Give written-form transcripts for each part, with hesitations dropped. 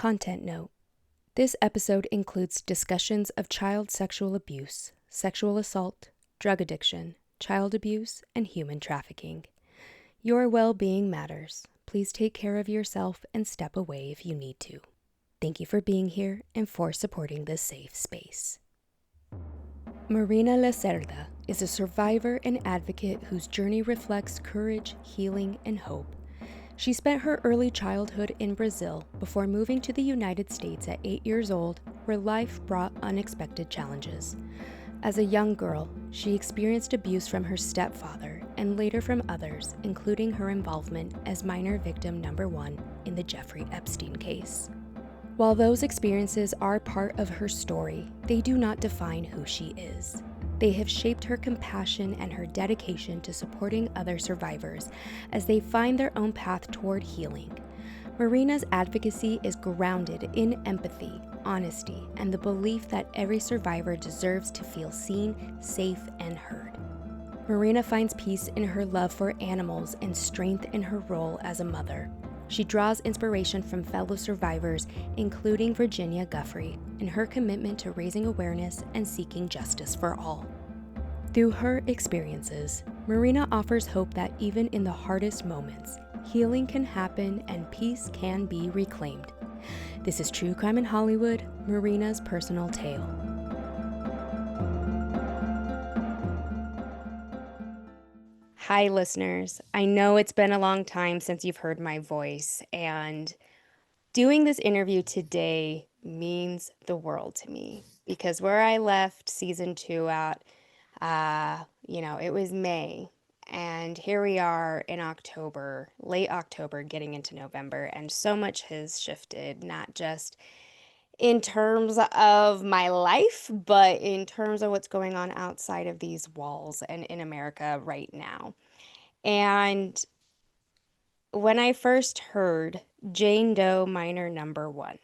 Content note. This episode includes discussions of child sexual abuse, sexual assault, drug addiction, child abuse, and human trafficking. Your well-being matters. Please take care of yourself and step away if you need to. Thank you for being here and for supporting this safe space. Marina Lacerda is a survivor and advocate whose journey reflects courage, healing, and hope. She spent her early childhood in Brazil before moving to the United States at 8 years old, where life brought unexpected challenges. As a young girl, she experienced abuse from her stepfather and later from others, including her involvement as minor victim number 1 in the Jeffrey Epstein case. While those experiences are part of her story, they do not define who she is. They have shaped her compassion and her dedication to supporting other survivors as they find their own path toward healing. Marina's advocacy is grounded in empathy, honesty, and the belief that every survivor deserves to feel seen, safe, and heard. Marina finds peace in her love for animals and strength in her role as a mother. She draws inspiration from fellow survivors, including Virginia Giuffre, in her commitment to raising awareness and seeking justice for all. Through her experiences, Marina offers hope that even in the hardest moments, healing can happen and peace can be reclaimed. This is True Crime in Hollywood, Marina's personal tale. Hi, listeners. I know it's been a long time since you've heard my voice, and doing this interview today means the world to me because where I left season 2 at, it was May, and here we are in October, late October, getting into November, and so much has shifted, not just in terms of my life, but in terms of what's going on outside of these walls and in America right now. And when I first heard Jane Doe minor number 1,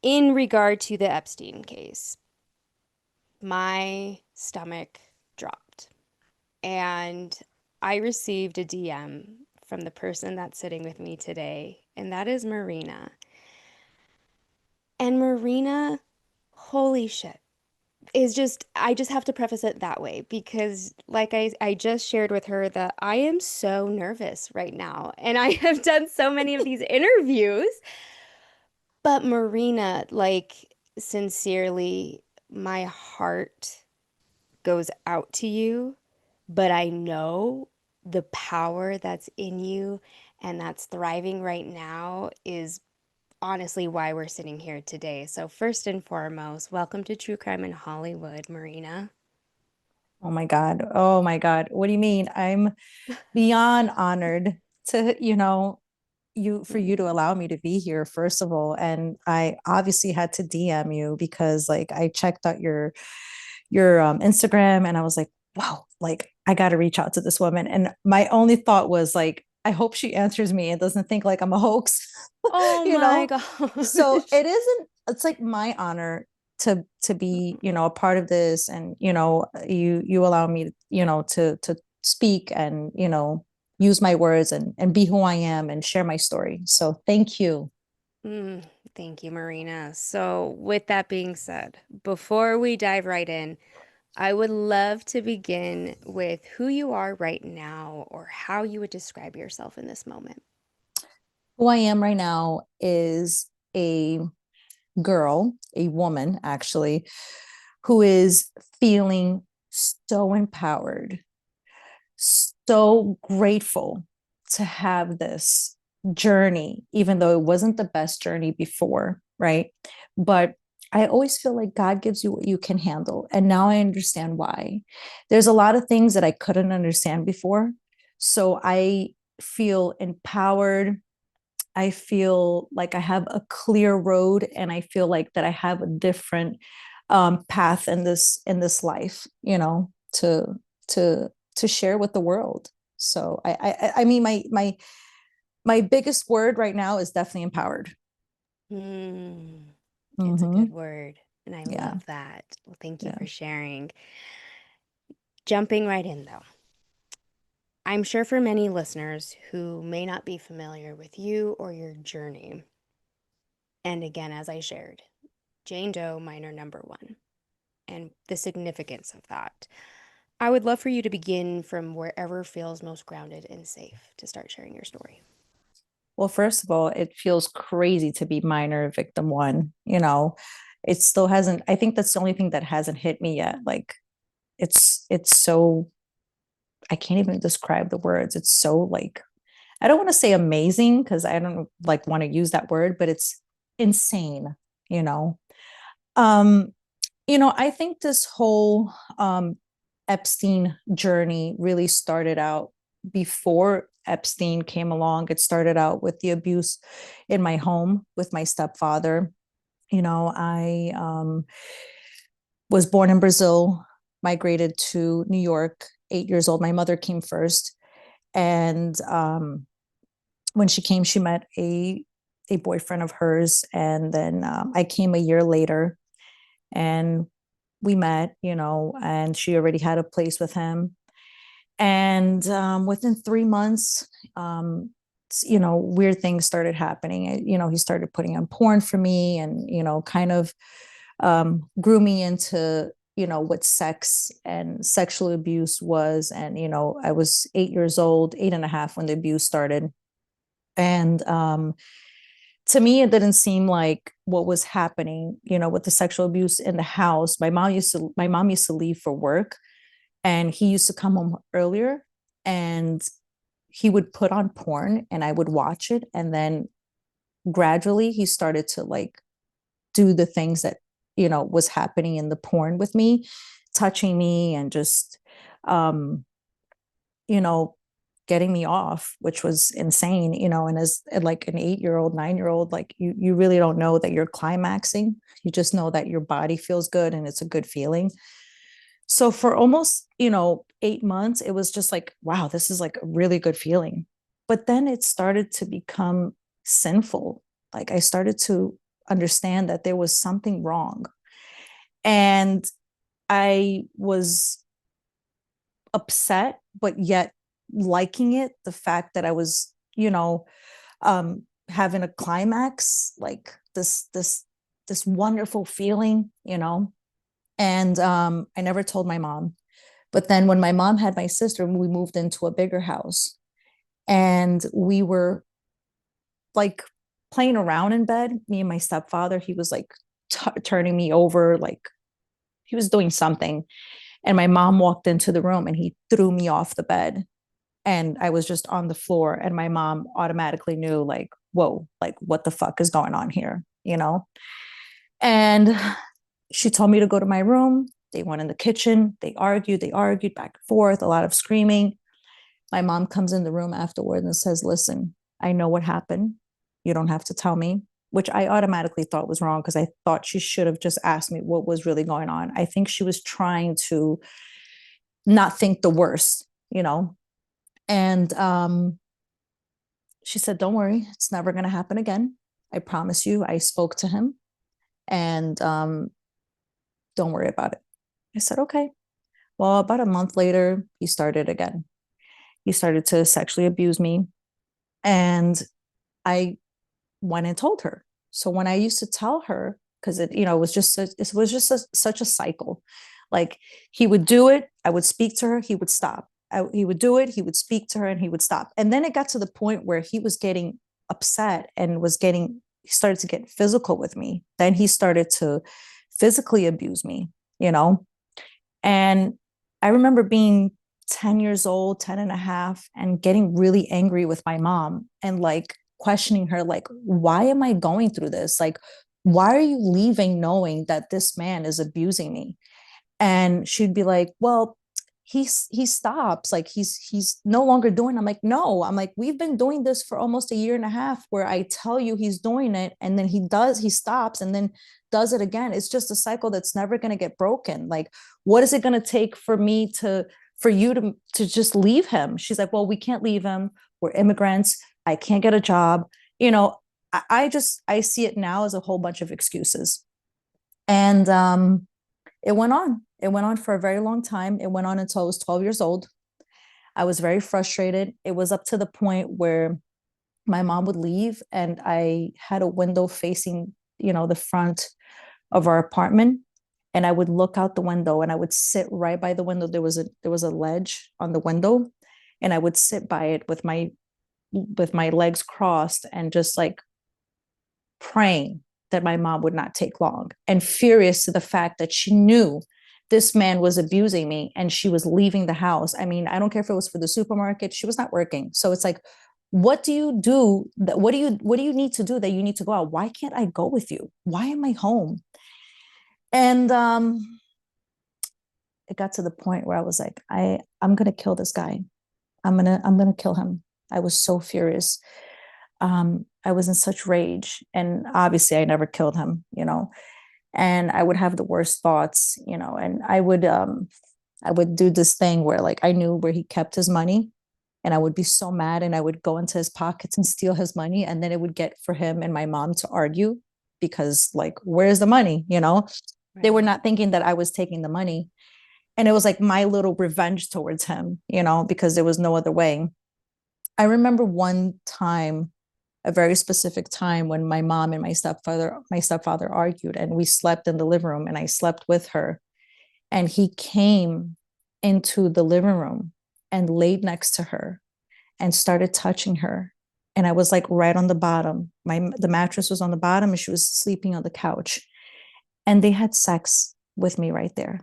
in regard to the Epstein case, my stomach dropped. And I received a DM from the person that's sitting with me today, and that is Marina. And Marina, holy shit, I just have to preface it that way because, like I just shared with her that I am so nervous right now. And I have done so many of these interviews. But Marina, sincerely, my heart goes out to you, but I know the power that's in you and that's thriving right now is honestly why we're sitting here today. So first and foremost, welcome to True Crime in Hollywood, Marina. Oh my God. Oh my God. What do you mean? I'm beyond honored to, for you to allow me to be here, first of all. And I obviously had to DM you because like I checked out your Instagram and I was like, wow, like I gotta reach out to this woman. And my only thought was like, I hope she answers me and doesn't think like I'm a hoax, Oh you my know? So gosh. it isn't, it's like my honor to be, a part of this. And, you allow me, to speak and, use my words and be who I am and share my story. So thank you. Mm, thank you, Marina. So, with that being said, before we dive right in, I would love to begin with who you are right now or how you would describe yourself in this moment. Who I am right now is a girl, a woman actually, who is feeling so empowered, so grateful to have this journey, even though it wasn't the best journey before, right? But I always feel like God gives you what you can handle. And now I understand why. There's a lot of things that I couldn't understand before. So I feel empowered. I feel like I have a clear road and I feel like that I have a different path in this life, to to to share with the world. So I mean my biggest word right now is definitely empowered. Mm, it's a good Mm-hmm. word, and I Yeah. love that. Well, thank you Yeah. for sharing. Jumping right in, though. I'm sure for many listeners who may not be familiar with you or your journey, And again, as I shared, Jane Doe minor number one, and the significance of that. I would love for you to begin from wherever feels most grounded and safe to start sharing your story. Well, first of all, it feels crazy to be minor victim one. It still hasn't, I think that's the only thing that hasn't hit me yet. Like it's so, I can't even describe the words. It's so like, I don't want to say amazing because I don't like want to use that word, but it's insane, you know. Um, I think this whole Epstein journey really started out before Epstein came along. It started out with the abuse in my home with my stepfather. I was born in Brazil, migrated to New York, 8 years old. My mother came first. And when she came, she met a boyfriend of hers. And then I came a year later and we met, and she already had a place with him. And within 3 months, weird things started happening. He started putting on porn for me and, kind of grew me into, what sex and sexual abuse was. And, I was 8 years old, 8.5 when the abuse started. And to me, it didn't seem like what was happening, with the sexual abuse in the house. My mom used to leave for work and he used to come home earlier and he would put on porn and I would watch it. And then gradually he started to like do the things that, was happening in the porn with me, touching me and just, um, you know, getting me off, which was insane, and as like an 8 year old, 9 year old, like you really don't know that you're climaxing. You just know that your body feels good and it's a good feeling. So for almost, 8 months, it was just like, wow, this is like a really good feeling. But then it started to become sinful. Like I started to understand that there was something wrong. And I was upset, but yet liking it, the fact that I was, having a climax, like this wonderful feeling, and I never told my mom. But then when my mom had my sister, we moved into a bigger house and we were like playing around in bed. Me and my stepfather, he was like turning me over, like he was doing something. And my mom walked into the room and he threw me off the bed. And I was just on the floor. And my mom automatically knew, like, whoa, like, what the fuck is going on here? And she told me to go to my room. They went in the kitchen. They argued back and forth, a lot of screaming. My mom comes in the room afterward and says, listen, I know what happened. You don't have to tell me, which I automatically thought was wrong because I thought she should have just asked me what was really going on. I think she was trying to not think the worst, And she said, don't worry, it's never going to happen again. I promise you, I spoke to him and don't worry about it. I said, okay. Well, about a month later, he started again. He started to sexually abuse me. And I went and told her. So when I used to tell her, because it was just such a cycle. Like he would do it, I would speak to her, he would stop. He would do it, he would speak to her, and he would stop. And then it got to the point where he was getting upset and he started to get physical with me. Then he started to physically abuse me, you know. And I remember being 10 years old, 10 and a half, and getting really angry with my mom and like questioning her, like, why am I going through this? Like, why are you leaving knowing that this man is abusing me? And she'd be like, well, he stops, like he's no longer doing. I'm like, no, I'm like, we've been doing this for almost a year and a half where I tell you he's doing it and then he stops and then does it again. It's just a cycle that's never going to get broken. Like, what is it going to take for you to just leave him? She's like, well, we can't leave him, we're immigrants, I can't get a job, I see it now as a whole bunch of excuses. And it went on for a very long time. It went on until I was 12 years old. I was very frustrated. It was up to the point where my mom would leave and I had a window facing, the front of our apartment. And I would look out the window and I would sit right by the window. There was a ledge on the window, and I would sit by it with my legs crossed and just like praying that my mom would not take long, and furious to the fact that she knew this man was abusing me and she was leaving the house. I mean, I don't care if it was for the supermarket, she was not working. So it's like, what do you do that, what do you need to do that you need to go out? Why can't I go with you? Why am I home? And it got to the point where I was like, I'm gonna kill this guy. I'm gonna kill him. I was so furious. I was in such rage, and obviously I never killed him. And I would have the worst thoughts. And I would do this thing where like I knew where he kept his money, and I would be so mad, and I would go into his pockets and steal his money, and then it would get for him and my mom to argue because like, where's the money? They were Right. not thinking that I was taking the money, and it was like my little revenge towards him, because there was no other way. I remember one time, a very specific time, when my mom and my stepfather argued, and we slept in the living room, and I slept with her, and he came into the living room and laid next to her and started touching her. And I was like right on the bottom. The mattress was on the bottom and she was sleeping on the couch. And they had sex with me right there.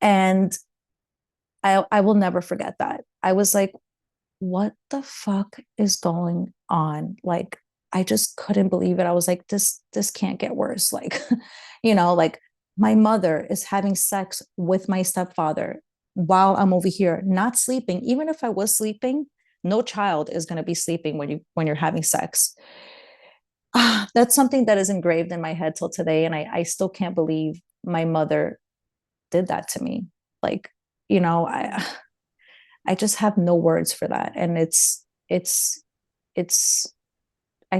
And I will never forget that. I was like, what the fuck is going on? Like, I just couldn't believe it. I was like, this can't get worse. Like, like my mother is having sex with my stepfather while I'm over here not sleeping. Even if I was sleeping, no child is going to be sleeping when you're having sex. That's something that is engraved in my head till today, and I still can't believe my mother did that to me. Like, you know, I I just have no words for that. And it's I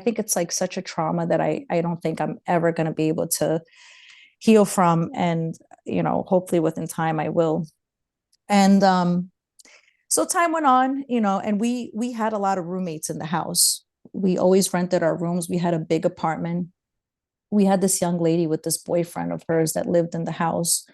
think it's like such a trauma that I don't think I'm ever going to be able to heal from. And hopefully within time I will. And so time went on, and we had a lot of roommates in the house. We always rented our rooms. We had a big apartment. We had this young lady with this boyfriend of hers that lived in the house.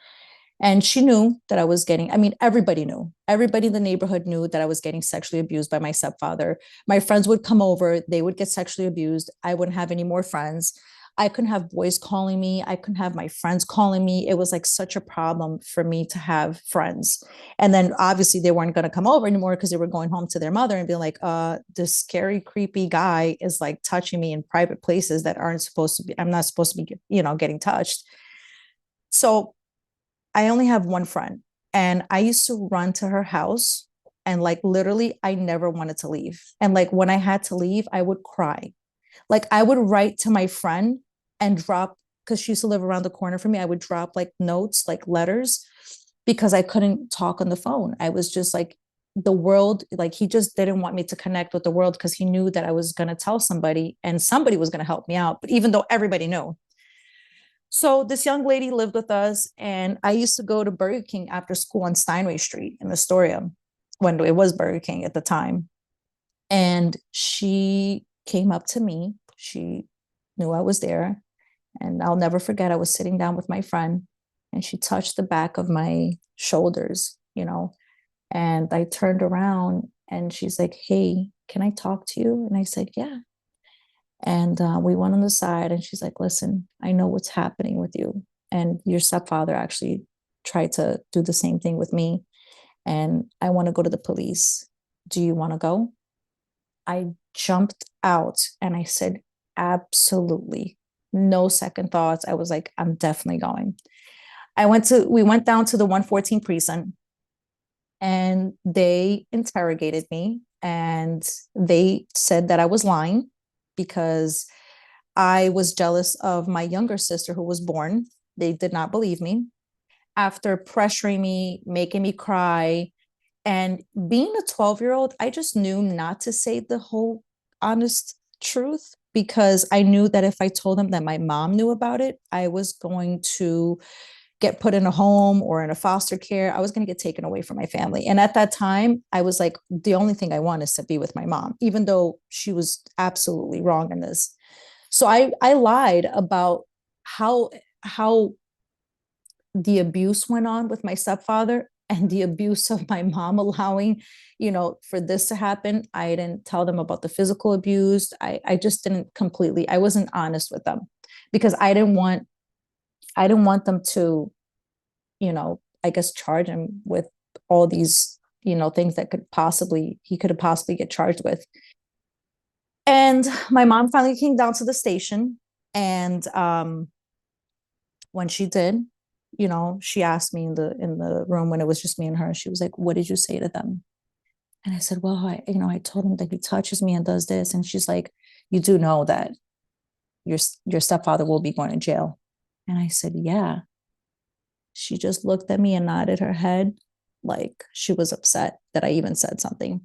And she knew that I was getting, I mean, everybody knew. Everybody in the neighborhood knew that I was getting sexually abused by my stepfather. My friends would come over, they would get sexually abused. I wouldn't have any more friends. I couldn't have boys calling me. I couldn't have my friends calling me. It was like such a problem for me to have friends. And then obviously they weren't going to come over anymore because they were going home to their mother and being like, this scary, creepy guy is like touching me in private places that aren't supposed to be, I'm not supposed to be, getting touched. So I only have one friend, and I used to run to her house, and like literally I never wanted to leave. And like when I had to leave, I would cry. Like I would write to my friend and drop, because she used to live around the corner from me. I would drop like notes, like letters, because I couldn't talk on the phone. I was just like, the world, like he just didn't want me to connect with the world because he knew that I was going to tell somebody and somebody was going to help me out. But even though everybody knew, so this young lady lived with us, and I used to go to Burger King after school on Steinway Street in Astoria, when it was Burger King at the time. And she came up to me. She knew I was there. And I'll never forget, I was sitting down with my friend, and she touched the back of my shoulders. And I turned around and she's like, hey, can I talk to you? And I said, yeah. And we went on the side, and she's like, listen, I know what's happening with you. And your stepfather actually tried to do the same thing with me. And I want to go to the police. Do you want to go? I jumped out and I said, absolutely. No second thoughts. I was like, I'm definitely going. We went down to the 114 precinct, and they interrogated me, and they said that I was lying because I was jealous of my younger sister who was born. They did not believe me. After pressuring me, making me cry, and being a 12-year-old, I just knew not to say the whole honest truth, because I knew that if I told them that my mom knew about it, I was going to get put in a home or in a foster care. I was going to get taken away from my family. And at that time, I was like, the only thing I want is to be with my mom, even though she was absolutely wrong in this. So I lied about how the abuse went on with my stepfather and the abuse of my mom allowing, for this to happen. I didn't tell them about the physical abuse. I just didn't completely, I wasn't honest with them because I didn't want them to, I guess charge him with all these, things that he could have possibly get charged with. And my mom finally came down to the station, and when she did, she asked me in the room when it was just me and her. She was like, "What did you say to them?" And I said, "Well, I told him that he touches me and does this." And she's like, "You do know that your stepfather will be going to jail?" And I said, "Yeah." She just looked at me and nodded her head like she was upset that I even said something.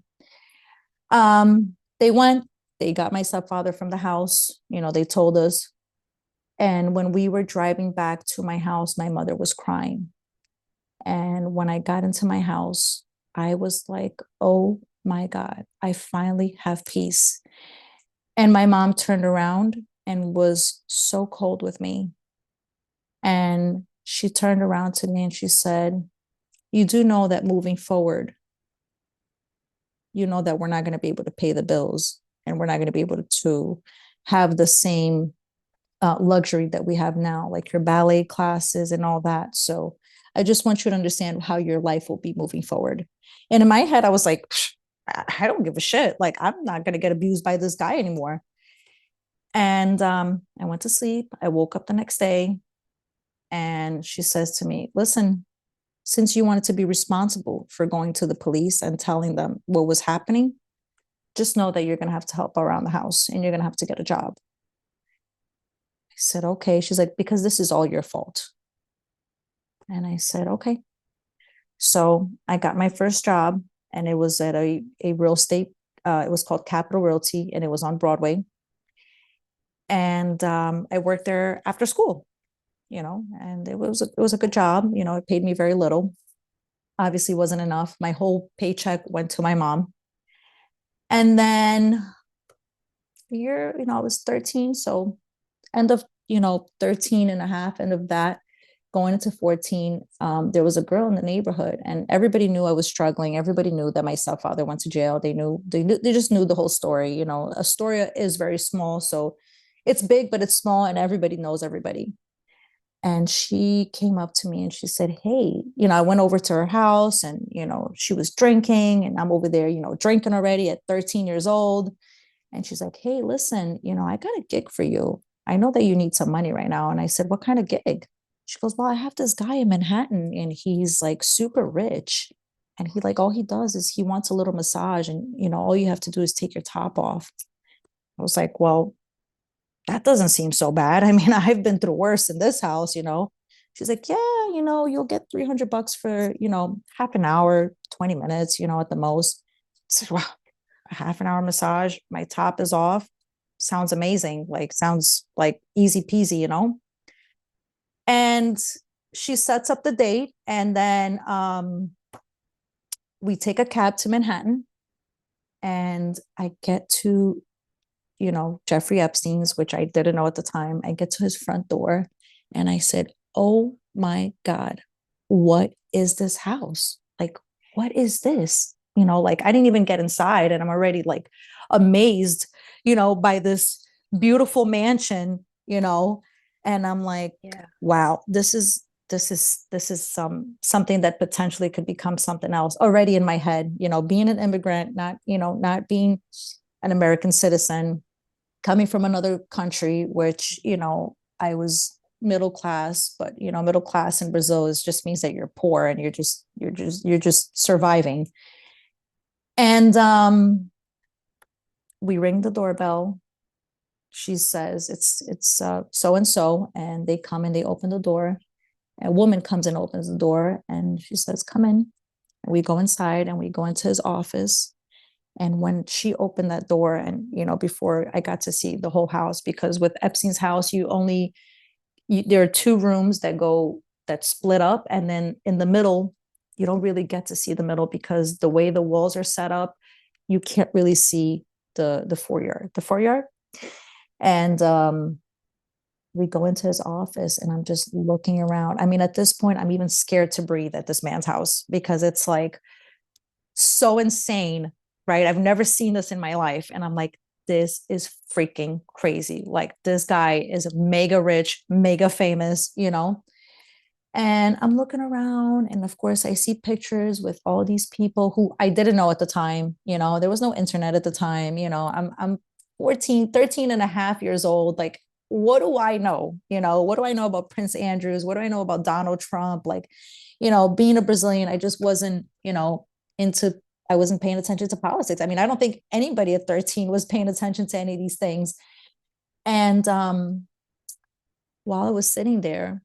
They went, they got my stepfather from the house, they told us. And when we were driving back to my house, my mother was crying. And when I got into my house, I was like, oh my God, I finally have peace. And my mom turned around and was so cold with me. And she turned around to me and she said, "You do know that moving forward, you know that we're not going to be able to pay the bills and we're not going to be able to have the same luxury that we have now, like your ballet classes and all that. So I just want you to understand how your life will be moving forward." And in my head, I was like, I don't give a shit. Like, I'm not going to get abused by this guy anymore. And I went to sleep. I woke up the next day and she says to me, "Listen, since you wanted to be responsible for going to the police and telling them what was happening, just know that you're going to have to help around the house and you're going to have to get a job." I said, "Okay." She's like, "Because this is all your fault." And I said, "Okay." So I got my first job, and it was at a real estate, it was called Capital Realty, and it was on Broadway. And I worked there after school, and it was a good job. It paid me very little. Obviously wasn't enough. My whole paycheck went to my mom. And then year, I was 13. So end of, 13 and a half, end of that, going into 14, there was a girl in the neighborhood and everybody knew I was struggling. Everybody knew that my stepfather went to jail. They just knew the whole story. Astoria is very small. So it's big, but it's small and everybody knows everybody. And she came up to me and she said, "Hey," I went over to her house and, she was drinking and I'm over there, drinking already at 13 years old. And she's like, "Hey, listen, I got a gig for you. I know that you need some money right now." And I said, "What kind of gig?" She goes, "Well, I have this guy in Manhattan and he's like super rich. And all he does is he wants a little massage and, all you have to do is take your top off." I was like, "Well, that doesn't seem so bad. I mean, I've been through worse in this house." She's like, "Yeah, you'll get $300 for, half an hour, 20 minutes, at the most." I said, "Wow, a half an hour massage, my top is off. Sounds amazing. Like, sounds like easy peasy." And she sets up the date, and then we take a cab to Manhattan, and I get to, Jeffrey Epstein's, which I didn't know at the time. I get to his front door and I said, "Oh my God, what is this house? Like, what is this?" Like I didn't even get inside and I'm already like amazed, by this beautiful mansion. And I'm like, Yeah. wow, this is something that potentially could become something else already in my head, being an immigrant, not being an American citizen, coming from another country, which, I was middle class, but middle class in Brazil is just means that you're poor and you're just surviving. And we ring the doorbell. She says it's so and so, and they come and they open the door. A woman comes and opens the door and she says, "Come in." And we go inside and we go into his office. And when she opened that door, and before I got to see the whole house, because with Epstein's house, there are two rooms that go that split up, and then in the middle, you don't really get to see the middle because the way the walls are set up, you can't really see the foyer. And we go into his office, and I'm just looking around. I mean, at this point, I'm even scared to breathe at this man's house because it's like so insane, right? I've never seen this in my life. And I'm like, this is freaking crazy. Like, this guy is mega rich, mega famous, you know? And I'm looking around, and of course, I see pictures with all these people who I didn't know at the time. You know, there was no internet at the time. You know, I'm 14, 13 and a half years old. Like, what do I know? You know, what do I know about Prince Andrews? What do I know about Donald Trump? Like, you know, being a Brazilian, I just wasn't, you know, into, I wasn't paying attention to politics. I mean, I don't think anybody at 13 was paying attention to any of these things. And while I was sitting there,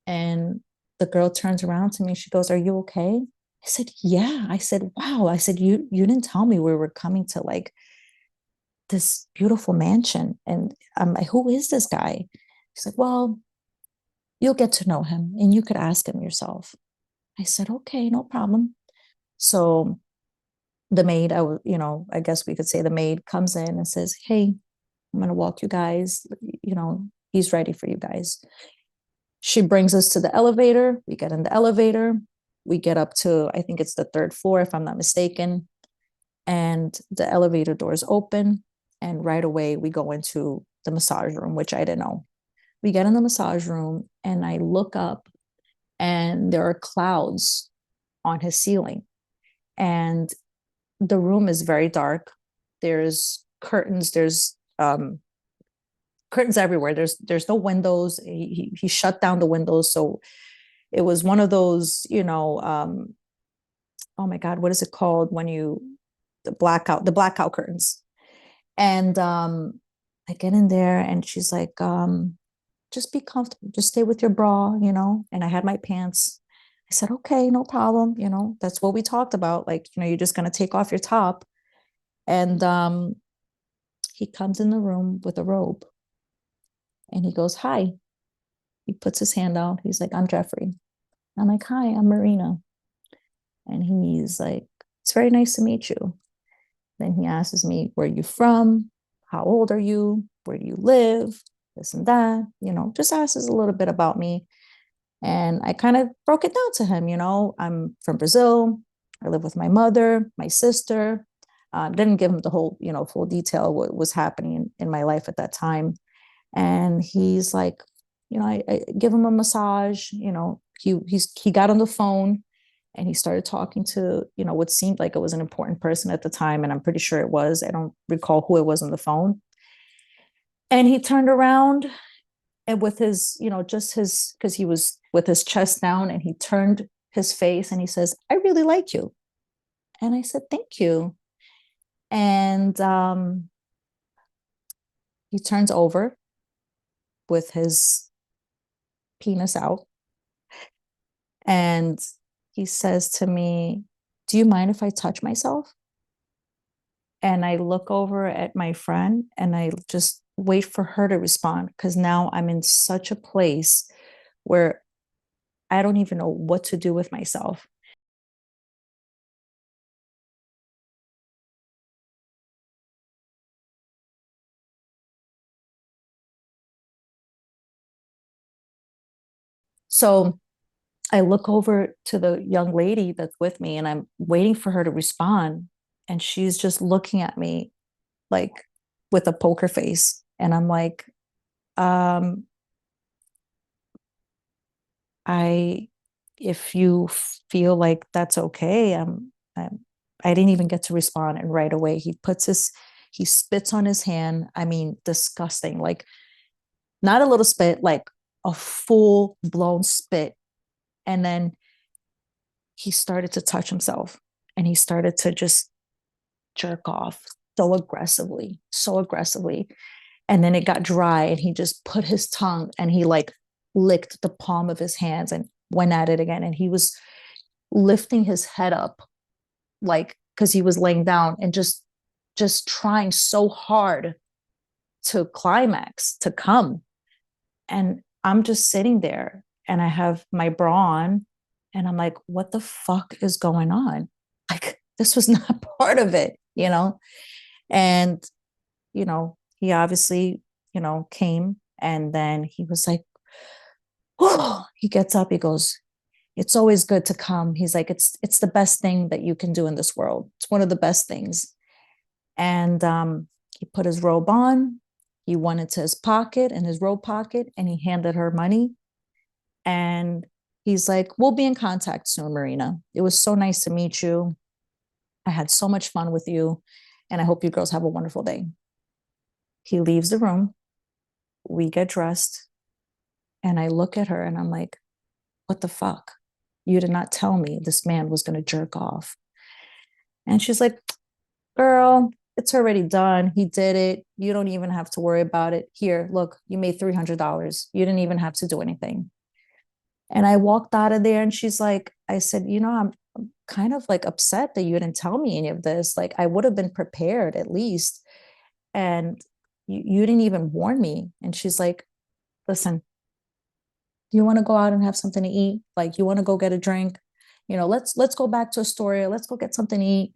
and the girl turns around to me. She goes, "Are you okay?" I said, "Yeah." I said, "Wow." I said, "You didn't tell me we were coming to like this beautiful mansion." And I'm like, "Who is this guy?" She's like, "Well, you'll get to know him and you could ask him yourself." I said, "Okay, no problem." So the maid, you know, I guess we could say the maid comes in and says, "Hey, I'm gonna walk you guys. You know, he's ready for you guys." She brings us to the elevator. We get in the elevator. We get up to, I think it's the third floor, if I'm not mistaken. And the elevator doors open. And right away, we go into the massage room, which I didn't know. We get in the massage room, and I look up, and there are clouds on his ceiling. And the room is very dark. There's curtains. There's curtains everywhere. There's no windows. He shut down the windows, so it was one of those, you know, oh my God, what is it called when you, the blackout curtains. And I get in there, and she's like, just be comfortable, just stay with your bra, you know. And I had my pants. I said, "Okay, no problem." You know, that's what we talked about. Like, you know, you're just gonna take off your top. And he comes in the room with a robe, and he goes, "Hi." He puts his hand out. He's like, "I'm Jeffrey." I'm like, "Hi, I'm Marina." And he's like, "It's very nice to meet you." Then he asks me, "Where are you from? How old are you? Where do you live?" This and that, you know, just asks a little bit about me. And I kind of broke it down to him, you know, I'm from Brazil. I live with my mother, my sister. Didn't give him the whole, you know, full detail what was happening in my life at that time. And he's like, you know, I give him a massage, you know, he got on the phone, and he started talking to, you know, what seemed like it was an important person at the time, and I'm pretty sure it was. I don't recall who it was on the phone. And he turned around, and with his, you know, just his, because he was with his chest down, and he turned his face, and he says, "I really like you." And I said, "Thank you." And he turns over with his penis out, and he says to me, "Do you mind if I touch myself?" And I look over at my friend, and I just wait for her to respond, because now I'm in such a place where I don't even know what to do with myself. So I look over to the young lady that's with me, and I'm waiting for her to respond. And she's just looking at me like with a poker face. And I'm like, um, I, if you feel like that's okay, I didn't even get to respond. And right away, he spits on his hand. I mean, disgusting. Like, not a little spit, like a full blown spit. And then he started to touch himself, and he started to just jerk off so aggressively. And then it got dry, and he just put his tongue, and he like licked the palm of his hands and went at it again. And he was lifting his head up, like, because he was laying down, and just trying so hard to climax, to come. And I'm just sitting there, and I have my bra on, and I'm like, what the fuck is going on? Like, this was not part of it, you know? And, he obviously, came, and then he was like, oh, he gets up, he goes, it's always good to come. He's like, it's the best thing that you can do in this world. It's one of the best things. And he put his robe on, he went into his pocket, in his robe pocket, and he handed her money. And he's like, we'll be in contact soon, Marina. It was so nice to meet you. I had so much fun with you. And I hope you girls have a wonderful day. He leaves the room. We get dressed. And I look at her and I'm like, what the fuck? You did not tell me this man was going to jerk off. And she's like, girl, it's already done. He did it. You don't even have to worry about it. Here, look, you made $300. You didn't even have to do anything. And I walked out of there and she's like, I said, I'm kind of like upset that you didn't tell me any of this. Like, I would have been prepared at least. And you didn't even warn me. And she's like, listen, you want to go out and have something to eat? Like, you want to go get a drink? Let's go back to Astoria. Let's go get something to eat.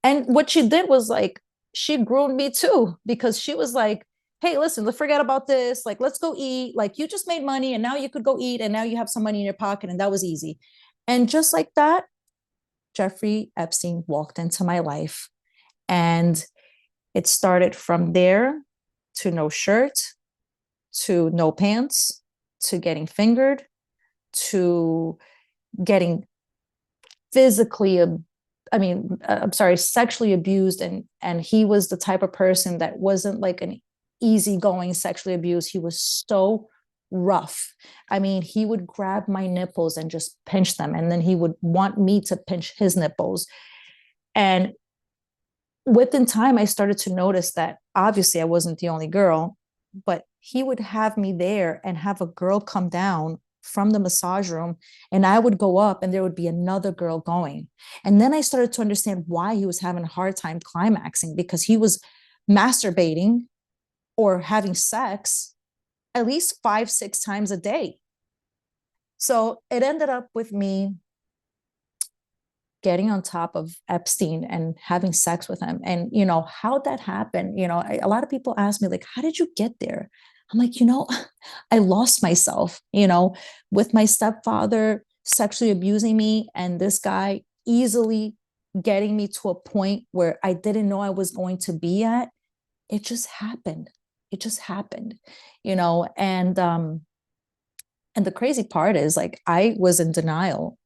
And what she did was like, she groomed me too, because she was like, hey, listen, let's forget about this. Like, let's go eat. Like, you just made money and now you could go eat and now you have some money in your pocket. And that was easy. And just like that, Jeffrey Epstein walked into my life. And it started from there to no shirt, to no pants, to getting fingered, to getting physically, I'm sorry, sexually abused. And he was the type of person that wasn't like an easygoing sexually abused. He was so rough. I mean, he would grab my nipples and just pinch them. And then he would want me to pinch his nipples. And within time, I started to notice that obviously I wasn't the only girl, but he would have me there and have a girl come down from the massage room, and I would go up and there would be another girl going. And then I started to understand why he was having a hard time climaxing, because he was masturbating or having sex at least 5-6 times a day. So it ended up with me getting on top of Epstein and having sex with him. And, how that happened, a lot of people ask me, like, how did you get there? I'm like, I lost myself, with my stepfather sexually abusing me and this guy easily getting me to a point where I didn't know I was going to be at. It just happened. It just happened, and the crazy part is, like, I was in denial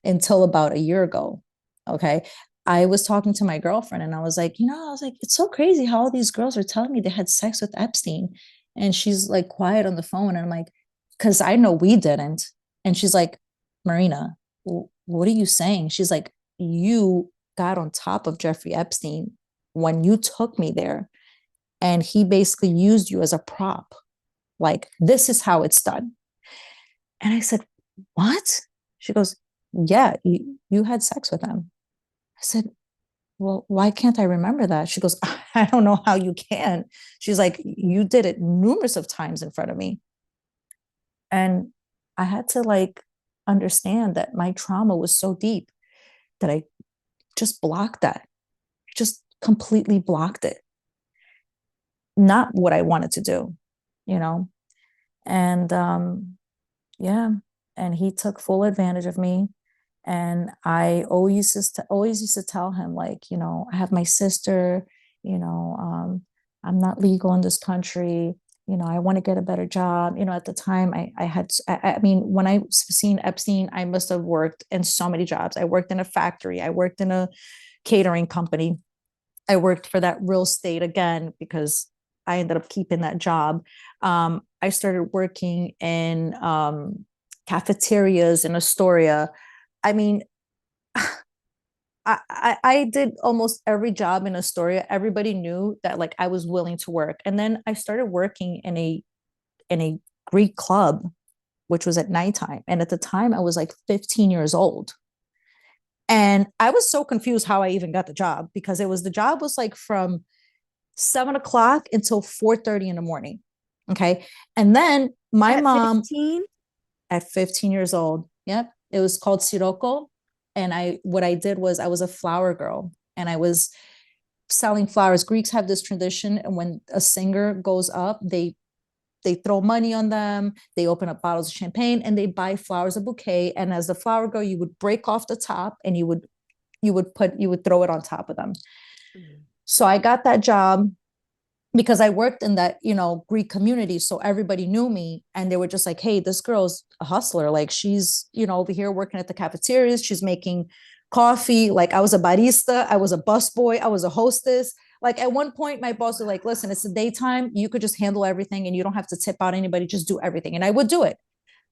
until about a year ago. Okay. I was talking to my girlfriend and I was like, it's so crazy how all these girls are telling me they had sex with Epstein. And she's like quiet on the phone. And I'm like, because I know we didn't. And she's like, Marina, what are you saying? She's like, you got on top of Jeffrey Epstein when you took me there. And he basically used you as a prop. Like, this is how it's done. And I said, what? She goes, yeah, you had sex with him. I said, well, why can't I remember that? She goes, I don't know how you can. She's like, you did it numerous of times in front of me. And I had to like understand that my trauma was so deep that I just blocked that. Just completely blocked it. Not what I wanted to do, you know? And yeah, and he took full advantage of me. And I always used to tell him, like, I have my sister, I'm not legal in this country. I want to get a better job. At the time I mean, when I seen Epstein, I must have worked in so many jobs. I worked in a factory. I worked in a catering company. I worked for that real estate again, because I ended up keeping that job. I started working in cafeterias in Astoria. I mean, I did almost every job in Astoria. Everybody knew that like I was willing to work. And then I started working in a Greek club, which was at nighttime. And at the time I was like 15 years old. And I was so confused how I even got the job, because the job was like from 7 o'clock until 4:30 in the morning. Okay. And then my At mom, 15? at 15 years old. Yep. It was called Sirocco. And what I did was I was a flower girl and I was selling flowers. Greeks have this tradition. And when a singer goes up, they throw money on them, they open up bottles of champagne and they buy flowers, a bouquet. And as the flower girl, you would break off the top and you would throw it on top of them. Mm. So I got that job because I worked in that, Greek community. So everybody knew me and they were just like, hey, this girl's a hustler. Like she's, over here working at the cafeterias. She's making coffee. Like I was a barista. I was a busboy. I was a hostess. Like at one point, my boss was like, listen, it's the daytime. You could just handle everything and you don't have to tip out anybody. Just do everything. And I would do it.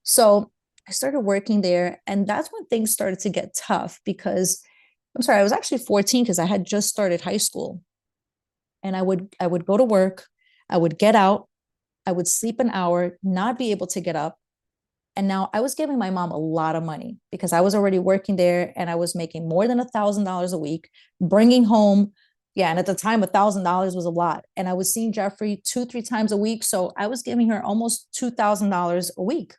So I started working there. And that's when things started to get tough because I'm sorry, I was actually 14 because I had just started high school and I would go to work, I would get out, I would sleep an hour, not be able to get up. And now I was giving my mom a lot of money because I was already working there and I was making more than $1,000 a week, bringing home. Yeah. And at the time, $1,000 was a lot. And I was seeing Jeffrey 2, 3 times a week. So I was giving her almost $2,000 a week,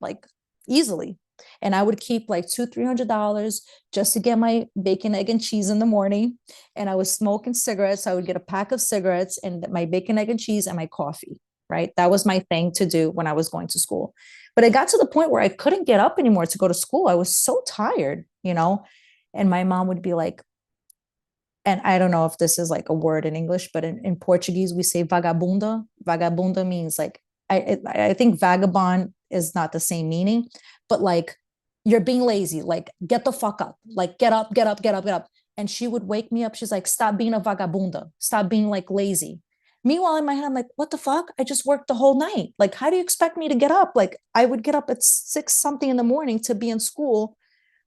like easily. And I would keep like $200, $300 just to get my bacon, egg, and cheese in the morning. And I was smoking cigarettes. I would get a pack of cigarettes and my bacon, egg, and cheese and my coffee. Right. That was my thing to do when I was going to school. But it got to the point where I couldn't get up anymore to go to school. I was so tired. And my mom would be like, and I don't know if this is like a word in English, but in Portuguese, we say vagabunda. Vagabunda means like, I think vagabond is not the same meaning, but like you're being lazy, like get the fuck up, like get up, get up, get up, get up. And she would wake me up. She's like, stop being a vagabunda, stop being like lazy. Meanwhile, in my head, I'm like, what the fuck? I just worked the whole night. Like, how do you expect me to get up? Like, I would get up at 6 something in the morning to be in school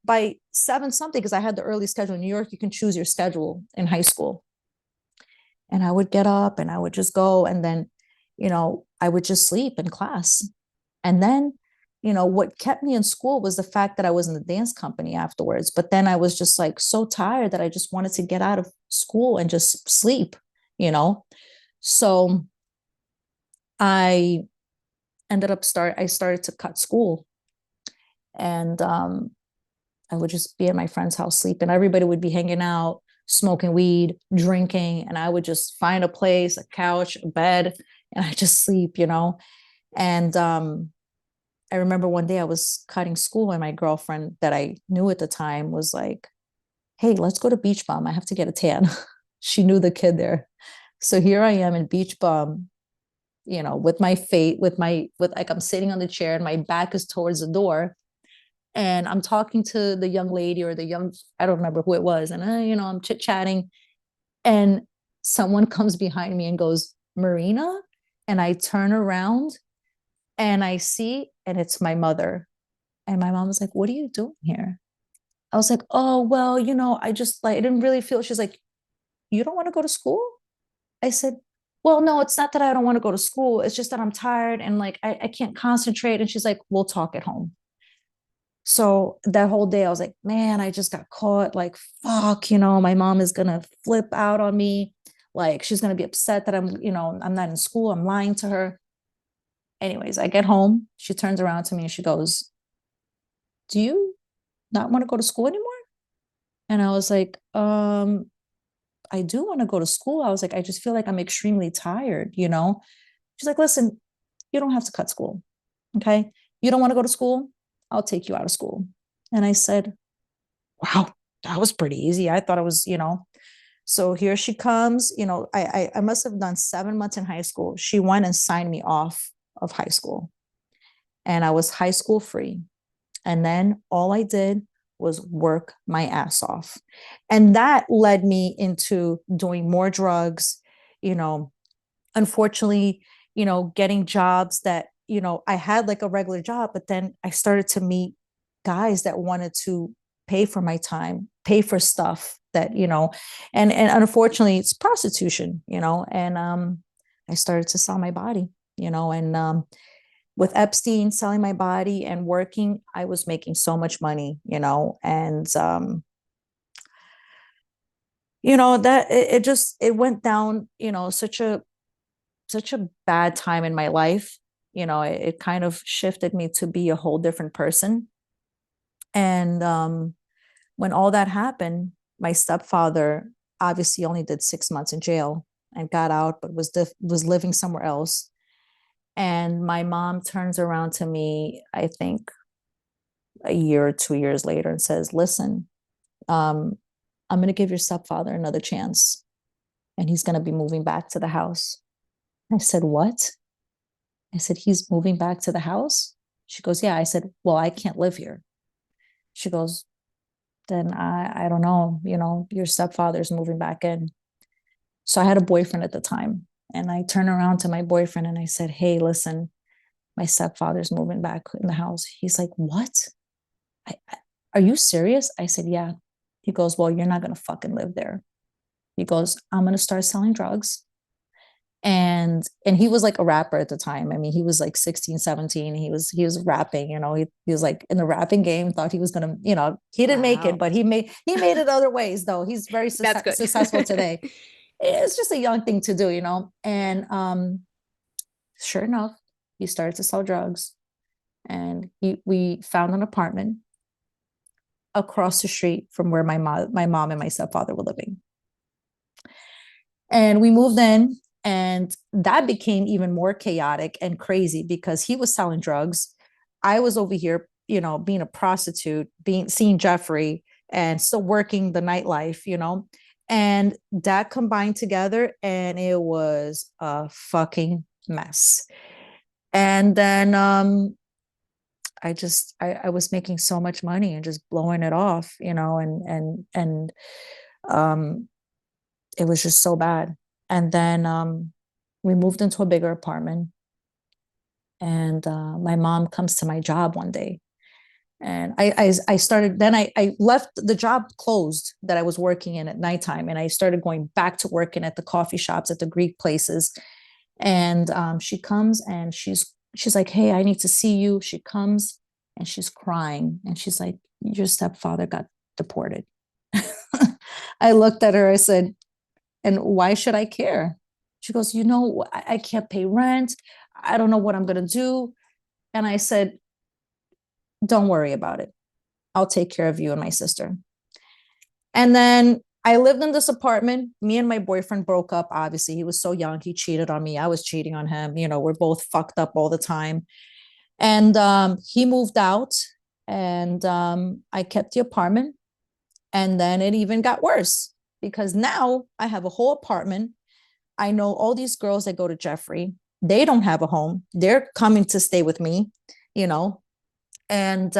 by 7 something because I had the early schedule. In New York, you can choose your schedule in high school. And I would get up and I would just go. And then, I would just sleep in class. And then, what kept me in school was the fact that I was in the dance company afterwards. But then I was just like so tired that I just wanted to get out of school and just sleep, you know? So I I started to cut school and I would just be at my friend's house sleeping. Everybody would be hanging out, smoking weed, drinking, and I would just find a place, a couch, a bed, and I just sleep. And I remember one day I was cutting school, and my girlfriend that I knew at the time was like, "Hey, let's go to Beach Bum. I have to get a tan." She knew the kid there. So here I am in Beach Bum, with my fate, with like I'm sitting on the chair and my back is towards the door and I'm talking to the young lady or I don't remember who it was. And, I'm chit chatting and someone comes behind me and goes, Marina. And I turn around and I see, and it's my mother. And my mom was like, what are you doing here? I was like, oh, well, I just like, I didn't really feel, she's like, you don't want to go to school? I said, well, no, it's not that I don't want to go to school. It's just that I'm tired and like, I can't concentrate. And she's like, we'll talk at home. So that whole day, I was like, man, I just got caught. Like, fuck, my mom is going to flip out on me. Like, she's going to be upset that I'm not in school. I'm lying to her. Anyways, I get home. She turns around to me and she goes, do you not want to go to school anymore? And I was like, I do want to go to school. I was like, I just feel like I'm extremely tired. She's like, listen, you don't have to cut school. Okay. You don't want to go to school? I'll take you out of school. And I said, wow, that was pretty easy. I thought it was. So here she comes. I must have done 7 months in high school. She went and signed me off of high school, and I was high school free. And then all I did was work my ass off, and that led me into doing more drugs. You know, unfortunately, getting jobs that I had like a regular job, but then I started to meet guys that wanted to pay for my time, pay for stuff that. And unfortunately it's prostitution. And I started to sell my body. And with Epstein selling my body and working, I was making so much money. And that it just it went down, such a bad time in my life. It kind of shifted me to be a whole different person. And when all that happened, my stepfather obviously only did 6 months in jail and got out, but was living somewhere else. And my mom turns around to me, I think a year or 2 years later, and says, "Listen, I'm going to give your stepfather another chance, and he's going to be moving back to the house." I said, "What?" I said, "He's moving back to the house?" She goes, "Yeah." I said, "Well, I can't live here." She goes, "Then I don't know, your stepfather's moving back in." So I had a boyfriend at the time. And I turned around to my boyfriend and I said, "Hey, listen, my stepfather's moving back in the house." He's like, "What? Are you serious?" I said, "Yeah." He goes, "Well, you're not going to fucking live there." He goes, "I'm going to start selling drugs." And he was like a rapper at the time. I mean, he was like 16, 17. He was rapping, he was like in the rapping game, thought he was gonna, he didn't make it, Wow. but he made it other ways though. He's very That's good. successful today. It's just a young thing to do, and sure enough, he started to sell drugs. And we found an apartment across the street from where my mom and my stepfather were living. And we moved in, and that became even more chaotic and crazy because he was selling drugs. I was over here, being a prostitute, seeing Jeffrey and still working the nightlife, and that combined together, and it was a fucking mess. And then I was making so much money and just blowing it off, and um it was just so bad. And then we moved into a bigger apartment. And my mom comes to my job one day. And I started, then I left the job closed that I was working in at nighttime. And I started going back to working at the coffee shops, at the Greek places. And she comes and she's like, "Hey, I need to see you." She comes and she's crying. And she's like, "Your stepfather got deported." I looked at her, I said, "And why should I care?" She goes, "I can't pay rent. I don't know what I'm going to do." And I said, "Don't worry about it. I'll take care of you and my sister." And then I lived in this apartment. Me and my boyfriend broke up. Obviously, he was so young. He cheated on me. I was cheating on him. We're both fucked up all the time. And he moved out, and I kept the apartment. And then it even got worse because now I have a whole apartment. I know all these girls that go to Jeffrey. They don't have a home. They're coming to stay with me, you know, and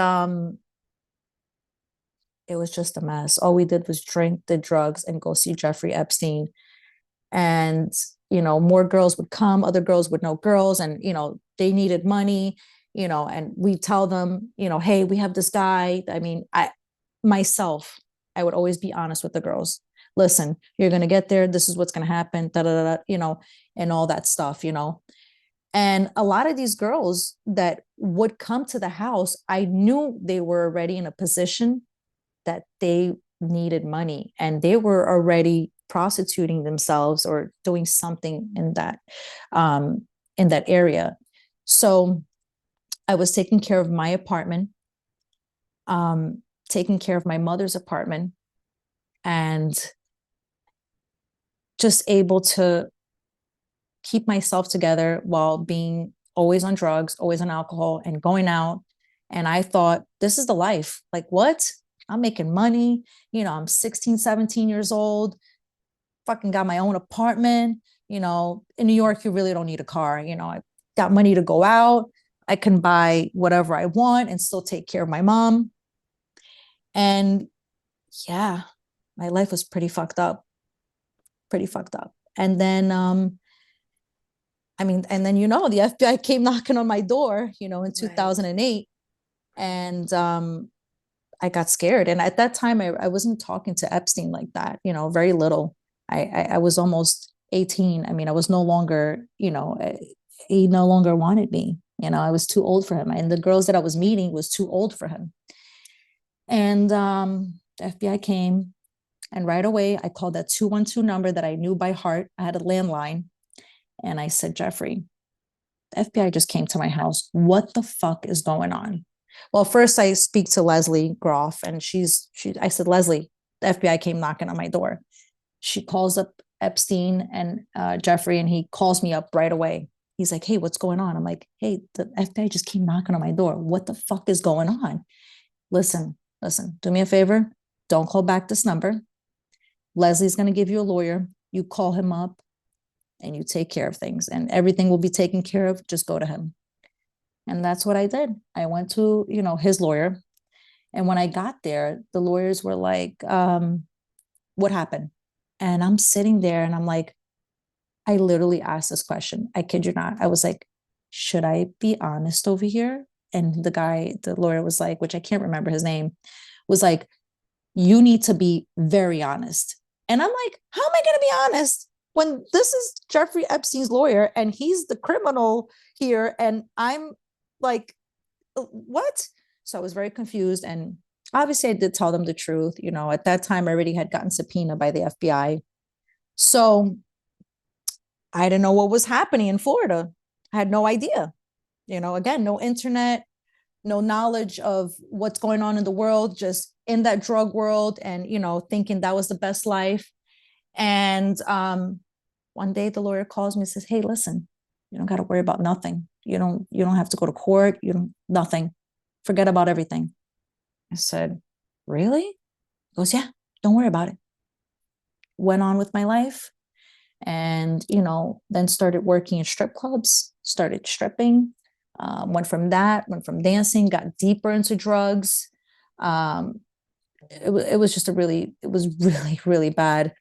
it was just a mess. All we did was drink the drugs and go see Jeffrey Epstein. And, more girls would come, other girls would know girls, and, they needed money, and we tell them, "Hey, we have this guy." I mean, I would always be honest with the girls. "Listen, you're going to get there. This is what's going to happen, da, da, da, and all that stuff, And a lot of these girls that would come to the house, I knew they were already in a position that they needed money, and they were already prostituting themselves or doing something in that area. So I was taking care of my apartment, taking care of my mother's apartment, and just able to keep myself together while being always on drugs, always on alcohol, and going out. And I thought, this is the life. Like, what? I'm making money. I'm 16, 17 years old, fucking got my own apartment. In New York, you really don't need a car. I got money to go out. I can buy whatever I want and still take care of my mom. And yeah, my life was pretty fucked up, pretty fucked up. And then, the FBI came knocking on my door, in Right. 2008. And I got scared. And at that time, I wasn't talking to Epstein like that, very little. I was almost 18. I mean, I was no longer, he no longer wanted me. I was too old for him. And the girls that I was meeting was too old for him. And the FBI came, and right away, I called that 212 number that I knew by heart. I had a landline. And I said, "Jeffrey, the FBI just came to my house. What the fuck is going on? Well, first I speak to Leslie Groff, and I said, Leslie, the FBI came knocking on my door. She calls up Epstein and Jeffrey, and he calls me up right away. He's like, hey, what's going on? I'm like, hey, the FBI just came knocking on my door. What the fuck is going on? Listen, do me a favor. Don't call back this number. Leslie's going to give you a lawyer. You call him up and you take care of things, and everything will be taken care of. Just go to him. And that's what I did. I went to, his lawyer. And when I got there, the lawyers were like, what happened? And I'm sitting there and I'm like, I literally asked this question. I kid you not. I was like, should I be honest over here? And the lawyer was like, which I can't remember his name, was like, you need to be very honest. And I'm like, how am I going to be honest when this is Jeffrey Epstein's lawyer and he's the criminal here? And I'm like, what? So I was very confused. And obviously I did tell them the truth. At that time, I already had gotten subpoenaed by the FBI. So I didn't know what was happening in Florida. I had no idea. Again, no internet, no knowledge of what's going on in the world, just in that drug world and, thinking that was the best life. And one day the lawyer calls me and says, hey, listen, you don't got to worry about nothing. You don't have to go to court. Nothing. Forget about everything. I said, really? He goes, yeah, don't worry about it. Went on with my life. And, then started working in strip clubs, started stripping, went from dancing, got deeper into drugs. It was really, really bad.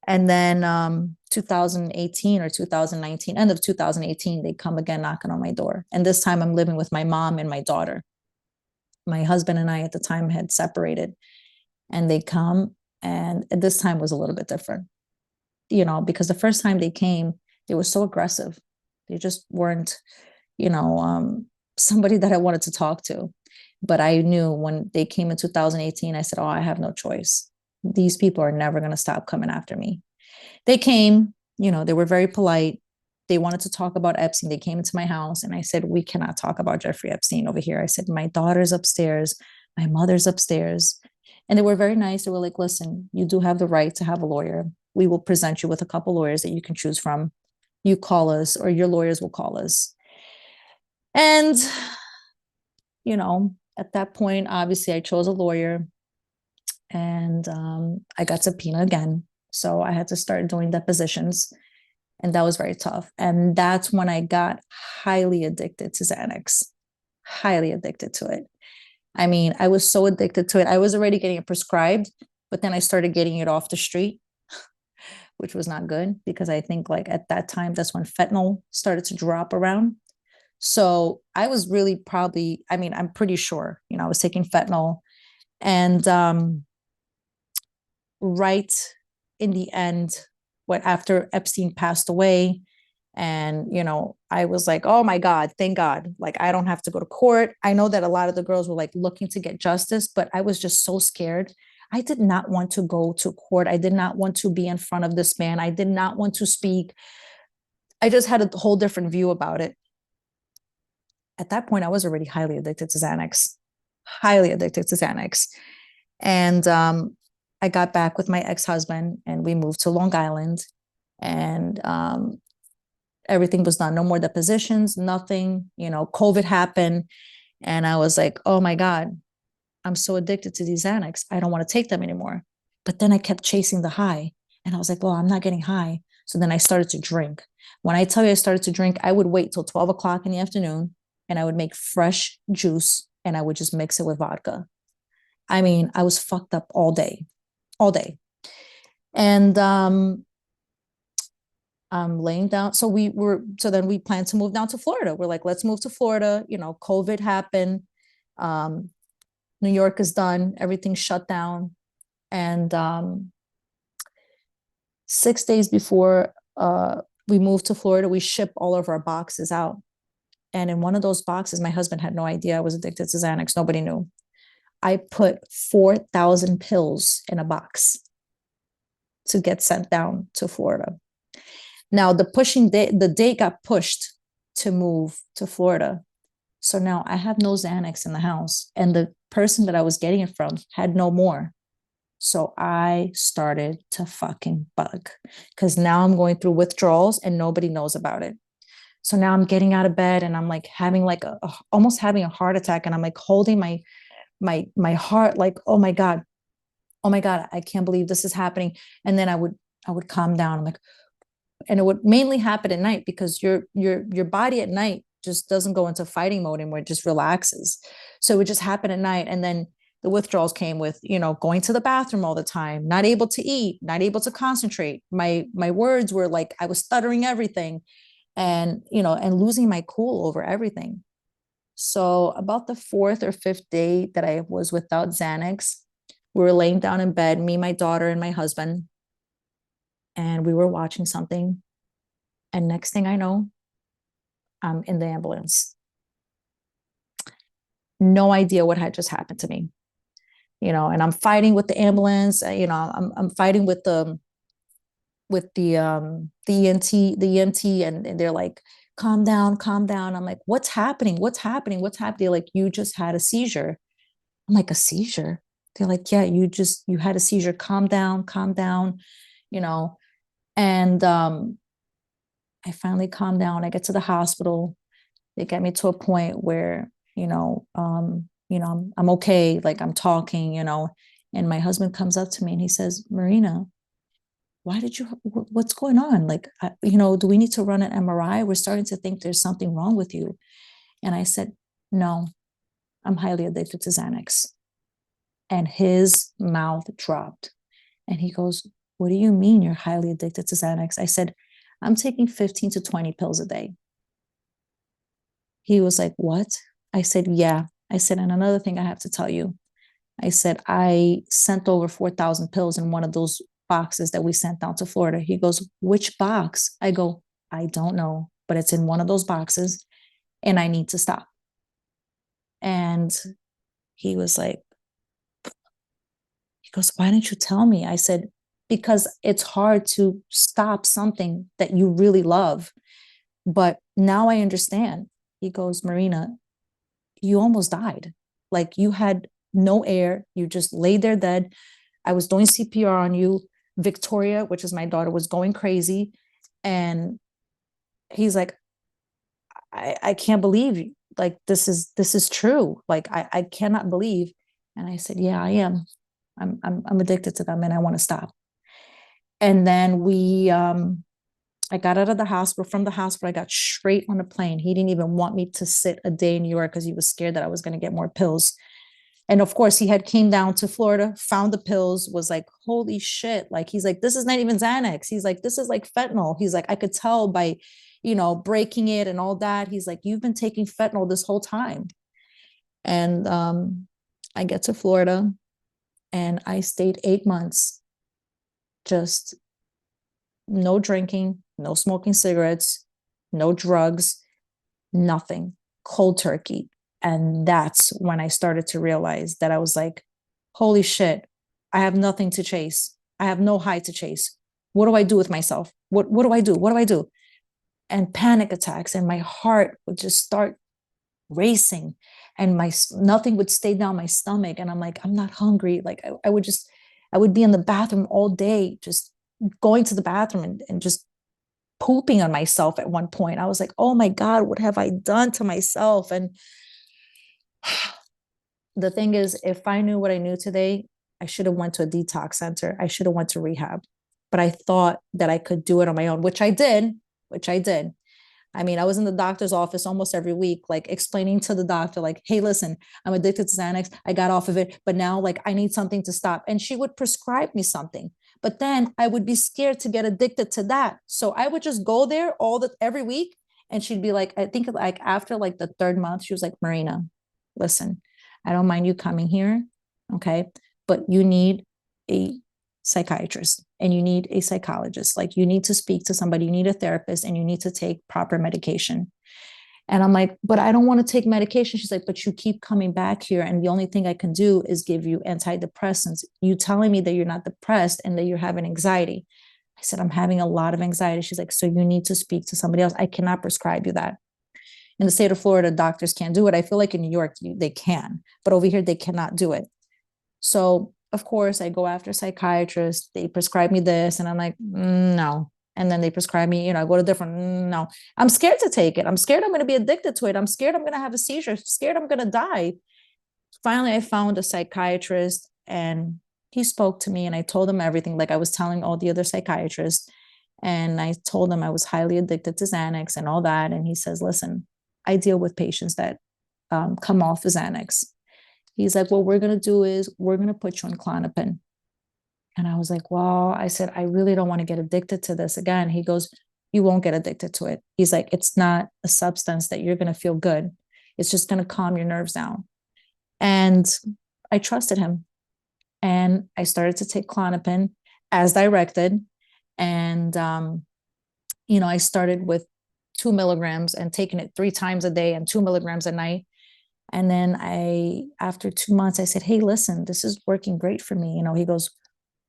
And then 2018 or 2019, end of 2018, they come again knocking on my door. And this time I'm living with my mom and my daughter. My husband and I at the time had separated, and they come, and this time was a little bit different. Because the first time they came, they were so aggressive. They just weren't, somebody that I wanted to talk to. But I knew when they came in 2018, I said, oh, I have no choice. These people are never going to stop coming after me. They came, they were very polite. They wanted to talk about Epstein. They came into my house and I said, we cannot talk about Jeffrey Epstein over here. I said, my daughter's upstairs. My mother's upstairs. And they were very nice. They were like, listen, you do have the right to have a lawyer. We will present you with a couple lawyers that you can choose from. You call us, or your lawyers will call us. And, at that point, obviously I chose a lawyer, and I got subpoenaed again. So I had to start doing depositions, and that was very tough. And that's when I got highly addicted to Xanax, highly addicted to it. I mean, I was so addicted to it. I was already getting it prescribed, but then I started getting it off the street, which was not good, because I think like at that time, that's when fentanyl started to drop around. So I was really I'm pretty sure, I was taking fentanyl, and right in the end, after Epstein passed away, and, I was like, oh my God, thank God. Like, I don't have to go to court. I know that a lot of the girls were like looking to get justice, but I was just so scared. I did not want to go to court. I did not want to be in front of this man. I did not want to speak. I just had a whole different view about it. At that point, I was already highly addicted to Xanax, And I got back with my ex-husband, and we moved to Long Island, and everything was done. No more depositions, nothing. COVID happened, and I was like, oh my God, I'm so addicted to these Xanax. I don't want to take them anymore. But then I kept chasing the high, and I was like, well, I'm not getting high. So then I started to drink. When I tell you I started to drink, I would wait till 12 o'clock in the afternoon, and I would make fresh juice, and I would just mix it with vodka. I mean, I was fucked up all day. And I'm laying down. So then we planned to move down to Florida. We're like, let's move to Florida. COVID happened. New York is done. Everything's shut down. And 6 days before we moved to Florida, we shipped all of our boxes out. And in one of those boxes, my husband had no idea I was addicted to Xanax. Nobody knew. I put 4,000 pills in a box to get sent down to Florida. Now, the date got pushed to move to Florida. So now I have no Xanax in the house, and the person that I was getting it from had no more. So I started to fucking bug, because now I'm going through withdrawals and nobody knows about it. So now I'm getting out of bed and I'm like having like almost having a heart attack, and I'm like holding my heart, like, oh my God, I can't believe this is happening. And then I would calm down. I'm like, and it would mainly happen at night, because your body at night just doesn't go into fighting mode anymore. It just relaxes. So it would just happen at night. And then the withdrawals came with, going to the bathroom all the time, not able to eat, not able to concentrate. My words were like, I was stuttering everything, and losing my cool over everything. So about the fourth or fifth day that I was without Xanax, we were laying down in bed, me, my daughter, and my husband, and we were watching something. And next thing I know, I'm in the ambulance. No idea what had just happened to me, and I'm fighting with the ambulance. I'm fighting with the EMT, and they're like, calm down, calm down. I'm like, what's happening? What's happening? What's happening? They're like, you just had a seizure. I'm like, a seizure? They're like, yeah, you had a seizure. Calm down, calm down, you know. And I finally calmed down. I get to the hospital. They get me to a point where, I'm okay. Like, I'm talking, and my husband comes up to me and he says, Marina, what's going on? Like, do we need to run an MRI? We're starting to think there's something wrong with you. And I said, no, I'm highly addicted to Xanax. And his mouth dropped. And he goes, what do you mean you're highly addicted to Xanax? I said, I'm taking 15 to 20 pills a day. He was like, what? I said, yeah. I said, and another thing I have to tell you. I said, I sent over 4,000 pills in one of those boxes that we sent down to Florida. He goes, which box? I go, I don't know, but it's in one of those boxes and I need to stop. And he was like, he goes, why didn't you tell me? I said, because it's hard to stop something that you really love. But now I understand. He goes, Marina, you almost died. Like, you had no air. You just laid there dead. I was doing CPR on you. Victoria, which is my daughter, was going crazy. And he's like, I can't believe you. Like, this is true. Like, I cannot believe. And I said, yeah, I am. I'm addicted to them and I want to stop. And then I got out of the hospital. From the hospital, I got straight on a plane. He didn't even want me to sit a day in New York because he was scared that I was going to get more pills. And of course, he had came down to Florida, found the pills, was like, holy shit. Like, he's like, this is not even Xanax. He's like, this is like fentanyl. He's like, I could tell by, breaking it and all that. He's like, you've been taking fentanyl this whole time. And I get to Florida and I stayed 8 months, just no drinking, no smoking cigarettes, no drugs, nothing, cold turkey. And that's when I started to realize that I was like, holy shit, I have nothing to chase. I have no high to chase. What do I do with myself? What do I do? What do I do? And panic attacks, and my heart would just start racing, and nothing would stay down my stomach. And I'm like, I'm not hungry. Like, I would be in the bathroom all day, just going to the bathroom and just pooping on myself. At one point I was like, oh my God, what have I done to myself? And the thing is, if I knew what I knew today, I should have went to a detox center. I should have went to rehab. But I thought that I could do it on my own, which I did. I mean, I was in the doctor's office almost every week, like explaining to the doctor, like, hey, listen, I'm addicted to Xanax. I got off of it, but now, like, I need something to stop. And she would prescribe me something. But then I would be scared to get addicted to that. So I would just go there every week. And she'd be like, I think like after like the third month, she was like, Marina, listen, I don't mind you coming here. Okay. But you need a psychiatrist and you need a psychologist. Like, you need to speak to somebody, you need a therapist, and you need to take proper medication. And I'm like, but I don't want to take medication. She's like, but you keep coming back here, and the only thing I can do is give you antidepressants. You telling me that you're not depressed and that you're having anxiety. I said, I'm having a lot of anxiety. She's like, so you need to speak to somebody else. I cannot prescribe you that. In the state of Florida, doctors can't do it. I feel like in New York, they can, but over here, they cannot do it. So, of course, I go after psychiatrists. They prescribe me this, and I'm like, no. And then they prescribe me, I go to different, no. I'm scared to take it. I'm scared I'm going to be addicted to it. I'm scared I'm going to have a seizure. I'm scared I'm going to die. Finally, I found a psychiatrist, and he spoke to me, and I told him everything, like I was telling all the other psychiatrists. And I told him I was highly addicted to Xanax and all that. And he says, listen, I deal with patients that come off of Xanax. He's like, what we're going to do is we're going to put you on Klonopin. And I was like, well, I said, I really don't want to get addicted to this again. He goes, you won't get addicted to it. He's like, it's not a substance that you're going to feel good. It's just going to calm your nerves down. And I trusted him. And I started to take Klonopin as directed. And, I started with 2 milligrams and taking it 3 times a day and 2 milligrams a night. And then after 2 months, I said, hey, listen, this is working great for me. He goes,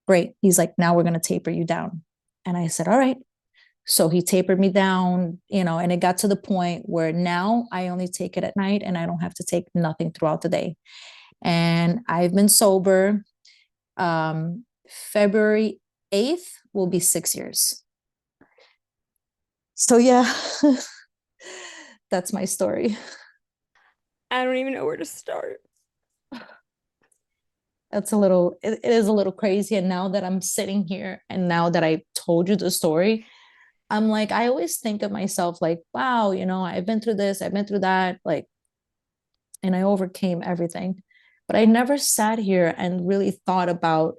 great. He's like, now we're going to taper you down. And I said, all right. So he tapered me down, and it got to the point where now I only take it at night and I don't have to take nothing throughout the day. And I've been sober. February 8th will be 6 years. So yeah, that's my story. I don't even know where to start. It is a little crazy. And now that I'm sitting here and now that I told you the story, I'm like, I always think of myself like, wow, I've been through this, I've been through that, like, and I overcame everything. But I never sat here and really thought about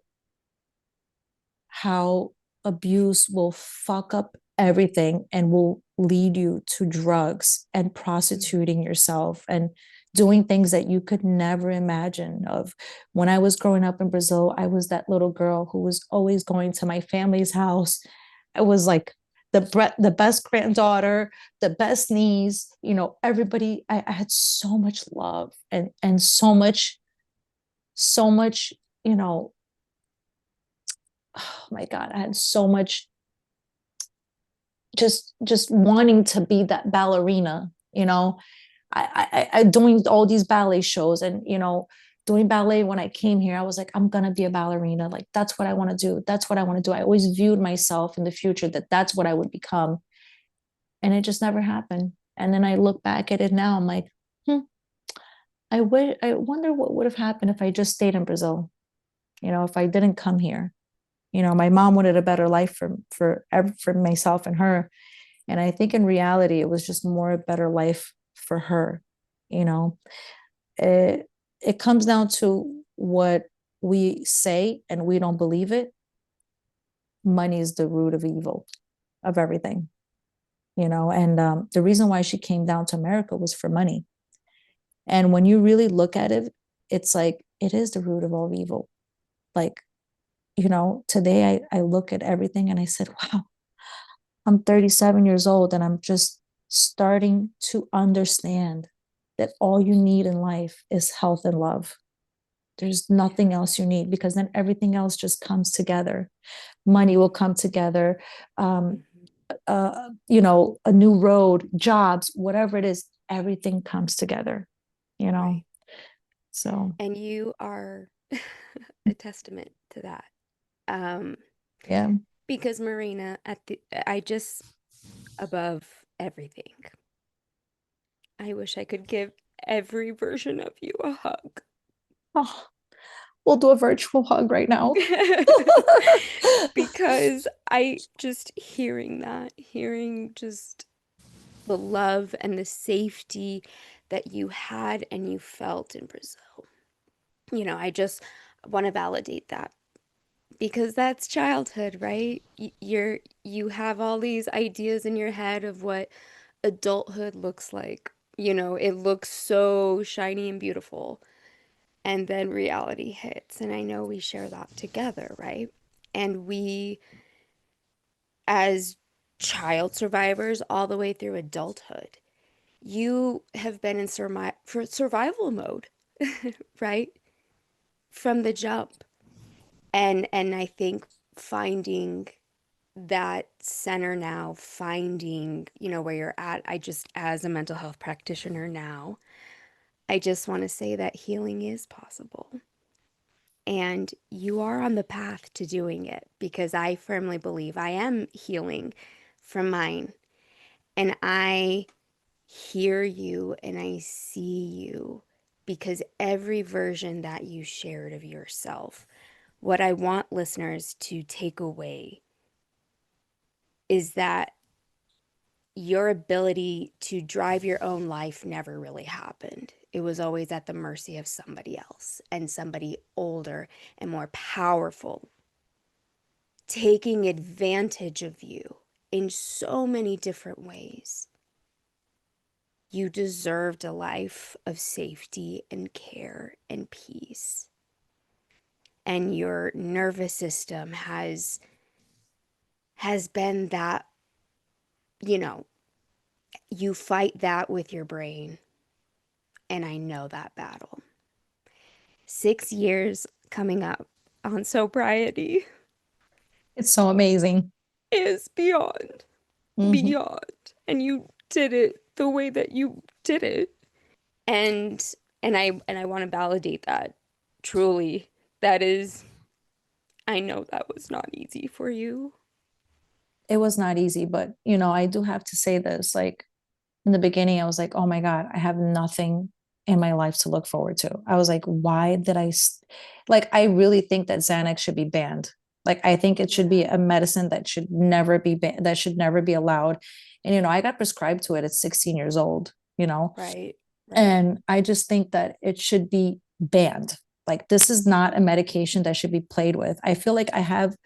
how abuse will fuck up everything and will lead you to drugs and prostituting yourself and doing things that you could never imagine of. When I was growing up in Brazil, I was that little girl who was always going to my family's house. I was like the best granddaughter, the best niece, everybody. I had so much love and so much, oh my God, I had so much just wanting to be that ballerina. I doing all these ballet shows, and doing ballet. When I came here, I was like, I'm gonna be a ballerina. Like, that's what I want to do. That's what I want to do. I always viewed myself in the future that that's what I would become, and it just never happened. And then I look back at it now, I'm like, I wonder what would have happened if I just stayed in Brazil, if I didn't come here. My mom wanted a better life for myself and her. And I think in reality, it was just more a better life for her. You know, it comes down to what we say and we don't believe it. Money is the root of evil, of everything, and the reason why she came down to America was for money. And when you really look at it, it's like, it is the root of all evil. Like, today I look at everything and I said, wow, I'm 37 years old and I'm just starting to understand that all you need in life is health and love. There's nothing else you need, because then everything else just comes together. Money will come together. A new road, jobs, whatever it is, everything comes together, you know? Right. So, And you are a testament to that. Um, yeah. because Marina, I just, above everything, I wish I could give every version of you a hug. Oh, we'll do a virtual hug right now. Because I just hearing just the love and the safety that you had and you felt in Brazil. I just want to validate that, because that's childhood, right? You have all these ideas in your head of what adulthood looks like. It looks so shiny and beautiful. And then reality hits. And I know we share that together, right? And we, as child survivors, all the way through adulthood, you have been in survival mode, right? From the jump. And I think finding that center now, finding, where you're at, I just, as a mental health practitioner now, I just want to say that healing is possible. And you are on the path to doing it because I firmly believe I am healing from mine. And I hear you and I see you because every version that you shared of yourself, what I want listeners to take away is that your ability to drive your own life never really happened. It was always at the mercy of somebody else and somebody older and more powerful, taking advantage of you in so many different ways. You deserved a life of safety and care and peace. And your nervous system has been that, you know, you fight that with your brain. And I know that battle. 6 years coming up on sobriety It's so amazing. is beyond, Mhm. beyond. And you did it the way that you did it. And and I want to validate that. Truly, that is, I know that was not easy for you. It was not easy, but I do have to say this. Like in the beginning, I was like, oh my God, I have nothing in my life to look forward to. I was like, why did like, I really think that Xanax should be banned. Like, I think it should be Yeah. a medicine that should never be that should never be allowed. And, I got prescribed to it at 16 years old, Right, right. and I just think that it should be banned. Like, this is not a medication that should be played with. I feel like I have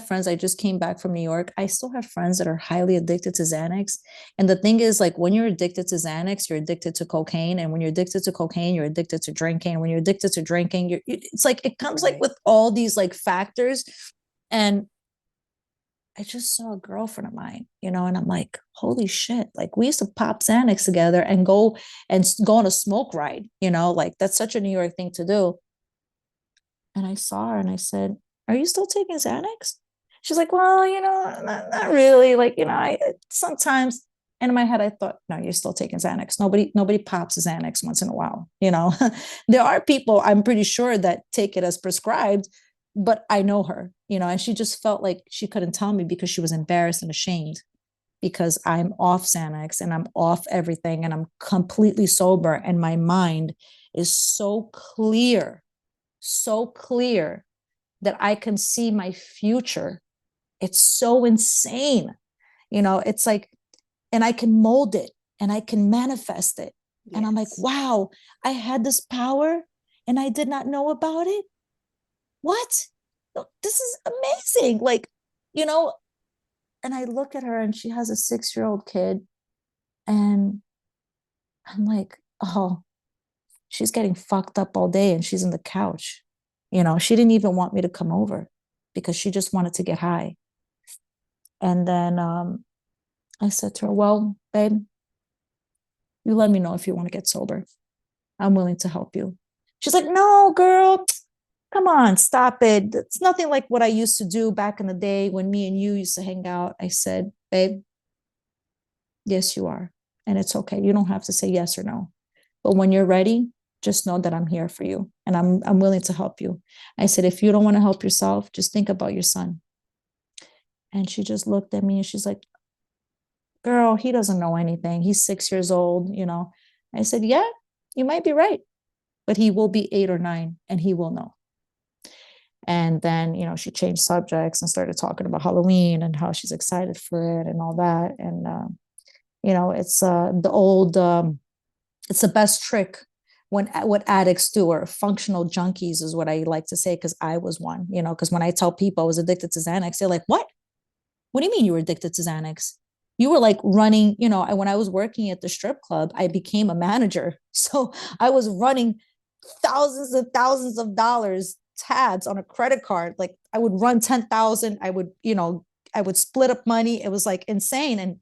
friends. I just came back from New York. I still have friends that are highly addicted to Xanax. And the thing is, like, when you're addicted to Xanax, you're addicted to cocaine. And when you're addicted to cocaine, you're addicted to drinking. When you're addicted to drinking, it's like it comes like Right. with all these like factors. And I just saw a girlfriend of mine, and I'm like, holy shit. Like, we used to pop Xanax together and go on a smoke ride, like that's such a New York thing to do. And I saw her and I said, are you still taking Xanax? She's like, well, not really. Like, I sometimes. And in my head, I thought, no, you're still taking Xanax. Nobody pops Xanax once in a while. There are people, I'm pretty sure, that take it as prescribed, but I know her, and she just felt like she couldn't tell me because she was embarrassed and ashamed because I'm off Xanax and I'm off everything and I'm completely sober and my mind is so clear that I can see my future. It's so insane. It's like, and I can mold it and I can manifest it. And I'm like, Yes. wow, I had this power and I did not know about it. What? This is amazing. Like, you know, and I look at her and she has a 6-year-old kid. And I'm like, oh, she's getting fucked up all day and she's in the couch. She didn't even want me to come over because she just wanted to get high. And then I said to her, well, babe, you let me know if you want to get sober. I'm willing to help you. She's like, no, girl, come on, stop it. It's nothing like what I used to do back in the day when me and you used to hang out. I said, babe, yes, you are. And it's okay. You don't have to say yes or no. But when you're ready, just know that I'm here for you and I'm willing to help you. I said, if you don't want to help yourself, just think about your son. And she just looked at me and she's like, girl, he doesn't know anything. He's 6 years old. I said, yeah, you might be right, but he will be 8 or 9 and he will know. And then, she changed subjects and started talking about Halloween and how she's excited for it and all that. And, it's it's the best trick when what addicts do, or functional junkies is what I like to say, because I was one, because when I tell people I was addicted to Xanax, they're like, what do you mean you were addicted to Xanax? You were like running, when I was working at the strip club, I became a manager. So I was running thousands and thousands of dollars tabs on a credit card. Like, I would run 10,000. I would split up money. It was like insane. And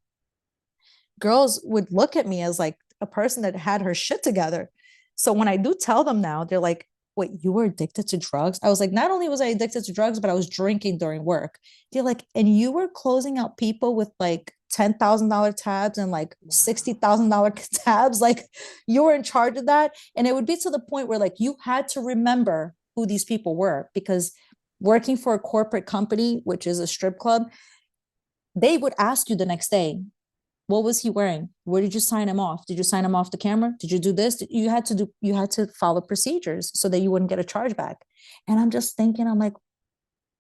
girls would look at me as like a person that had her shit together. So when I do tell them now, they're like, wait, you were addicted to drugs? I was like, not only was I addicted to drugs, but I was drinking during work. They're like, and you were closing out people with like $10,000 tabs and like Wow. $60,000 tabs. Like you were in charge of that. And it would be to the point where like you had to remember who these people were, because working for a corporate company, which is a strip club, they would ask you the next day, what was he wearing? Where did you sign him off? Did you sign him off the camera? Did you do this? You had to follow procedures so that you wouldn't get a chargeback. And I'm just thinking, I'm like,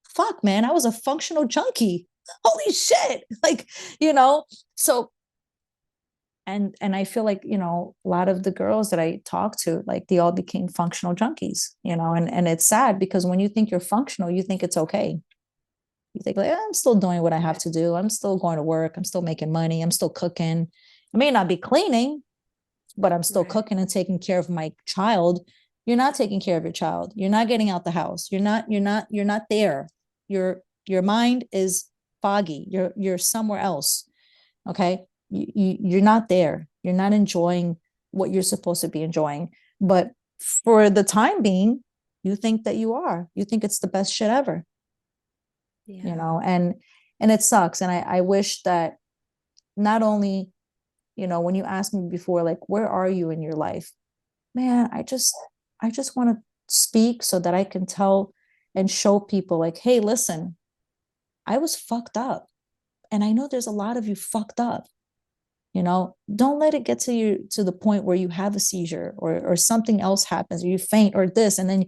fuck, man, I was a functional junkie. Holy shit. Like, you know, so and I feel like, a lot of the girls that I talk to, like they all became functional junkies, and it's sad because when you think you're functional, you think it's okay. You think like, I'm still doing what I have Right. to do. I'm still going to work. I'm still making money. I'm still cooking. I may not be cleaning, but I'm still Right. cooking and taking care of my child. You're not taking care of your child. You're not getting out the house. You're not there. Your mind is foggy. You're somewhere else. Okay. You're not there. You're not enjoying what you're supposed to be enjoying. But for the time being, you think that you are. You think it's the best shit ever, Yeah. and it sucks. And I wish that not only, when you asked me before, like, where are you in your life? Man, I just want to speak so that I can tell and show people like, hey, listen, I was fucked up. And I know there's a lot of you fucked up. Don't let it get to you to the point where you have a seizure or something else happens, or you faint or this. And then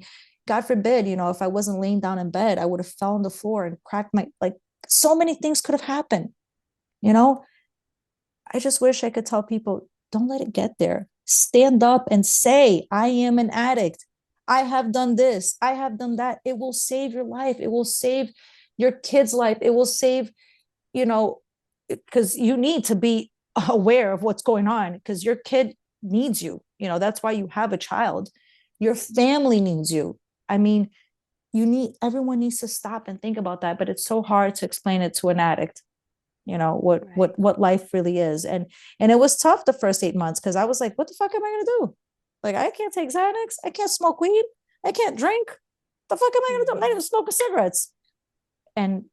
God forbid, if I wasn't laying down in bed, I would have fell on the floor and cracked my, like, so many things could have happened. You know, I just wish I could tell people, don't let it get there. Stand up and say, I am an addict. I have done this. I have done that. It will save your life. It will save your kid's life. It will save, you know, because you need to be aware of what's going on, because your kid needs you. That's why you have a child. Your family needs you. I mean, everyone needs to stop and think about that, but it's so hard to explain it to an addict, what Right. what life really is. And it was tough the first 8 months, because I was like, what the fuck am I gonna do? Like, I can't take Xanax, I can't smoke weed, I can't drink. The fuck am I gonna do? I'm not Hmm. even smoking cigarettes. And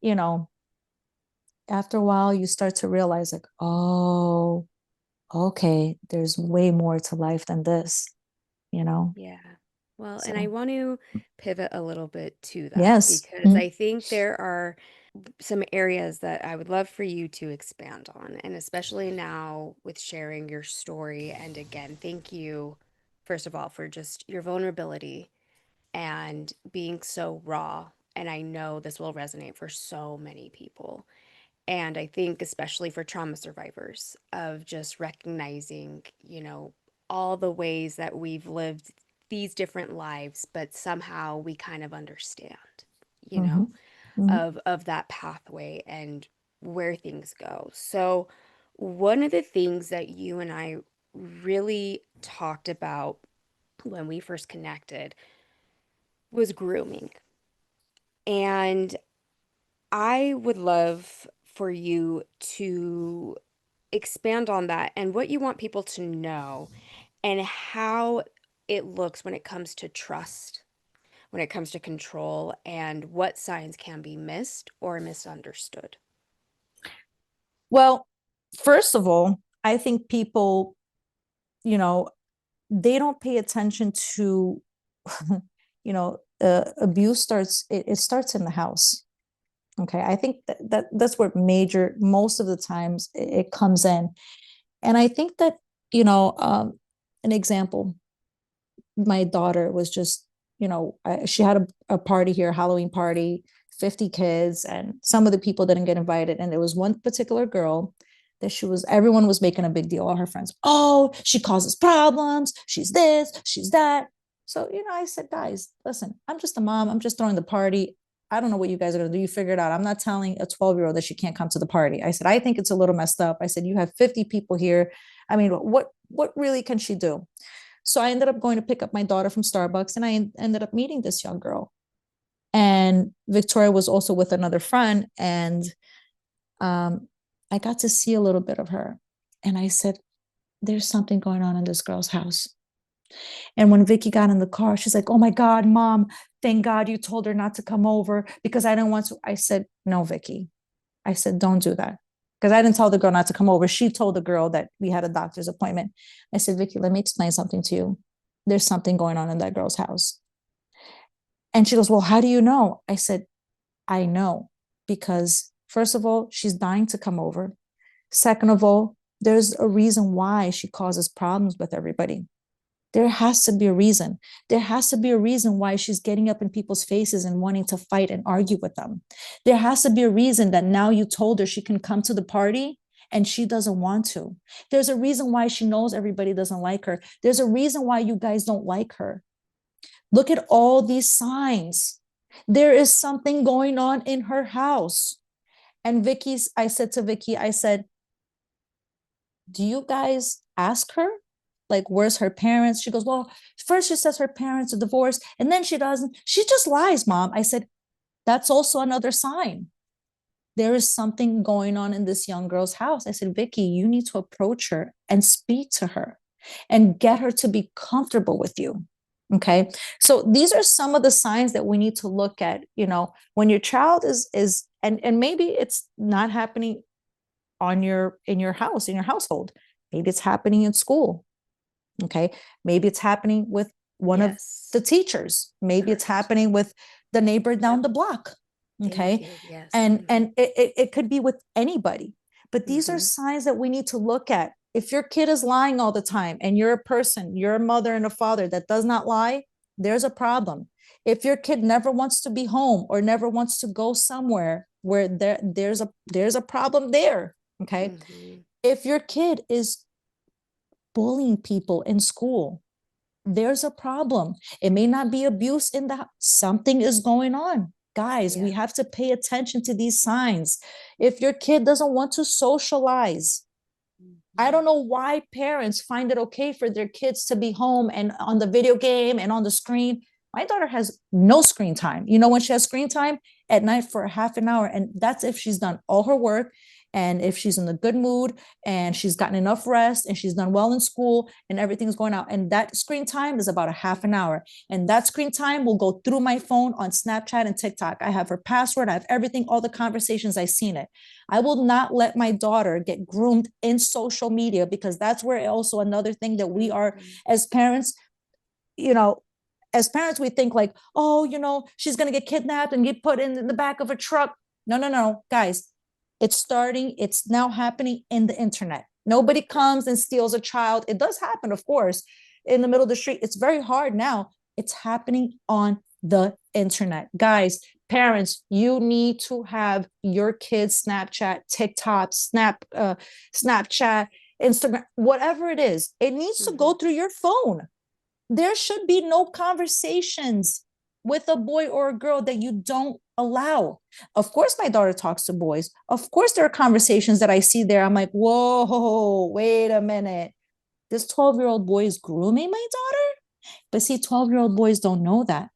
after a while you start to realize, like, oh, okay, there's way more to life than this, you know Yeah. Well, and I so want to pivot a little bit to that yes. because I think there are some areas that I would love for you to expand on, and especially now with sharing your story. And again, thank you, first of all, for just your vulnerability and being so raw. And I know this will resonate for so many people. And I think, especially for trauma survivors, of just recognizing, all the ways that we've lived these different lives, but somehow we kind of understand, you Mm-hmm. know, Mm-hmm. of that pathway and where things go. So, one of the things that you and I really talked about when we first connected was grooming. And I would love for you to expand on that and what you want people to know and how it looks when it comes to trust, when it comes to control, and what signs can be missed or misunderstood. Well, first of all, I think people, you know they don't pay attention to, abuse it starts in the house. Okay, I think that's where major most of the times it comes in. And I think that, an example, my daughter was just, she had a party here, a Halloween party, 50 kids, and some of the people didn't get invited. And there was one particular girl that everyone was making a big deal, all her friends. Oh, she causes problems. She's this, she's that. So, I said, guys, listen, I'm just a mom. I'm just throwing the party. I don't know what you guys are going to do. You figure it out. I'm not telling a 12-year-old that she can't come to the party. I said, I think it's a little messed up. I said, you have 50 people here. I mean, what really can she do? So I ended up going to pick up my daughter from Starbucks, and I ended up meeting this young girl. And Victoria was also with another friend. And um, I got to see a little bit of her. And I said, there's something going on in this girl's house. And when Vicky got in the car, she's like, oh my God, mom, thank God you told her not to come over because I didn't want to. I said, no, Vicky. I said, don't do that. Because I didn't tell the girl not to come over. She told the girl that we had a doctor's appointment. I said, Vicky, let me explain something to you. There's something going on in that girl's house. And she goes, well, how do you know? I said, I know because first of all, she's dying to come over. Second of all, there's a reason why she causes problems with everybody. There has to be a reason. There has to be a reason why she's getting up in people's faces and wanting to fight and argue with them. There has to be a reason that now you told her she can come to the party and she doesn't want to. There's a reason why she knows everybody doesn't like her. There's a reason why you guys don't like her. Look at all these signs. There is something going on in her house. And I said to Vicky, I said, do you guys ask her? Like, where's her parents? She goes, well, first she says her parents are divorced, and then she doesn't. She just lies, mom. I said, that's also another sign. There is something going on in this young girl's house. I said, Vicky, you need to approach her and speak to her and get her to be comfortable with you. Okay. So these are some of the signs that we need to look at, when your child and maybe it's not happening in your house, in your household. Maybe it's happening in school. Okay. Maybe it's happening with one of the teachers. Maybe it's happening with the neighbor down the block. Okay. Yes. And it could be with anybody. But these are signs that we need to look at. If your kid is lying all the time and you're a mother and a father that does not lie, there's a problem. If your kid never wants to be home or never wants to go somewhere where there's a problem there. Okay. If your kid is bullying people in school, there's a problem. It may not be abuse in the something is going on. Guys, we have to pay attention to these signs. If your kid doesn't want to socialize, I don't know why parents find it okay for their kids to be home and on the video game and on the screen. My daughter has no screen time. You know when she has screen time? At night for a half an hour. And that's if she's done all her work and if she's in a good mood and she's gotten enough rest and she's done well in school and everything's going out. And that screen time is about a half an hour. And that screen time will go through my phone on Snapchat and TikTok. I have her password. I have everything, all the conversations. I've seen it. I will not let my daughter get groomed in social media because that's where also another thing that we are as parents, as parents, we think like, oh, she's going to get kidnapped and get put in the back of a truck. No, guys, it's now happening in the internet. Nobody comes and steals a child. It does happen, of course, in the middle of the street. It's very hard now. It's happening on the internet. Guys, parents, you need to have your kids Snapchat, TikTok, Snapchat, Instagram, whatever it is. It needs to go through your phone. There should be no conversations with a boy or a girl that you don't allow. Of course, my daughter talks to boys. Of course, there are conversations that I see there. I'm like, whoa, wait a minute. This 12-year-old boy is grooming my daughter? But see, 12-year-old boys don't know that.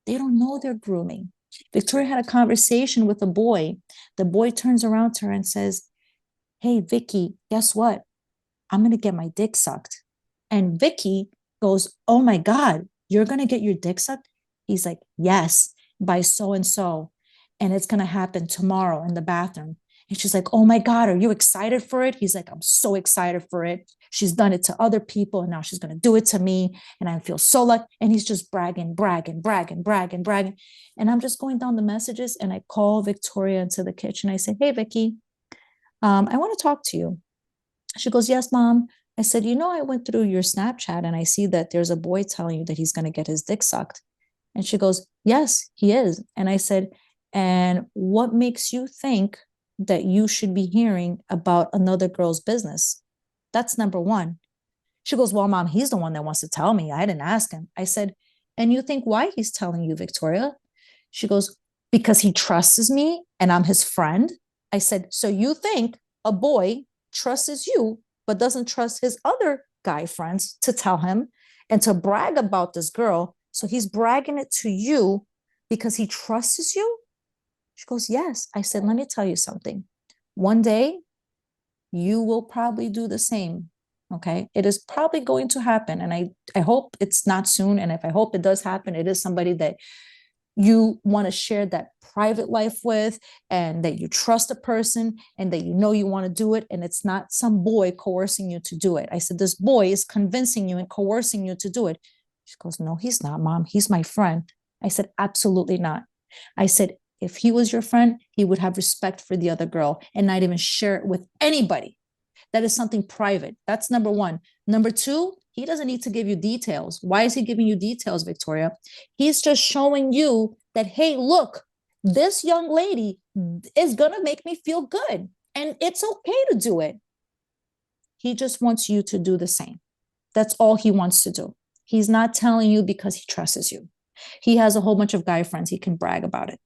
They don't know they're grooming. Victoria had a conversation with a boy. The boy turns around to her and says, hey, Vicky, guess what? I'm going to get my dick sucked. And Vicky goes, oh my God, you're going to get your dick sucked? He's like, yes, by so-and-so. And it's going to happen tomorrow in the bathroom. And she's like, oh my God, are you excited for it? He's like, I'm so excited for it. She's done it to other people and now she's going to do it to me. And I feel so lucky. And he's just bragging. And I'm just going down the messages and I call Victoria into the kitchen. I say, hey, Vicky, I want to talk to you. She goes, yes, mom. I said, I went through your Snapchat and I see that there's a boy telling you that he's going to get his dick sucked. And she goes, yes, he is. And I said, and what makes you think that you should be hearing about another girl's business? That's number one. She goes, well, mom, he's the one that wants to tell me. I didn't ask him. I said, and you think why he's telling you, Victoria? She goes, because he trusts me and I'm his friend. I said, so you think a boy trusts you, but doesn't trust his other guy friends to tell him and to brag about this girl. So he's bragging it to you because he trusts you? She goes, yes. I said, let me tell you something. One day, you will probably do the same. Okay. It is probably going to happen. And I hope it's not soon. And if I hope it does happen, it is somebody that you want to share that private life with, and that you trust a person, and that you know you want to do it, and it's not some boy coercing you to do it. I said, this boy is convincing you and coercing you to do it. She goes, no, he's not, mom, he's my friend. I said, absolutely not. I said, if he was your friend, he would have respect for the other girl and not even share it with anybody. That is something private. That's number one. Number two, he doesn't need to give you details. Why is he giving you details, Victoria? He's just showing you that, hey, look, this young lady is going to make me feel good. And it's okay to do it. He just wants you to do the same. That's all he wants to do. He's not telling you because he trusts you. He has a whole bunch of guy friends. He can brag about it.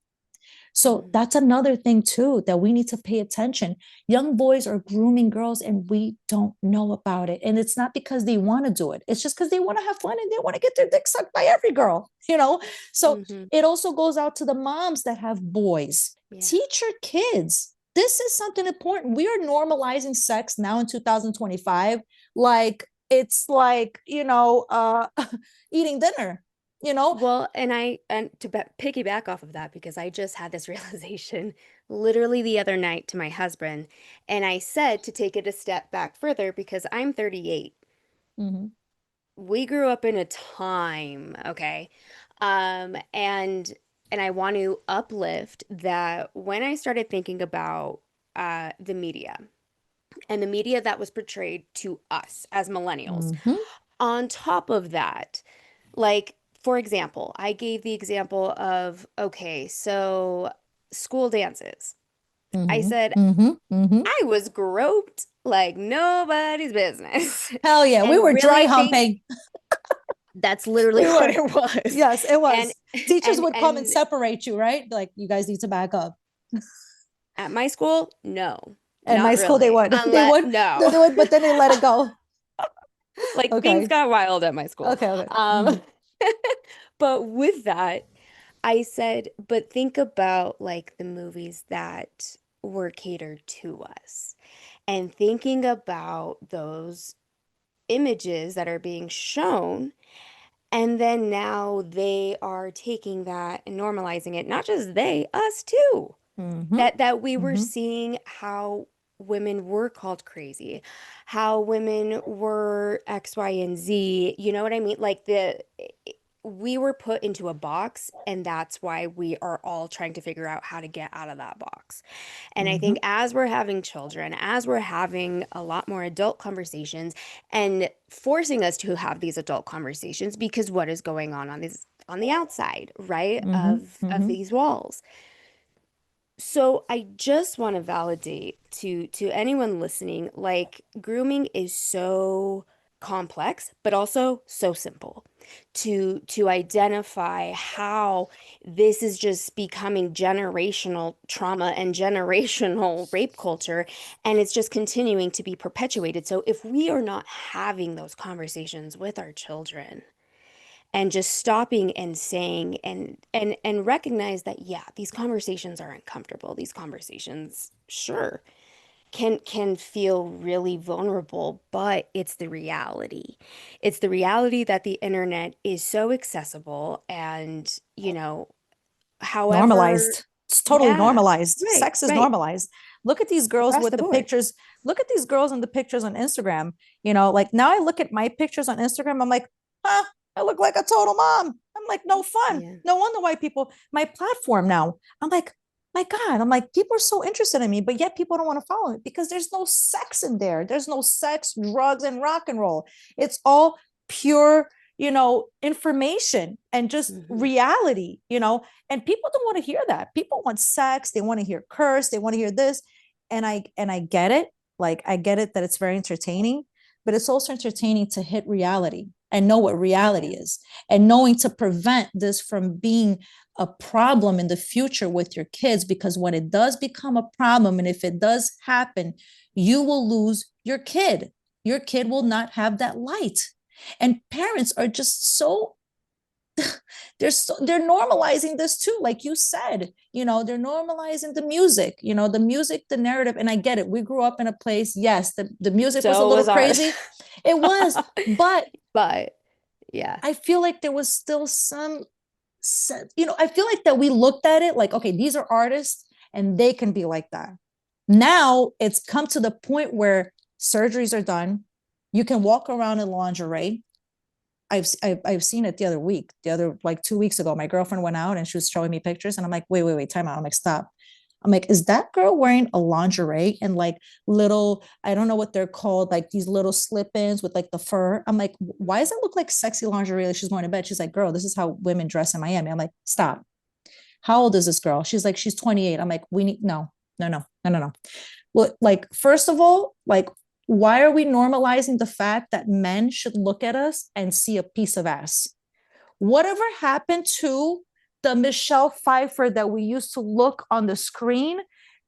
So that's another thing too, that we need to pay attention. Young boys are grooming girls and we don't know about it. And it's not because they want to do it. It's just because they want to have fun and they want to get their dick sucked by every girl, you know? So it also goes out to the moms that have boys. Yeah. Teach your kids. This is something important. We are normalizing sex now in 2025. Like it's like, eating dinner. Well, and to piggyback off of that, because I just had this realization literally the other night to my husband, and I said to take it a step back further because I'm 38. We grew up in a time, okay? And I want to uplift that when I started thinking about the media and the media that was portrayed to us as millennials, on top of that, like, for example, I gave the example of, okay, so school dances. I said, I was groped like nobody's business. Hell yeah. We And were dry really humping. That's literally what it was. Yes, it was. Teachers would come and and separate you, right? Like, you guys need to back up. at my school, no. At my Not school, they really. would. No. They would, but then they let it go. Like things Okay. got wild at my school. Okay. But with that, I said, but think about like the movies that were catered to us and thinking about those images that are being shown. And then now they are taking that and normalizing it, not just they, us too. That we were seeing how women were called crazy, how women were X, Y, and Z. You know what I mean? Like we were put into a box, and that's why we are all trying to figure out how to get out of that box. And I think as we're having children, as we're having a lot more adult conversations and forcing us to have these adult conversations, because what is going on on the outside, right, of these walls. So I just want to validate to anyone listening, like grooming is so complex, but also so simple to identify how this is just becoming generational trauma and generational rape culture, and it's just continuing to be perpetuated. So if we are not having those conversations with our children, and just stopping and saying and recognize that, yeah, these conversations are uncomfortable, these conversations sure can feel really vulnerable, but it's the reality. It's the reality that the internet is so accessible, and however. Normalized. It's totally Yeah, normalized. right, Sex is right, normalized. Look at these girls across with the the board. pictures. Look at these girls and the pictures on Instagram. Like now I look at my pictures on Instagram. I'm like, huh, I look like a total mom. I'm like, no fun. Yeah. No wonder why people, my platform now, I'm like, my God, I'm like, people are so interested in me, but yet people don't want to follow it because there's no sex in there. There's no sex, drugs, and rock and roll. It's all pure, information and just reality, and people don't want to hear that. People want sex, they want to hear curse, they want to hear this. And I get it. Like, I get it that it's very entertaining, but it's also entertaining to hit reality and know what reality is, and knowing to prevent this from being a problem in the future with your kids, because when it does become a problem, and if it does happen, you will lose your kid. Your kid will not have that light. And parents are just so they're normalizing this too, like you said. They're normalizing the music, the narrative. And I get it, we grew up in a place, yes, the music was a So little was ours. crazy. It was, but But yeah. I feel like there was still some, I feel like that we looked at it like, okay, these are artists and they can be like that. Now it's come to the point where surgeries are done. You can walk around in lingerie. I've seen it the other like 2 weeks ago. My girlfriend went out and she was showing me pictures, and I'm like, wait, time out. I'm like, stop. I'm like, is that girl wearing a lingerie and like little, I don't know what they're called, like these little slip-ins with like the fur? I'm like, why does it look like sexy lingerie? Like she's going to bed. She's like, girl, this is how women dress in Miami. I'm like, stop. How old is this girl? She's like, she's 28. I'm like, we need, no. Well, like, first of all, like, why are we normalizing the fact that men should look at us and see a piece of ass? Whatever happened to the Michelle Pfeiffer that we used to look on the screen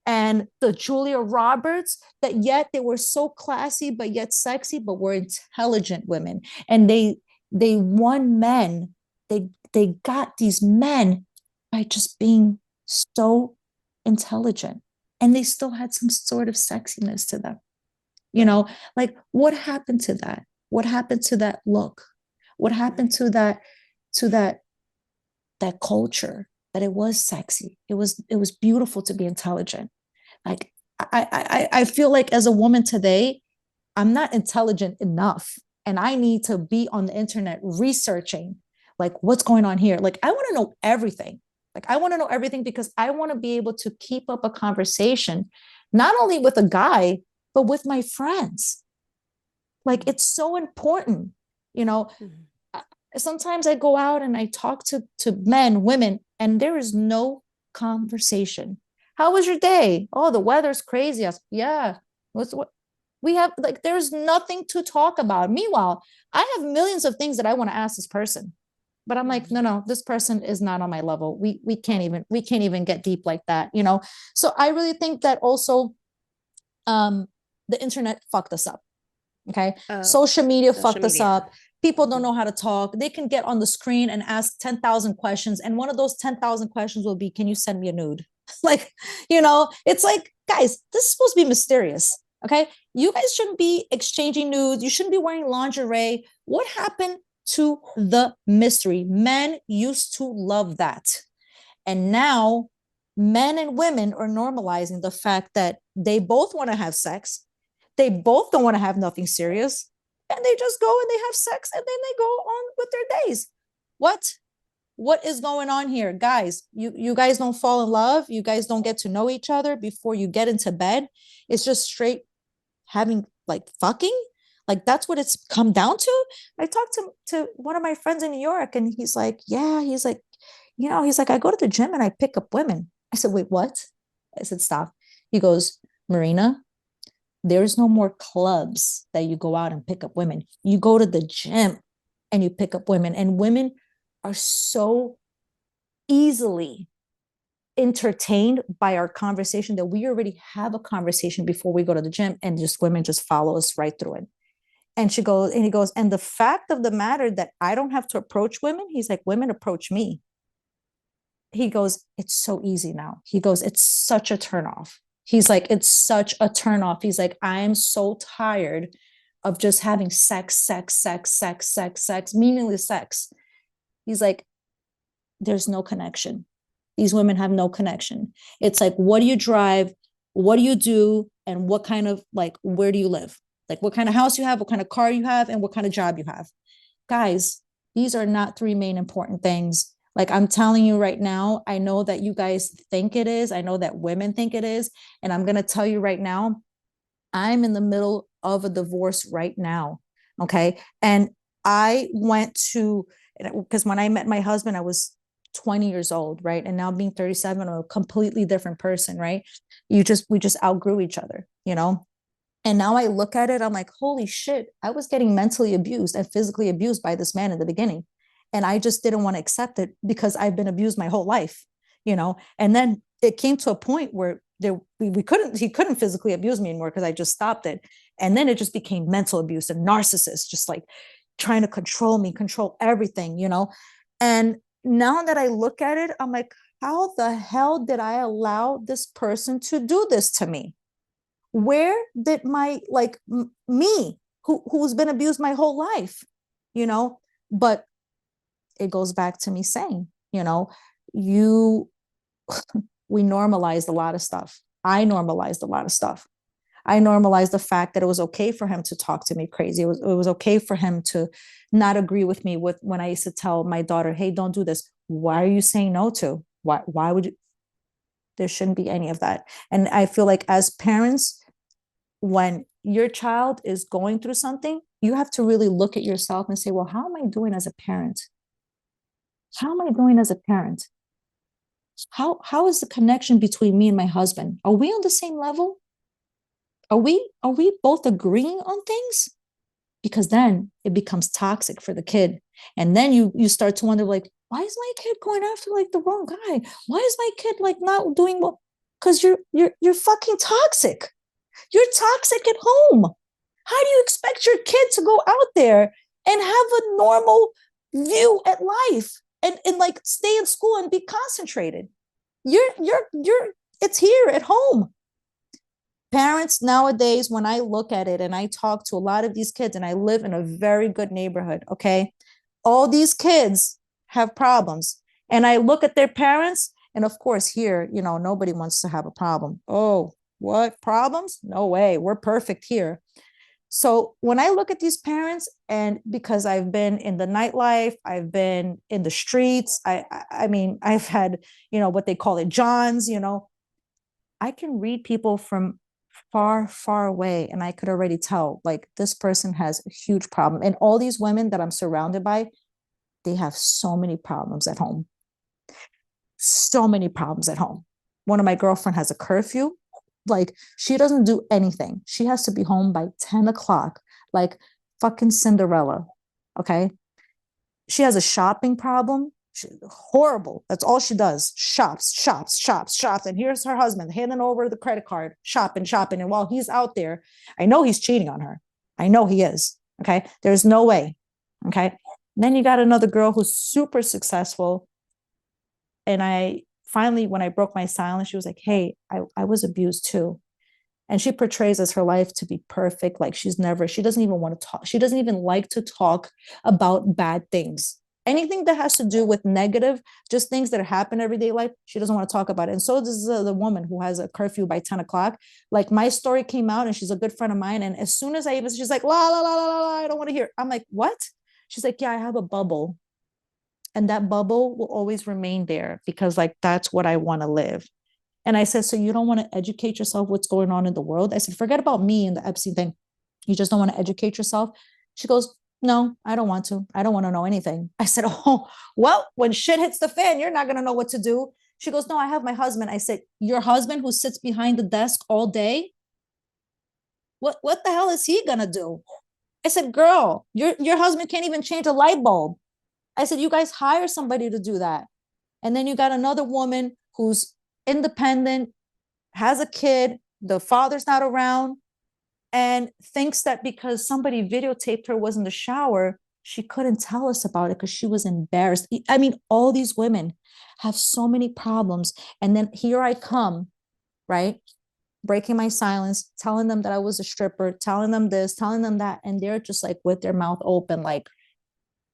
and the Julia Roberts that yet they were so classy but yet sexy but were intelligent women, and they won men. They got these men by just being so intelligent, and they still had some sort of sexiness to them. You Right. know, like what happened to that? What happened to that look? What happened Right. to that culture that it was sexy? It was beautiful to be intelligent. Like I feel like as a woman today, I'm not intelligent enough, and I need to be on the internet researching like what's going on here. Like I want to know everything. Like I want to know everything because I want to be able to keep up a conversation, not only with a guy, but with my friends. Like it's so important, you know. Mhm. Sometimes I go out and I talk to men, women, and there is no conversation. How was your day? Oh, the weather's crazy. Yeah. What we have, like there's nothing to talk about. Meanwhile, I have millions of things that I want to ask this person. But I'm like, Mhm. no, this person is not on my level. We can't even get deep like that, you know. So I really think that also um the internet fucked us up. Okay. Oh, Social media social fucked us media. up. People don't Mhm. know how to talk. They can get on the screen and ask 10,000 questions. And one of those 10,000 questions will be, can you send me a nude? Like, it's like, guys, this is supposed to be mysterious. Okay. You guys shouldn't be exchanging nudes. You shouldn't be wearing lingerie. What happened to the mystery? Men used to love that. And now men and women are normalizing the fact that they both want to have sex. They both don't want to have nothing serious. And they just go and they have sex and then they go on with their days. What? What is going on here? Guys, you guys don't fall in love. You guys don't get to know each other before you get into bed. It's just straight having like fucking. Like that's what it's come down to. I talked to one of my friends in New York, and he's like, yeah, he's like, he's like, I go to the gym and I pick up women. I said, wait, what? I said, stop. He goes, Marina, there's no more clubs that you go out and pick up women. You go to the gym and you pick up women, and women are so easily entertained by our conversation that we already have a conversation before we go to the gym, and just women just follow us right through it. And he goes, and the fact of the matter that I don't have to approach women, he's like, women approach me. He goes, it's so easy now. He goes, it's such a turnoff. He's like, it's such a turnoff. He's like, I'm so tired of just having sex, meaningless sex. He's like, there's no connection. These women have no connection. It's like, what do you drive? What do you do? And what kind of, like, where do you live? Like, what kind of house you have, what kind of car you have, and what kind of job you have. Guys, these are not three main important things. Like I'm telling you right now, I know that you guys think it is. I know that women think it is. And I'm going to tell you right now, I'm in the middle of a divorce right now. Okay. And I went to, because when I met my husband, I was 20 years old, right? And now being 37, I'm a completely different person, right? We just outgrew each other, you know? And now I look at it, I'm like, holy shit, I was getting mentally abused and physically abused by this man in the beginning. And I just didn't want to accept it because I've been abused my whole life, you know? And then it came to a point where he couldn't physically abuse me anymore because I just stopped it. And then it just became mental abuse and narcissist, just like trying to control me, control everything, you know? And now that I look at it, I'm like, how the hell did I allow this person to do this to me? Where did my, like, me, who's been abused my whole life, you know. But it goes back to me saying, you we normalized a lot of stuff. I normalized a lot of stuff. I normalized the fact that it was okay for him to talk to me crazy. It was okay for him to not agree with me with when I used to tell my daughter, hey, don't do this. Why are you saying no to? Why would you? There shouldn't be any of that. And I feel like as parents, when your child is going through something, you have to really look at yourself and say, well, how am I doing as a parent? How am I doing as a parent? How is the connection between me and my husband? Are we on the same level? Are we both agreeing on things? Because then it becomes toxic for the kid. And then you start to wonder, like, why is my kid going after like the wrong guy? Why is my kid like not doing well? Because you're fucking toxic. You're toxic at home. How do you expect your kid to go out there and have a normal view at life and like stay in school and be concentrated? You're it's here at home. Parents nowadays, when I look at it and I talk to a lot of these kids, and I live in a very good neighborhood, okay? All these kids have problems. And I look at their parents, and of course, here, nobody wants to have a problem. Oh, what problems? No way. We're perfect here. So when I look at these parents, and because I've been in the nightlife, I've been in the streets, I mean, I've had, what they call it, Johns, I can read people from far, far away, and I could already tell, like, this person has a huge problem. And all these women that I'm surrounded by, they have so many problems at home. So many problems at home. One of my girlfriend has a curfew. Like, she doesn't do anything. She has to be home by 10 o'clock, like fucking Cinderella. Okay. She has a shopping problem. Horrible. That's all she does. Shops, shops, shops, shops. And here's her husband handing over the credit card, shopping, shopping. And while he's out there, I know he's cheating on her. I know he is. Okay. There's no way. Okay. And then you got another girl who's super successful. And I finally, when I broke my silence, she was like, hey, I was abused too. And she portrays as her life to be perfect. Like, she doesn't even want to talk. She doesn't even like to talk about bad things. Anything that has to do with negative, just things that happen everyday life, she doesn't want to talk about it. And so does the woman who has a curfew by 10 o'clock. Like, my story came out, and she's a good friend of mine. And as soon as she's like, la, la, la, la, la, I don't want to hear. I'm like, what? She's like, yeah, I have a bubble. And that bubble will always remain there because, like, that's what I want to live. And I said, so you don't want to educate yourself what's going on in the world? I said, forget about me and the Epstein thing. You just don't want to educate yourself? She goes, no, I don't want to. I don't want to know anything. I said, oh, well, when shit hits the fan, you're not going to know what to do. She goes, no, I have my husband. I said, your husband who sits behind the desk all day? What the hell is he going to do? I said, girl, your husband can't even change a light bulb. I said, you guys hire somebody to do that. And then you got another woman who's independent, has a kid, the father's not around, and thinks that because somebody videotaped her was in the shower, she couldn't tell us about it because she was embarrassed. I mean, all these women have so many problems. And then here I come, right? Breaking my silence, telling them that I was a stripper, telling them this, telling them that. And they're just like with their mouth open, like,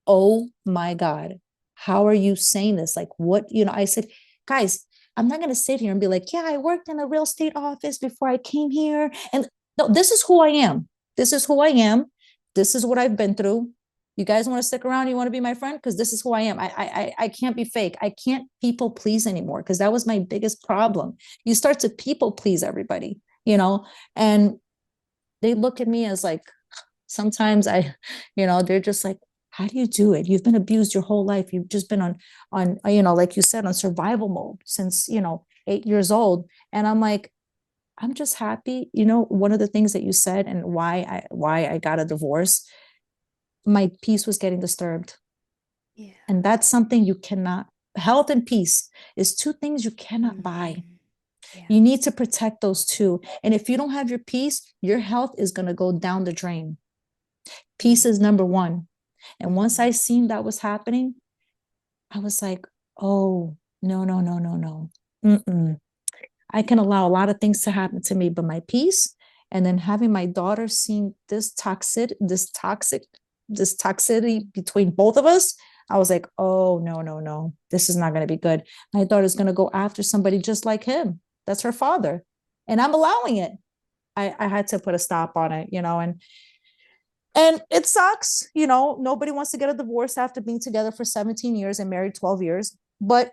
oh my God, how are you saying this? Like, what, I said, guys, I'm not going to sit here and be like, yeah, I worked in a real estate office before I came here. And no, this is who I am. This is who I am. This is what I've been through. You guys want to stick around? You want to be my friend? Because this is who I am. I can't be fake. I can't people please anymore because that was my biggest problem. You start to people please everybody, and they look at me as like, sometimes they're just like, how do you do it? You've been abused your whole life. You've just been on, like you said, on survival mode since, 8 years old. And I'm like, I'm just happy. One of the things that you said and why I got a divorce, my peace was getting disturbed. Yeah. And that's something you cannot, health and peace is two things you cannot buy. Yeah. You need to protect those two. And if you don't have your peace, your health is going to go down the drain. Peace is number one. And once I seen that was happening, I was like, oh, no, no, no, no, no. Mm-mm. I can allow a lot of things to happen to me, but my peace And then having my daughter seeing this toxicity between both of us, I was like, oh, no, no, no, this is not going to be good. My daughter's going to go after somebody just like him. That's her father. And I'm allowing it. I had to put a stop on it, and it sucks, nobody wants to get a divorce after being together for 17 years and married 12 years. But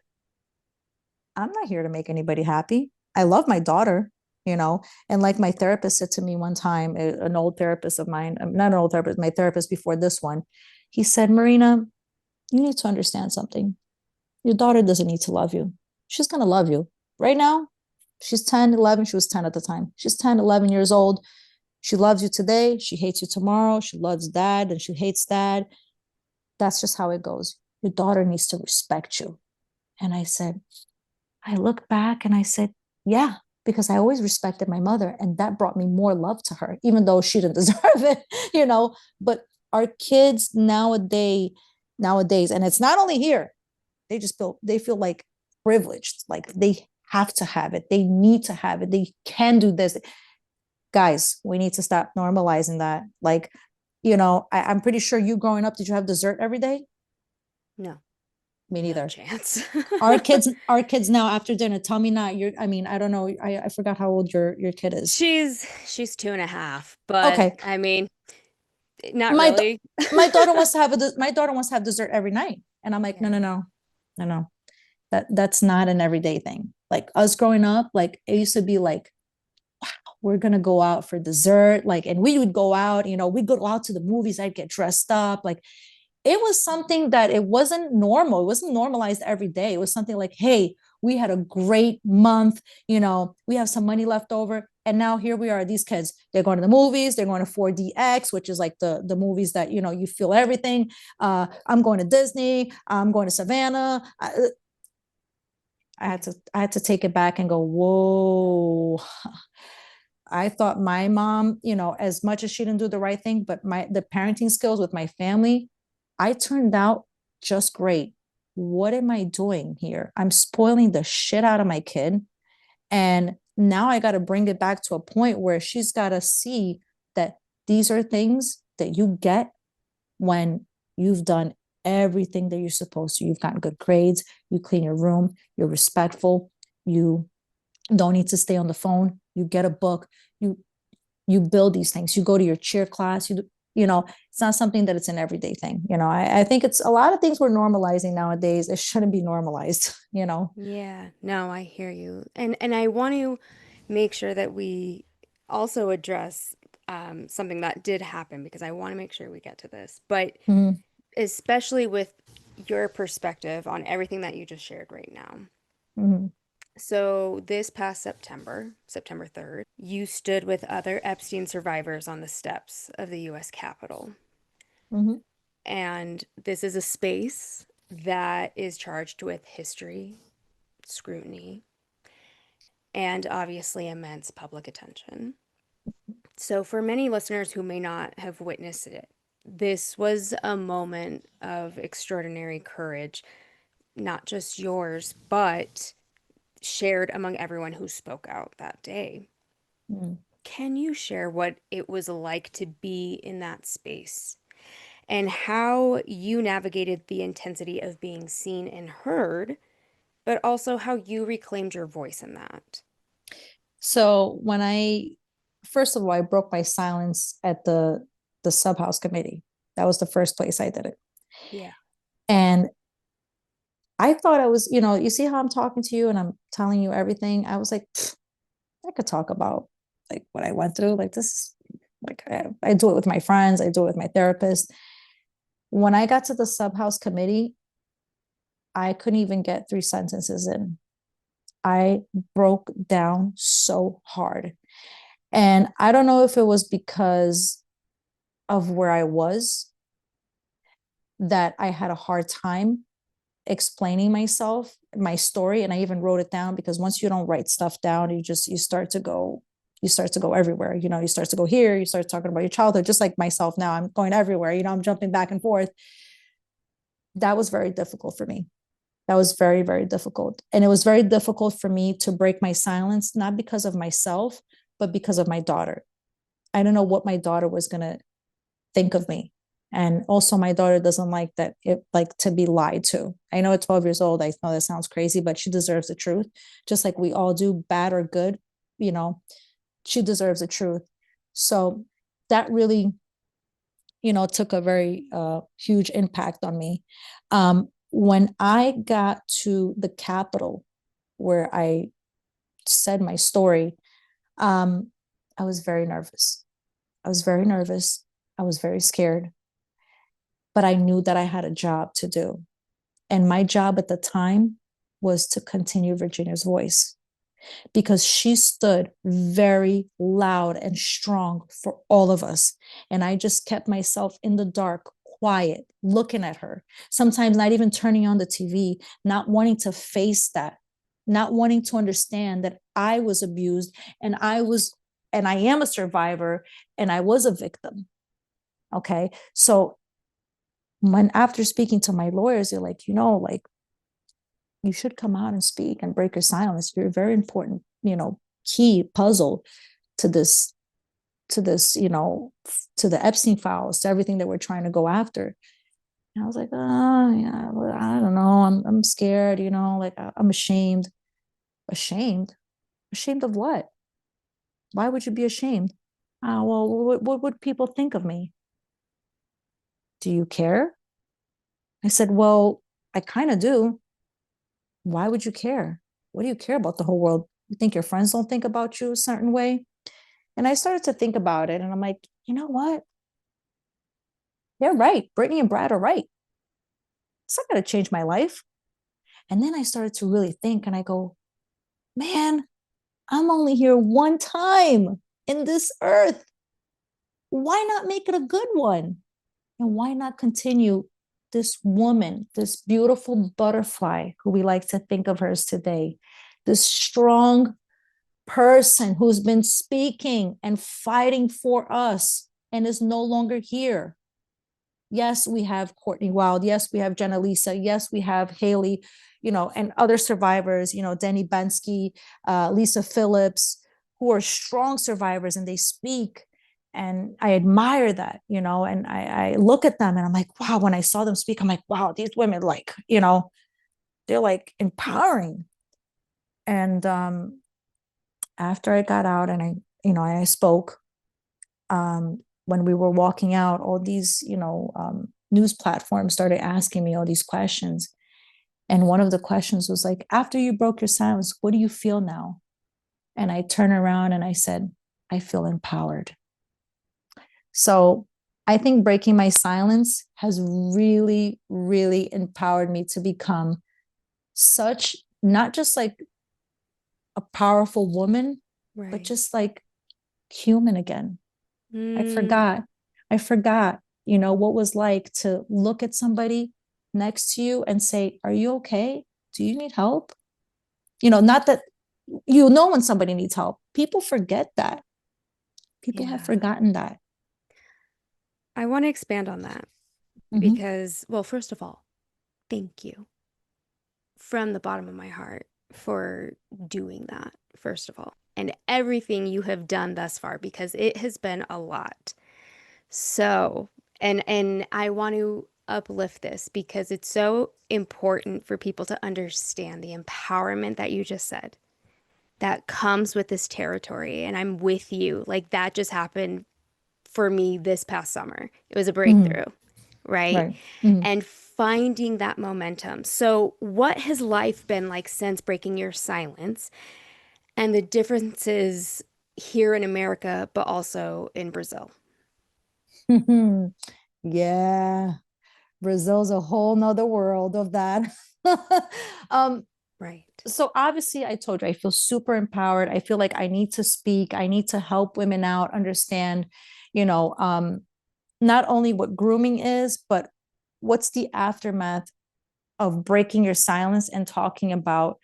I'm not here to make anybody happy. I love my daughter, and like my therapist said to me one time, an old therapist of mine, not an old therapist, my therapist before this one, he said, Marina, you need to understand something. Your daughter doesn't need to love you. She's going to love you. Right now, she's 10, 11. She was 10 at the time. She's 10, 11 years old. She loves you today. She hates you tomorrow. She loves dad and she hates dad. That's just how it goes. Your daughter needs to respect you. And I look back and I said, yeah, because I always respected my mother. And that brought me more love to her, even though she didn't deserve it. But our kids nowadays, and it's not only here, they feel like privileged, like they have to have it. They need to have it. They can do this. Guys, we need to stop normalizing that. Like, I'm pretty sure you growing up, did you have dessert every day? No, Me no neither. chance. Our kids now after dinner, tell me not. I don't know. I forgot how old your kid is. She's 2.5, but Okay. I mean, not My really. my daughter wants to have dessert every night. And I'm like, no, Yeah. no, no, no, no. That's not an everyday thing. Like us growing up, like it used to be like, we're gonna go out for dessert. Like, and we would go out, we'd go out to the movies, I'd get dressed up. Like it was something that it wasn't normal. It wasn't normalized every day. It was something like, hey, we had a great month, we have some money left over. And now here we are, these kids, they're going to the movies, they're going to 4DX, which is like the movies that, you feel everything. I'm going to Disney, I'm going to Savannah. I had to take it back and go, whoa. I thought my mom, as much as she didn't do the right thing, but the parenting skills with my family, I turned out just great. What am I doing here? I'm spoiling the shit out of my kid. And now I got to bring it back to a point where she's got to see that these are things that you get when you've done everything that you're supposed to. You've gotten good grades, you clean your room, you're respectful, you don't need to stay on the phone, you get a book, you build these things, you go to your cheer class, it's not something that it's an everyday thing. I think it's a lot of things we're normalizing nowadays. It shouldn't be normalized. Yeah, no, I hear you. And I want to make sure that we also address something that did happen because I want to make sure we get to this. But Mhm. especially with your perspective on everything that you just shared right now. Mhm. So, this past September, September 3rd, you stood with other Epstein survivors on the steps of the US Capitol. Mhm. And this is a space that is charged with history, scrutiny, and obviously immense public attention. So, for many listeners who may not have witnessed it, this was a moment of extraordinary courage, not just yours, but shared among everyone who spoke out that day. Mhm. Can you share what it was like to be in that space and how you navigated the intensity of being seen and heard, but also how you reclaimed your voice in that? So first of all, I broke my silence at the sub house committee. That was the first place I did it. Yeah. And I thought I was, you see how I'm talking to you and I'm telling you everything. I was like, I could talk about like what I went through. Like this, like I do it with my friends, I do it with my therapist. When I got to the sub house committee, I couldn't even get 3 sentences in. I broke down so hard. And I don't know if it was because of where I was that I had a hard time explaining myself, my story. And I even wrote it down because once you don't write stuff down, you start to go everywhere. You start to go here, you start talking about your childhood, just like myself now. I'm going everywhere, I'm jumping back and forth. That was very difficult for me. That was very, very difficult. And it was very difficult for me to break my silence, not because of myself, but because of my daughter. I don't know what my daughter was going to think of me. And also my daughter doesn't like that it like to be lied to. I know at 12 years old, I know that sounds crazy, but she deserves the truth. Just like we all do, bad or good, you know, she deserves the truth. So that really, took a very huge impact on me. When I got to the Capitol where I said my story, um, I was very nervous. I was very nervous. I was very scared, but I knew that I had a job to do. And my job at the time was to continue Virginia's voice because she stood very loud and strong for all of us. And I just kept myself in the dark, quiet, looking at her, sometimes not even turning on the TV, not wanting to face that, not wanting to understand that I was abused and I am a survivor and I was a victim. Okay. So when after speaking to my lawyers, they're like, like you should come out and speak and break your silence. You're a very important, key puzzle to this, to the Epstein files, to everything that we're trying to go after. And I was like, oh yeah, well, I don't know. I'm scared, like I'm ashamed. Ashamed? Ashamed of what? Why would you be ashamed? Well, what would people think of me? Do you care? I said, well, I kind of do. Why would you care? What do you care about the whole world? You think your friends don't think about you a certain way? And I started to think about it and I'm like, you know what? They're right. Brittany and Brad are right. It's not going to change my life. And then I started to really think and I go, man, I'm only here one time in this earth. Why not make it a good one? And why not continue this woman, this beautiful butterfly who we like to think of her as today, this strong person who's been speaking and fighting for us and is no longer here. Yes, we have Courtney Wild. Yes, we have Jenna Lisa. Yes, we have Haley, and other survivors, Denny Bensky, Lisa Phillips, who are strong survivors and they speak. And I admire that, and I look at them and I'm like, wow, when I saw them speak, I'm like, wow, these women, like, they're like empowering. And after I got out and I spoke, when we were walking out, all these, news platforms started asking me all these questions. And one of the questions was like, after you broke your silence, what do you feel now? And I turned around and I said, I feel empowered. So I think breaking my silence has really, really empowered me to become such, not just like a powerful woman, but just like human again. I forgot. I forgot, what was like to look at somebody next to you and say, are you okay? Do you need help? Not that when somebody needs help. People forget that. People have forgotten that. I want to expand on that Mhm. because, well, first of all, thank you from the bottom of my heart for doing that, first of all, and everything you have done thus far because it has been a lot. So, and I want to uplift this because it's so important for people to understand the empowerment that you just said that comes with this territory. And I'm with you. Like that just happened for me this past summer. It was a Mhm. breakthrough, right? Right. Mhm. And finding that momentum. So, what has life been like since breaking your silence and the differences here in America, but also in Brazil? Yeah. Brazil's a whole nother world of that. um, Right. so obviously I told you I feel super empowered. I feel like I need to speak. I need to help women out, understand, you know, um, not only what grooming is, but what's the aftermath of breaking your silence and talking about,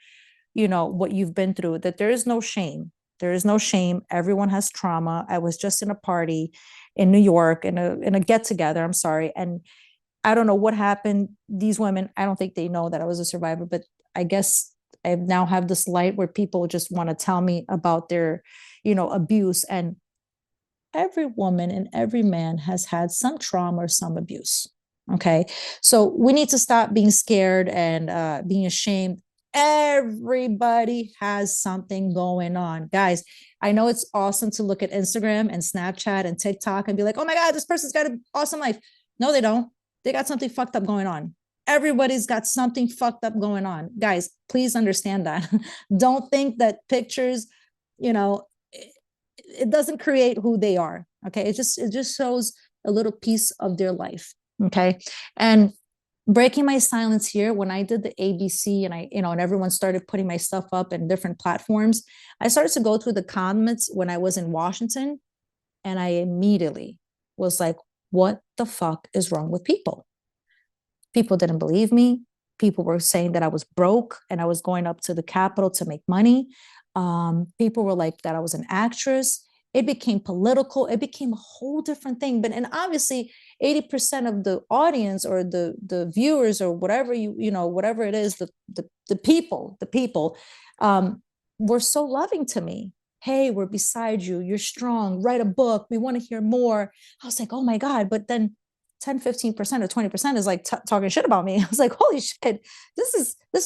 what you've been through, that there is no shame. There is no shame. Everyone has trauma. I was just in a party in New York in a get together. I'm sorry. And I don't know what happened. These women, I don't think they know that I was a survivor, but I guess I now have this light where people just want to tell me about their, abuse. And every woman and every man has had some trauma or some abuse. Okay. So we need to stop being scared and being ashamed. Everybody has something going on. Guys, I know it's awesome to look at Instagram and Snapchat and TikTok and be like, oh my God, this person's got an awesome life. No, they don't. They got something fucked up going on. Everybody's got something fucked up going on. Guys, please understand that. Don't think that pictures, you know, it doesn't create who they are. Okay. It just shows a little piece of their life. Okay. And breaking my silence here, when I did the ABC and and everyone started putting my stuff up in different platforms, I started to go through the comments when I was in Washington, and I immediately was like, what the fuck is wrong with people? People didn't believe me. People were saying that I was broke and I was going up to the Capitol to make money. People were like that I was an actress. It became political. It became a whole different thing. And obviously, 80% of the audience or the viewers or whatever whatever it is, the people were so loving to me. Hey, we're beside you. You're strong. Write a book. We want to hear more. I was like, oh my God. But then 10, 15% or 20% is like talking shit about me. I was like, holy shit, this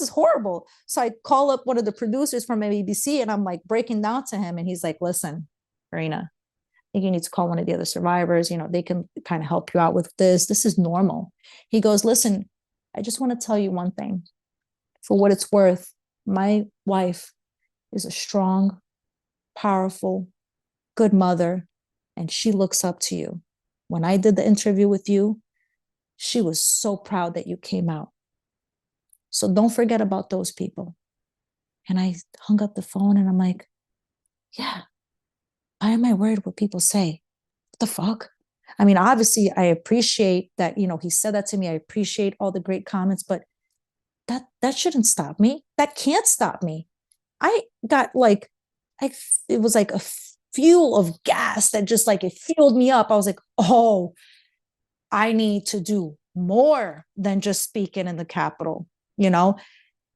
is horrible. So I call up one of the producers from ABC and I'm like breaking down to him. And he's like, listen, Marina, I think you need to call one of the other survivors. They can kind of help you out with this. This is normal. He goes, listen, I just want to tell you one thing. For what it's worth, my wife is a strong, powerful, good mother, and she looks up to you. When I did the interview with you, she was so proud that you came out. So don't forget about those people. And I hung up the phone and I'm like, yeah, why am I worried what people say? What the fuck? I mean, obviously, I appreciate that, he said that to me. I appreciate all the great comments, but that shouldn't stop me. That can't stop me. I got it was like a fuel of gas that just like it fueled me up. I was like, oh, I need to do more than just speaking in the Capitol,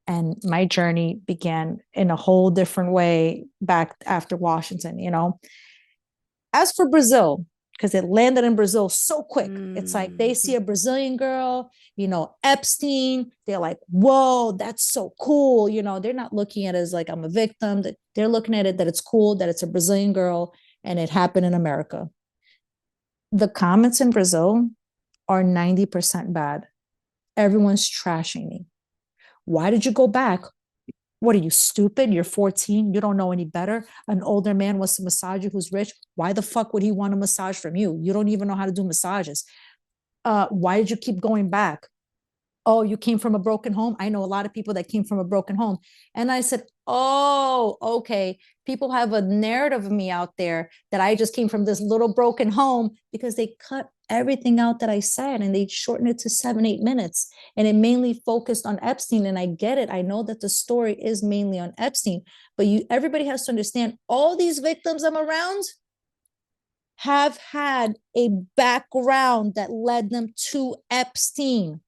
And my journey began in a whole different way back after Washington, As for Brazil, because it landed in Brazil so quick, it's like they see a Brazilian girl, Epstein, they're like, whoa, that's so cool. They're not looking at it as like I'm a victim, that they're looking at it that it's cool, that it's a Brazilian girl and it happened in America. The comments in Brazil are 90% bad. Everyone's trashing me. Why did you go back? What are you, stupid? You're 14. You don't know any better. An older man wants to massage you who's rich. Why the fuck would he want a massage from you? You don't even know how to do massages. Why did you keep going back? Oh, you came from a broken home. I know a lot of people that came from a broken home. And I said, oh, okay. People have a narrative of me out there that I just came from this little broken home because they cut everything out that I said and they shortened it to 7, 8 minutes. And it mainly focused on Epstein. And I get it. I know that the story is mainly on Epstein, but everybody has to understand all these victims I'm around have had a background that led them to Epstein.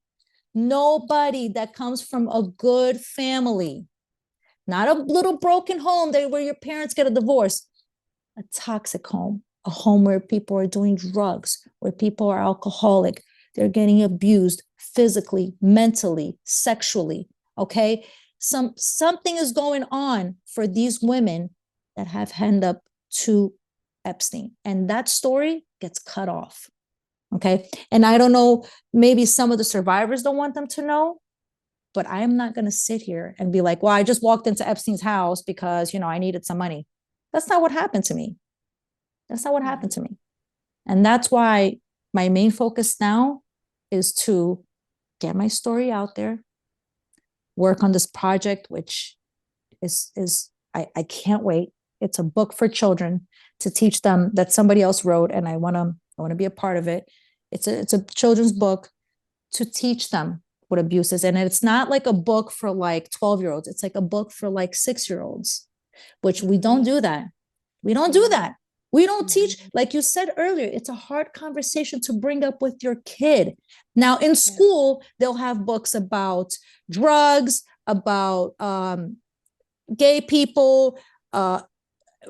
Nobody that comes from a good family, not a little broken home where your parents get a divorce, a toxic home, a home where people are doing drugs, where people are alcoholic, they're getting abused physically, mentally, sexually. Okay, something is going on for these women that have ended up to Epstein, and that story gets cut off. Okay. And I don't know, maybe some of the survivors don't want them to know, but I am not going to sit here and be like, well, I just walked into Epstein's house because, I needed some money. That's not what happened to me. That's not what happened to me. And that's why my main focus now is to get my story out there, work on this project, which I can't wait. It's a book for children to teach them that somebody else wrote, and I want to be a part of it. It's a children's book to teach them what abuse is. And it's not like a book for like 12-year-olds. It's like a book for like 6-year-olds, which we don't do that. We don't do that. We don't teach, like you said earlier, it's a hard conversation to bring up with your kid. Now in school, they'll have books about drugs, about gay people,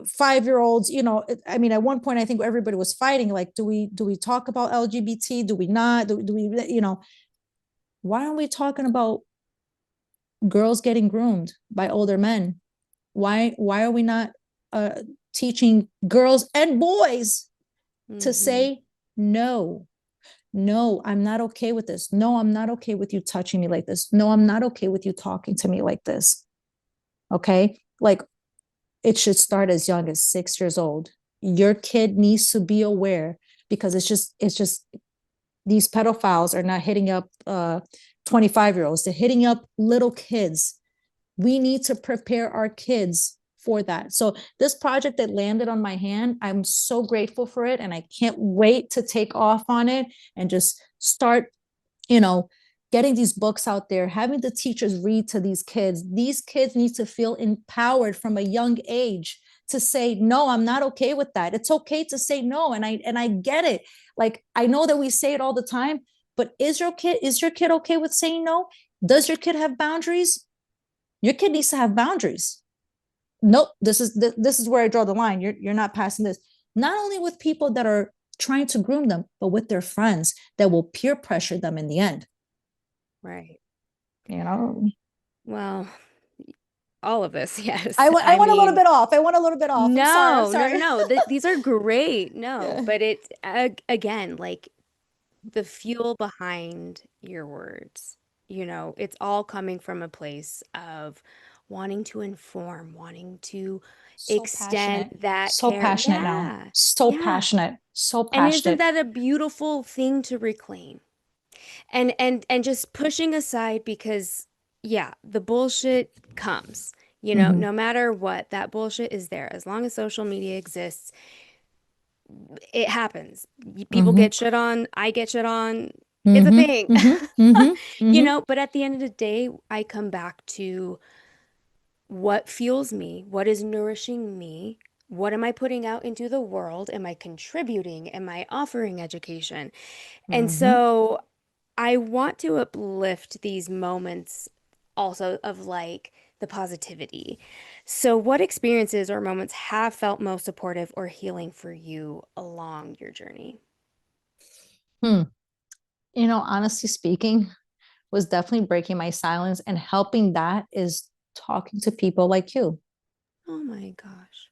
5-year-olds, I mean, at one point, I think everybody was fighting, like, do we talk about LGBT? Do we not? Do we, why aren't we talking about girls getting groomed by older men? Why are we not uh, teaching girls and boys to Mm-hmm. say no? No, I'm not okay with this. No, I'm not okay with you touching me like this. No, I'm not okay with you talking to me like this. Okay. Like, it should start as young as 6 years old. Your kid needs to be aware, because it's just these pedophiles are not hitting up 25-year-olds, they're hitting up little kids. We need to prepare our kids for that. So this project that landed on my hand, I'm so grateful for it, and I can't wait to take off on it and just start, you know, getting these books out there, having the teachers read to these kids. These kids need to feel empowered from a young age to say, no, I'm not okay with that. It's okay to say no. And I get it. Like, I know that we say it all the time, but is your kid okay with saying no? Does your kid have boundaries? Your kid needs to have boundaries. Nope, this is where I draw the line. You're not passing this. Not only with people that are trying to groom them, but with their friends that will peer pressure them in the end. Right. You know, Well, all of us, I yes. went I I went a little mean, bit off. I went a little bit off. I'm sorry. I'm no, no, no, sorry. no. These are great. No, Yeah. but it's again, like the fuel behind your words, it's all coming from a place of wanting to inform, wanting to So extend passionate. that So care. passionate now. Yeah. So Yeah. passionate. So And isn't passionate. that a beautiful thing to reclaim? And just pushing aside because yeah, the bullshit comes. Mm-hmm. No matter what, that bullshit is there. As long as social media exists, it happens. People Mm-hmm. get shit on, I get shit on. It's a Mm-hmm. thing. Mm-hmm. Mm-hmm. Mm-hmm. But at the end of the day, I come back to what fuels me, what is nourishing me, what am I putting out into the world? Am I contributing? Am I offering education? And Mm-hmm. so I want to uplift these moments also of like the positivity. So, what experiences or moments have felt most supportive or healing for you along your journey? Hmm. Honestly speaking, was definitely breaking my silence, and helping that is talking to people like you. Oh my gosh.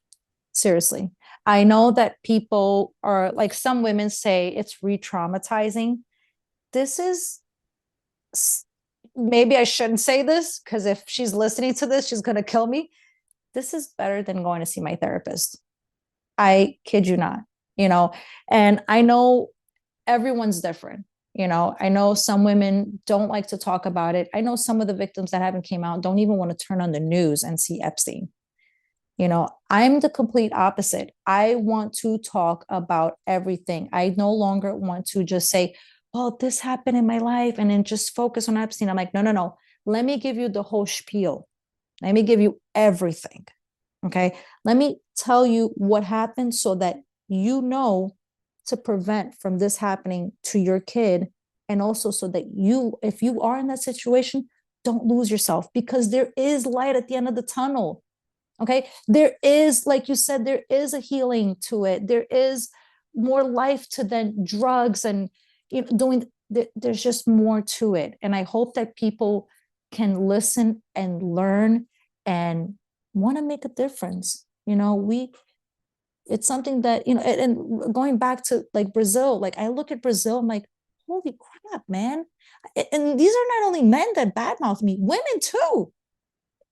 Seriously. I know that people are like, some women say it's re-traumatizing. This is, maybe I shouldn't say this, because if she's listening to this, she's going to kill me. This is better than going to see my therapist. I kid you not, you know, and I know everyone's different. I know some women don't like to talk about it. I know some of the victims that haven't came out don't even want to turn on the news and see Epstein. I'm the complete opposite. I want to talk about everything. I no longer want to just say, well, this happened in my life and then just focus on Epstein. I'm like, no, no, no. Let me give you the whole spiel. Let me give you everything. Okay. Let me tell you what happened so that you know to prevent from this happening to your kid. And also so that you, if you are in that situation, don't lose yourself, because there is light at the end of the tunnel. Okay. There is, like you said, there is a healing to it. There is more life to than drugs and, doing, there's just more to it. And I hope that people can listen and learn and want to make a difference. It's something that, and going back to like Brazil, like I look at Brazil, I'm like, holy crap, man. And these are not only men that badmouth me, women too.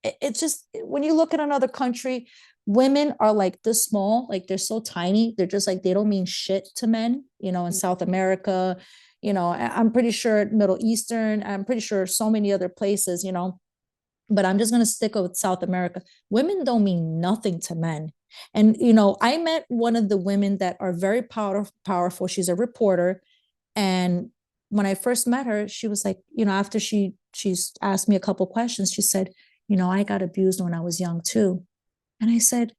It's just, when you look at another country, women are like this small, like they're so tiny, they're just like, they don't mean shit to men, in South America, I'm pretty sure Middle Eastern, I'm pretty sure so many other places, but I'm just going to stick with South America. Women don't mean nothing to men. And I met one of the women that are very powerful. She's a reporter, and when I first met her, she was like, after she's asked me a couple questions, she said, I got abused when I was young too. And I said,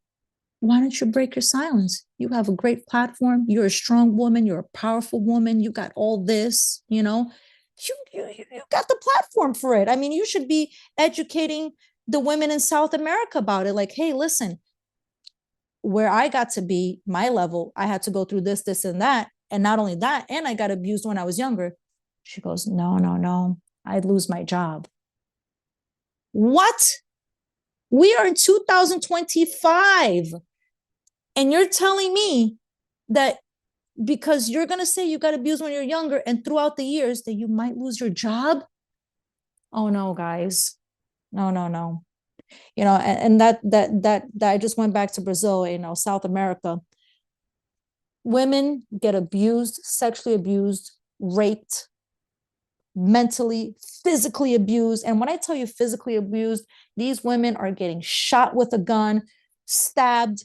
why don't you break your silence? You have a great platform. You're a strong woman. You're a powerful woman. You got all this, you got the platform for it. I mean, you should be educating the women in South America about it. Like, hey, listen, where I got to be, my level, I had to go through this, this, and that. And not only that, and I got abused when I was younger. She goes, no, no, no, I'd lose my job. What? We are in 2025. And you're telling me that because you're going to say you got abused when you're younger and throughout the years that you might lose your job? Oh no, guys. No, no, no. And that I just went back to Brazil, South America. Women get abused, sexually abused, raped, mentally, physically abused. And when I tell you physically abused, these women are getting shot with a gun, stabbed,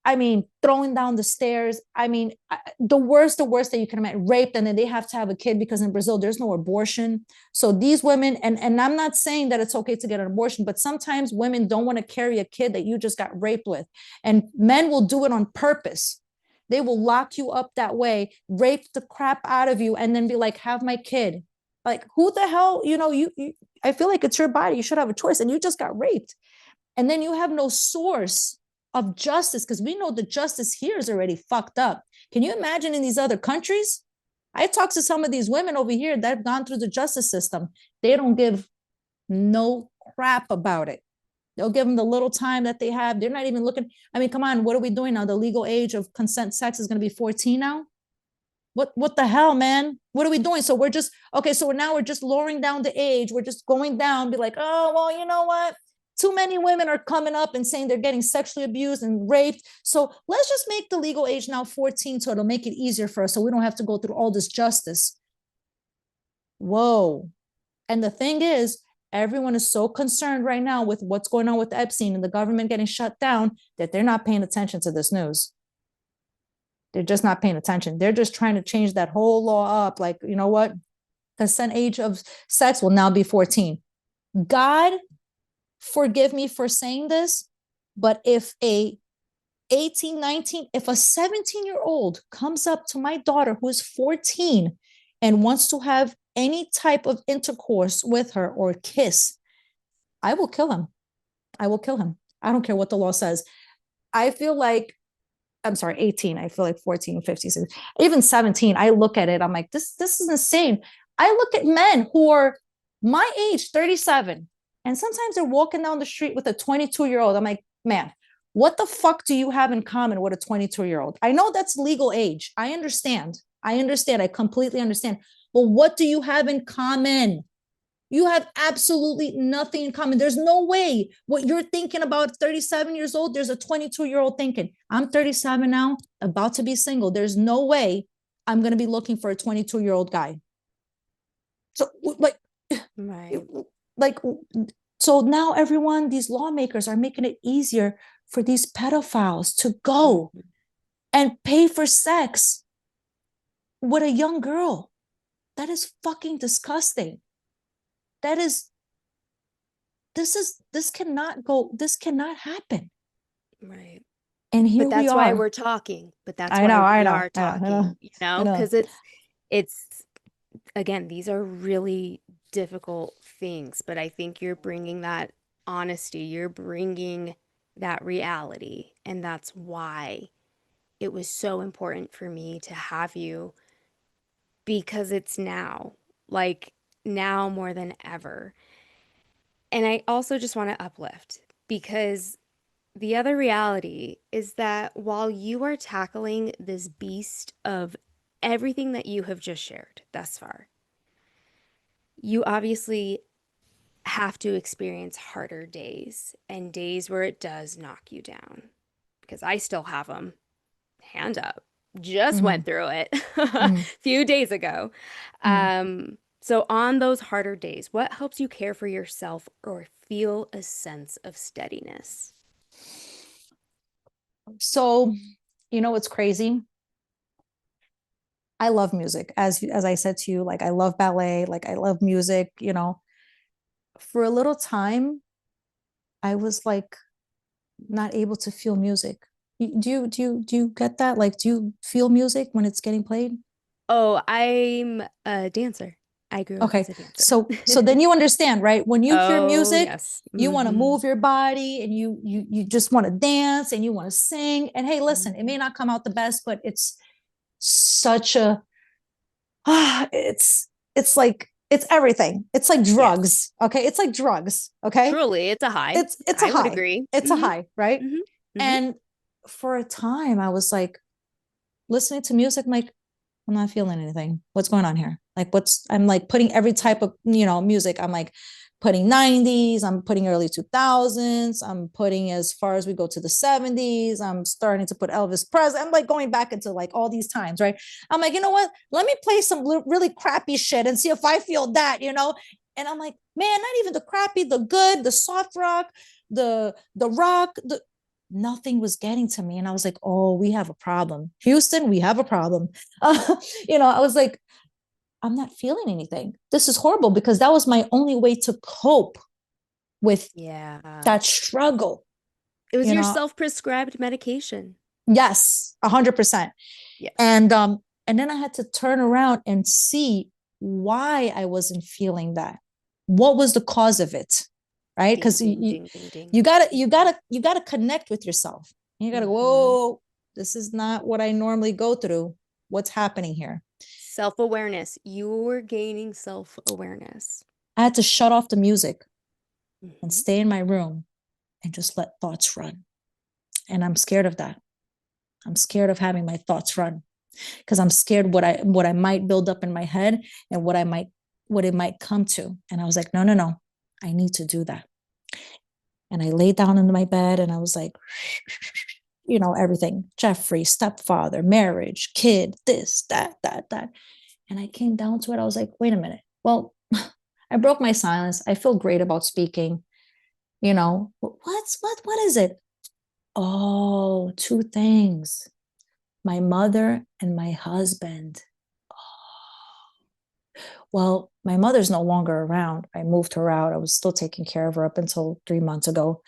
I mean, throwing down the stairs. I mean, the worst that you can imagine, raped, and then they have to have a kid because in Brazil, there's no abortion. So these women, and I'm not saying that it's okay to get an abortion, but sometimes women don't want to carry a kid that you just got raped with. And men will do it on purpose. They will lock you up that way, rape the crap out of you, and then be like, have my kid. Like, who the hell, I feel like it's your body. You should have a choice. And you just got raped. And then you have no source of justice because we know the justice here is already fucked up. Can you imagine in these other countries? I talked to some of these women over here that have gone through the justice system. They don't give no crap about it. They'll give them the little time that they have. They're not even looking. I mean, come on, what are we doing now? The legal age of consent sex is going to be 14 now. What the hell, man? What are we doing? So we're just okay. So now we're just lowering down the age. We're just going down. Be like, oh well, you know what? Too many women are coming up and saying they're getting sexually abused and raped. So let's just make the legal age now 14 so it'll make it easier for us so we don't have to go through all this justice. Whoa. And the thing is, everyone is so concerned right now with what's going on with Epstein and the government getting shut down that they're not paying attention to this news. They're just not paying attention. They're just trying to change that whole law up. Like, you know what? Consent age of sex will now be 14. God forgive me for saying this, but if a 18, 19, if a 17-year-old comes up to my daughter who is 14 and wants to have any type of intercourse with her or kiss, I will kill him. I will kill him. I don't care what the law says. I feel like, I'm sorry, 18. I feel like 14, 15, 16, even 17. I look at it. I'm like, this is insane. I look at men who are my age, 37, and sometimes they're walking down the street with a 22-year-old. I'm like, man, what the fuck do you have in common with a 22-year-old? I know that's legal age. I understand. I completely understand. But what do you have in common? You have absolutely nothing in common. There's no way what you're thinking about 37 years old, there's a 22-year-old thinking. I'm 37 now, about to be single. There's no way I'm going to be looking for a 22-year-old guy. So like, right. Like, so now everyone, these lawmakers are making it easier for these pedophiles to go and pay for sex with a young girl. That is fucking disgusting. This cannot happen. Right. And here but that's we are. why we're talking. But that's why we are talking, because it's again, these are really difficult things, but I think you're bringing that honesty, you're bringing that reality, and that's why it was so important for me to have you, because it's now, like now more than ever. And I also just want to uplift, because the other reality is that while you are tackling this beast of everything that you have just shared thus far, you obviously have to experience harder days and days where it does knock you down. Because I still have them. Hand up. Just went through it a few days ago. So on those harder days, what helps you care for yourself or feel a sense of steadiness? So, what's crazy? I love music. As I said to you, like I love ballet, like I love music, For a little time, I was like not able to feel music. Do you get that? Like, do you feel music when it's getting played? Oh, I'm a dancer. I grew up Okay. as a dancer. So then you understand, right? When you hear Oh, music, yes. you want to Mm-hmm. move your body and you just want to dance and you want to sing. And hey, listen, it may not come out the best, but it's such a it's like it's everything. It's like Yes. drugs. Okay. It's like drugs. Okay. Truly, it's a high. It's a I would high. agree. It's a Mm-hmm. high, right? Mm-hmm. Mm-hmm. And for a time I was like listening to music, I'm like, I'm not feeling anything. What's going on here? Like I'm like putting every type of, music. I'm like putting 90s, I'm putting early 2000s, I'm putting as far as we go to the 70s. I'm starting to put Elvis Presley. I'm like going back into like all these times, right? I'm like, you know what? Let me play some really crappy shit and see if I feel that. And I'm like, man, not even the crappy, the good, the soft rock, the rock, nothing was getting to me. And I was like, oh, we have a problem. Houston, we have a problem. I was like, I'm not feeling anything. This is horrible because that was my only way to cope with Yeah. that struggle. It was You your know, self-prescribed medication. yes, 100%. Yes. And then I had to turn around and see why I wasn't feeling that. What was the cause of it? Right? Ding, Because ding, ding, ding, ding. you gotta connect with yourself. You gotta go, Mm-hmm. whoa, this is not what I normally go through. What's happening here? Self-awareness. You're gaining self-awareness. I had to shut off the music and Mm-hmm. stay in my room and just let thoughts run. And I'm scared of that. I'm scared of having my thoughts run because I'm scared what I might build up in my head and what it might come to. And I was like, no, no, no, I need to do that. And I laid down in my bed and I was like, everything, Jeffrey, stepfather, marriage, kid, this, that. And I came down to it. I was like, wait a minute. Well, I broke my silence. I feel great about speaking. What is it? Oh, two things. My mother and my husband. Well, my mother's no longer around. I moved her out. I was still taking care of her up until 3 months ago.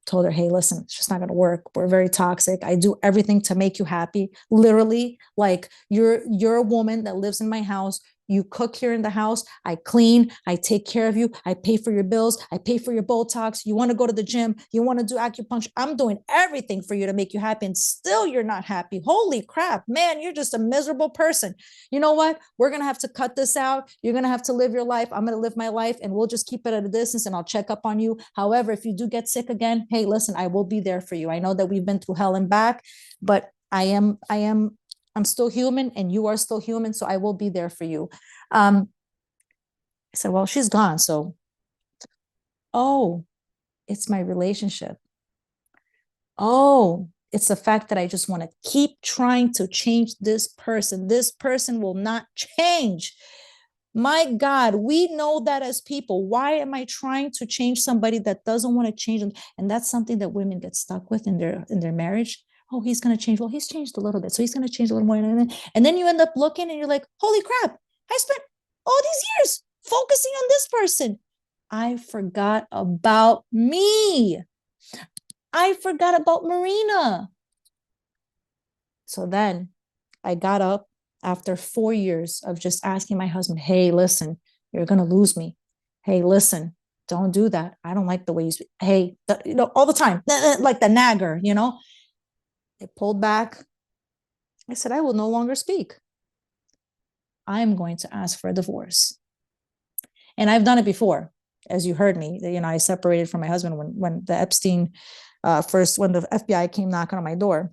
Told her, hey, listen, it's just not going to work. We're very toxic. I do everything to make you happy. Literally, like you're a woman that lives in my house. You cook here in the house. I clean. I take care of you. I pay for your bills. I pay for your Botox. You want to go to the gym. You want to do acupuncture. I'm doing everything for you to make you happy. And still you're not happy. Holy crap, man, you're just a miserable person. You know what? We're going to have to cut this out. You're going to have to live your life. I'm going to live my life and we'll just keep it at a distance and I'll check up on you. However, if you do get sick again, hey, listen, I will be there for you. I know that we've been through hell and back, but I'm still human and you are still human. So I will be there for you. I said, well, she's gone. So, oh, it's my relationship. Oh, it's the fact that I just want to keep trying to change this person. This person will not change. My God, we know that as people. Why am I trying to change somebody that doesn't want to change them? And that's something that women get stuck with in their marriage. Oh, he's going to change. Well, he's changed a little bit. So he's going to change a little more. And then you end up looking and you're like, holy crap, I spent all these years focusing on this person. I forgot about me. I forgot about Marina. So then I got up after 4 years of just asking my husband, hey, listen, you're going to lose me. Hey, listen, don't do that. I don't like the way you speak. Hey, all the time, like the nagger. I pulled back. I said, I will no longer speak. I'm going to ask for a divorce. And I've done it before, as you heard me. I separated from my husband when the Epstein when the FBI came knocking on my door.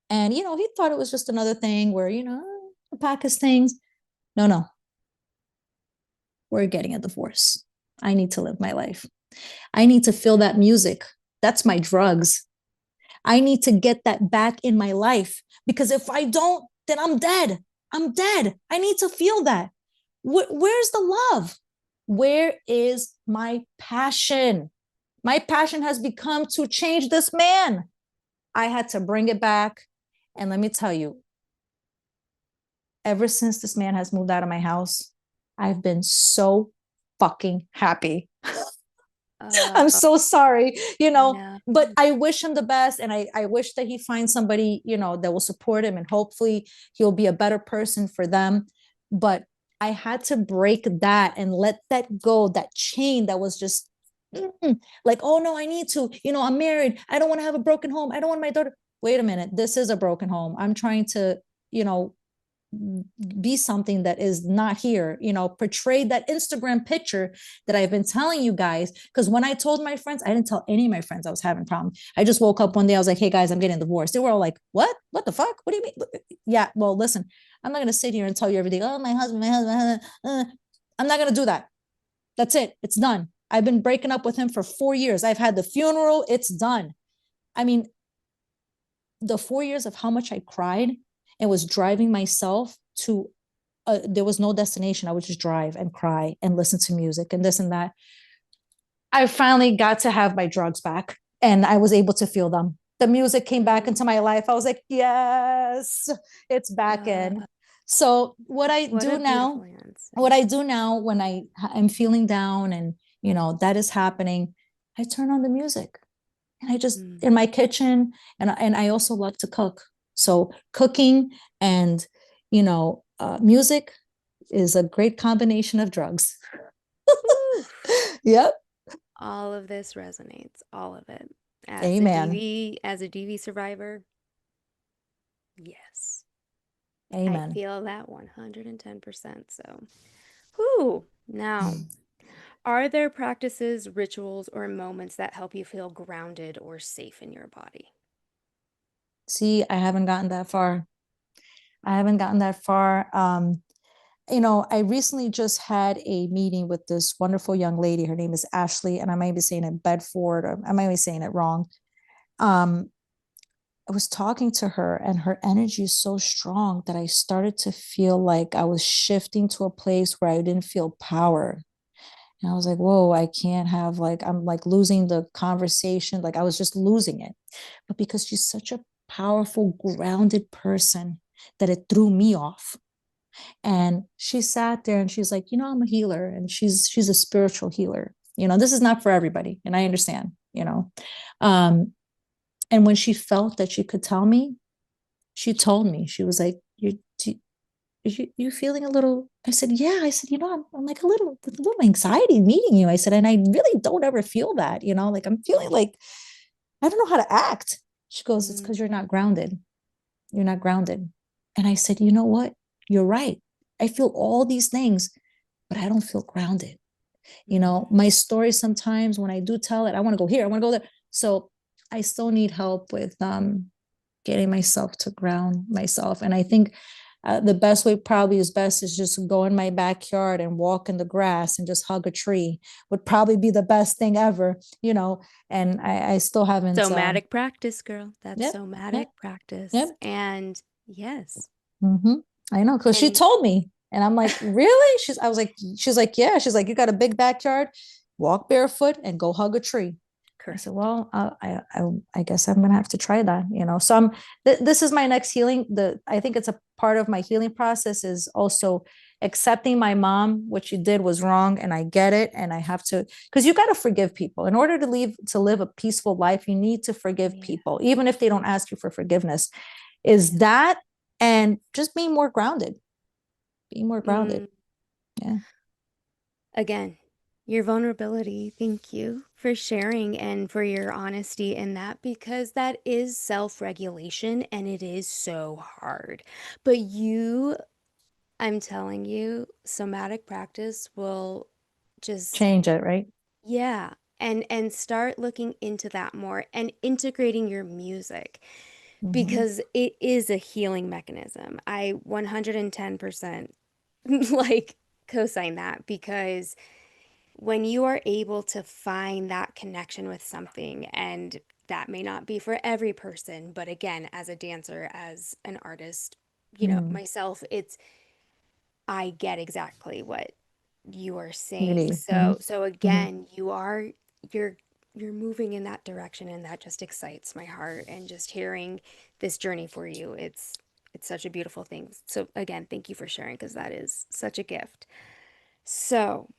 And, he thought it was just another thing where, pack his things. No, no, we're getting a divorce. I need to live my life. I need to feel that music. That's my drugs. I need to get that back in my life because if I don't, then I'm dead. I'm dead. I need to feel that. Where's the love? Where is my passion? My passion has become to change this man. I had to bring it back. And let me tell you, ever since this man has moved out of my house, I've been so fucking happy. I'm Uh, so sorry, no. but I wish him the best. And I wish that he finds somebody, that will support him and hopefully he'll be a better person for them. But I had to break that and let that go, that chain that was just like, oh no, I need to, I'm married. I don't want to have a broken home. I don't want my daughter. Wait a minute. This is a broken home. I'm trying to, you know, be something that is not here, portray that Instagram picture that I've been telling you guys. Because when I told my friends, I didn't tell any of my friends I was having a problem. I just woke up one day, I was like, hey guys, I'm getting divorced. They were all like, what the fuck, what do you mean? Yeah, well, listen, I'm not going to sit here and tell you everything. Oh, my husband. I'm not going to do that. That's it, it's done. I've been breaking up with him for 4 years. I've had the funeral, it's done. I mean, the 4 years of how much I cried and was driving myself to there was no destination. I would just drive and cry and listen to music and this and that. I finally got to have my drugs back and I was able to feel them. The music came back into my life. I was like, yes, it's back in. So What a beautiful answer. what I do now when I am feeling down and that is happening, I turn on the music and I just in my kitchen, and I also love to cook. So cooking and music is a great combination of drugs. Yep. All of this resonates, all of it. Amen. As a DV survivor, yes. I Amen. feel that 110%. So, whew. Now, are there practices, rituals, or moments that help you feel grounded or safe in your body? See, I haven't gotten that far. I haven't gotten that far. I recently just had a meeting with this wonderful young lady. Her name is Ashley, and I might be saying it Bedford, or I might be saying it wrong. Um, I was talking to her, and her energy is so strong that I started to feel like I was shifting to a place where I didn't feel power. And I was like, whoa, I can't have I'm like losing the conversation. Like I was just losing it. But because she's such a powerful, grounded person that it threw me off. And she sat there and she's like, I'm a healer. And she's a spiritual healer. This is not for everybody. And I understand. Um, and when she felt that she could tell me, she told me, she was like, you feeling a little? I said, yeah. I said, I'm like with a little anxiety meeting you. I said, and I really don't ever feel that, like I'm feeling like I don't know how to act. She goes, it's because you're not grounded. You're not grounded. And I said, you know what? You're right. I feel all these things, but I don't feel grounded. My story sometimes when I do tell it, I want to go here, I want to go there. So I still need help with getting myself to ground myself. And I think the best way probably is best is just go in my backyard and walk in the grass and just hug a tree would probably be the best thing ever. And I still haven't. Somatic practice, girl. That's Yep, yep, somatic practice. yep. And yes. Mm-hmm. I know, because she And told me, and I'm like, really? I was like, she's like, yeah. She's like, you got a big backyard, walk barefoot and go hug a tree. I said, correct. well, I guess I'm gonna have to try that. So this is my next healing. I think it's a part of my healing process is also accepting my mom. What she did was wrong, and I get it, and I have to, because you got to forgive people in order to live a peaceful life. You need to forgive Yeah. people, even if they don't ask you for forgiveness. Is Yeah. that and just being more grounded, being more grounded. Mm, Yeah, again, your vulnerability. Thank you for sharing and for your honesty in that because that is self-regulation and it is so hard. But I'm telling you, somatic practice will just, change it, right? yeah, and start looking into that more and integrating your music Mm-hmm. because it is a healing mechanism. I 110% like co-sign that because when you are able to find that connection with something, and that may not be for every person, but again, as a dancer, as an artist, Mm. myself, I get exactly what you are You saying. need. Mm-hmm. So Mm-hmm. again, you're you're moving in that direction and that just excites my heart and just hearing this journey for you. It's such a beautiful thing. So again, thank you for sharing because that is such a gift. So,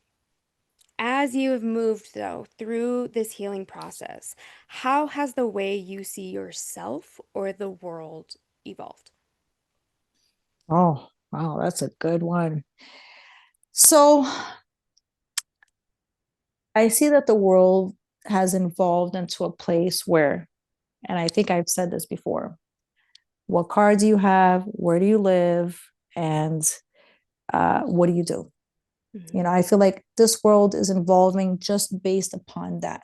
as you have moved though through this healing process, how has the way you see yourself or the world evolved? Oh, wow, that's a good one. So I see that the world has evolved into a place where, and I think I've said this before, what car do you have? Where do you live? And what do you do? Mm-hmm. You know, I feel like this world is evolving just based upon that.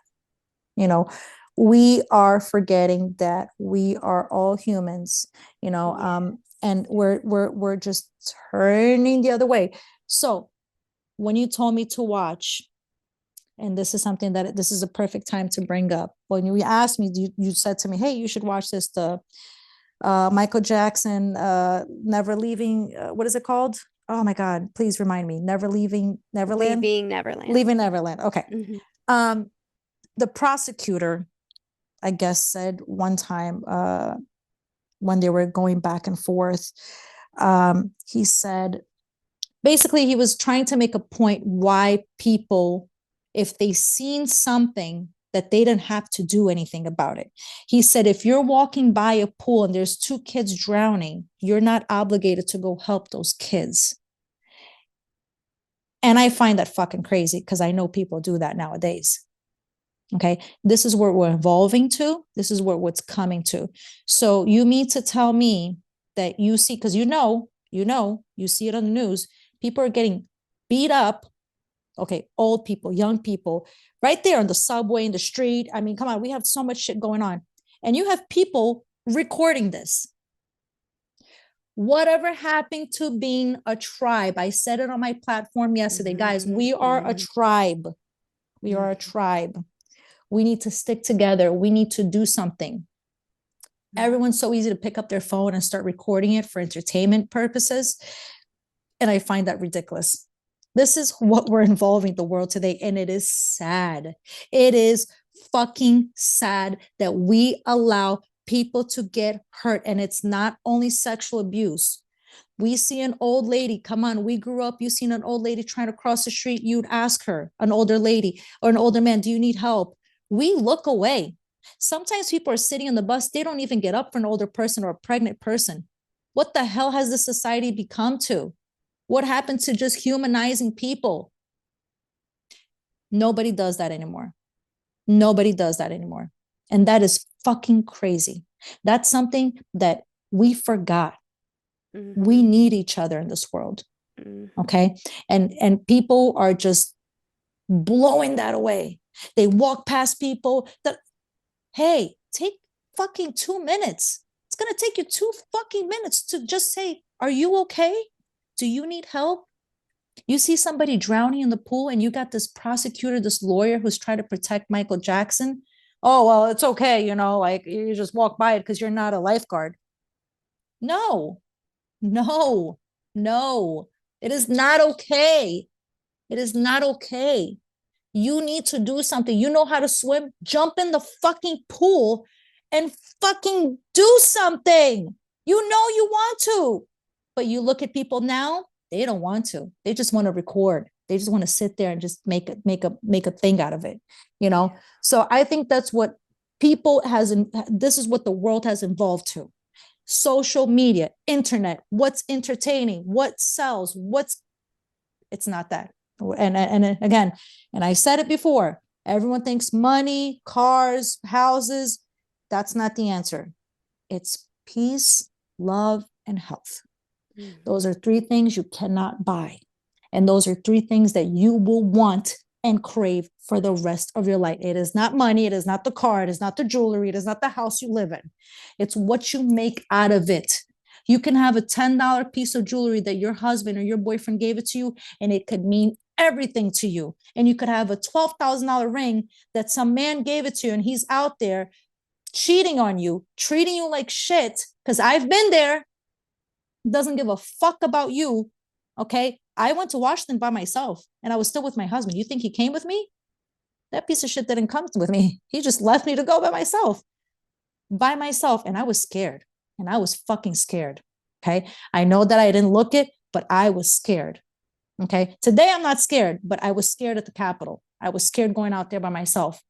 You know, we are forgetting that we are all humans, and we're just turning the other way. So when you told me to watch, and this is something that this is a perfect time to bring up. When you asked me, you said to me, hey, you should watch this, the Michael Jackson, Never Leaving, what is it called? Oh my God, please remind me. Never Leaving Neverland? Leaving Neverland. Leaving Neverland. Okay. Mm-hmm. The prosecutor, I guess, said one time, when they were going back and forth, he said, basically, he was trying to make a point why people, if they seen something, that they didn't have to do anything about it. He said, if you're walking by a pool and there's two kids drowning, you're not obligated to go help those kids. And I find that fucking crazy because I know people do that nowadays. Okay. This is where we're evolving to. This is where what's coming to. So you mean to tell me that you see, because you see it on the news, people are getting beat up. Okay. Old people, young people, right there on the subway, in the street. I mean, come on, we have so much shit going on. And you have people recording this. Whatever happened to being a tribe? I said it on my platform yesterday. Guys, we are a tribe. We are a tribe. We need to stick together. We need to do something. Everyone's so easy to pick up their phone and start recording it for entertainment purposes. And I find that ridiculous. This is what we're involving the world today. And it is sad. It is fucking sad that we allow people to get hurt. And it's not only sexual abuse. We see an old lady, come on, we grew up, you seen an old lady trying to cross the street, you'd ask her, an older lady or an older man, do you need help? We look away. Sometimes people are sitting on the bus, they don't even get up for an older person or a pregnant person. What the hell has this society become to? What happened to just humanizing people? Nobody does that anymore. Nobody does that anymore. And that is fucking crazy. That's something that we forgot. We need each other in this world. Okay. And people are just blowing that away. They walk past people that, hey, take fucking 2 minutes. It's going to take you 2 fucking minutes to just say, are you okay? Do you need help? You see somebody drowning in the pool and you got this prosecutor, this lawyer who's trying to protect Michael Jackson. Oh, well, it's okay. Like you just walk by it because you're not a lifeguard. No, no, no. It is not okay. It is not okay. You need to do something. You know how to swim? Jump in the fucking pool and fucking do something. You know you want to. But you look at people now, they don't want to. They just want to record. They just want to sit there and just make a thing out of it. So I think that's what this is what the world has evolved to. Social media, internet, what's entertaining, what sells, it's not that. And again, and I said it before, everyone thinks money, cars, houses. That's not the answer. It's peace, love, and health. Those are three things you cannot buy. And those are three things that you will want and crave for the rest of your life. It is not money. It is not the car. It is not the jewelry. It is not the house you live in. It's what you make out of it. You can have a $10 piece of jewelry that your husband or your boyfriend gave it to you, and it could mean everything to you. And you could have a $12,000 ring that some man gave it to you, and he's out there cheating on you, treating you like shit, because I've been there. Doesn't give a fuck about you. Okay. I went to Washington by myself and I was still with my husband. You think he came with me? That piece of shit didn't come with me. He just left me to go by myself. And I was scared. And I was fucking scared. Okay. I know that I didn't look it, but I was scared. Okay. Today I'm not scared, but I was scared at the Capitol. I was scared going out there by myself.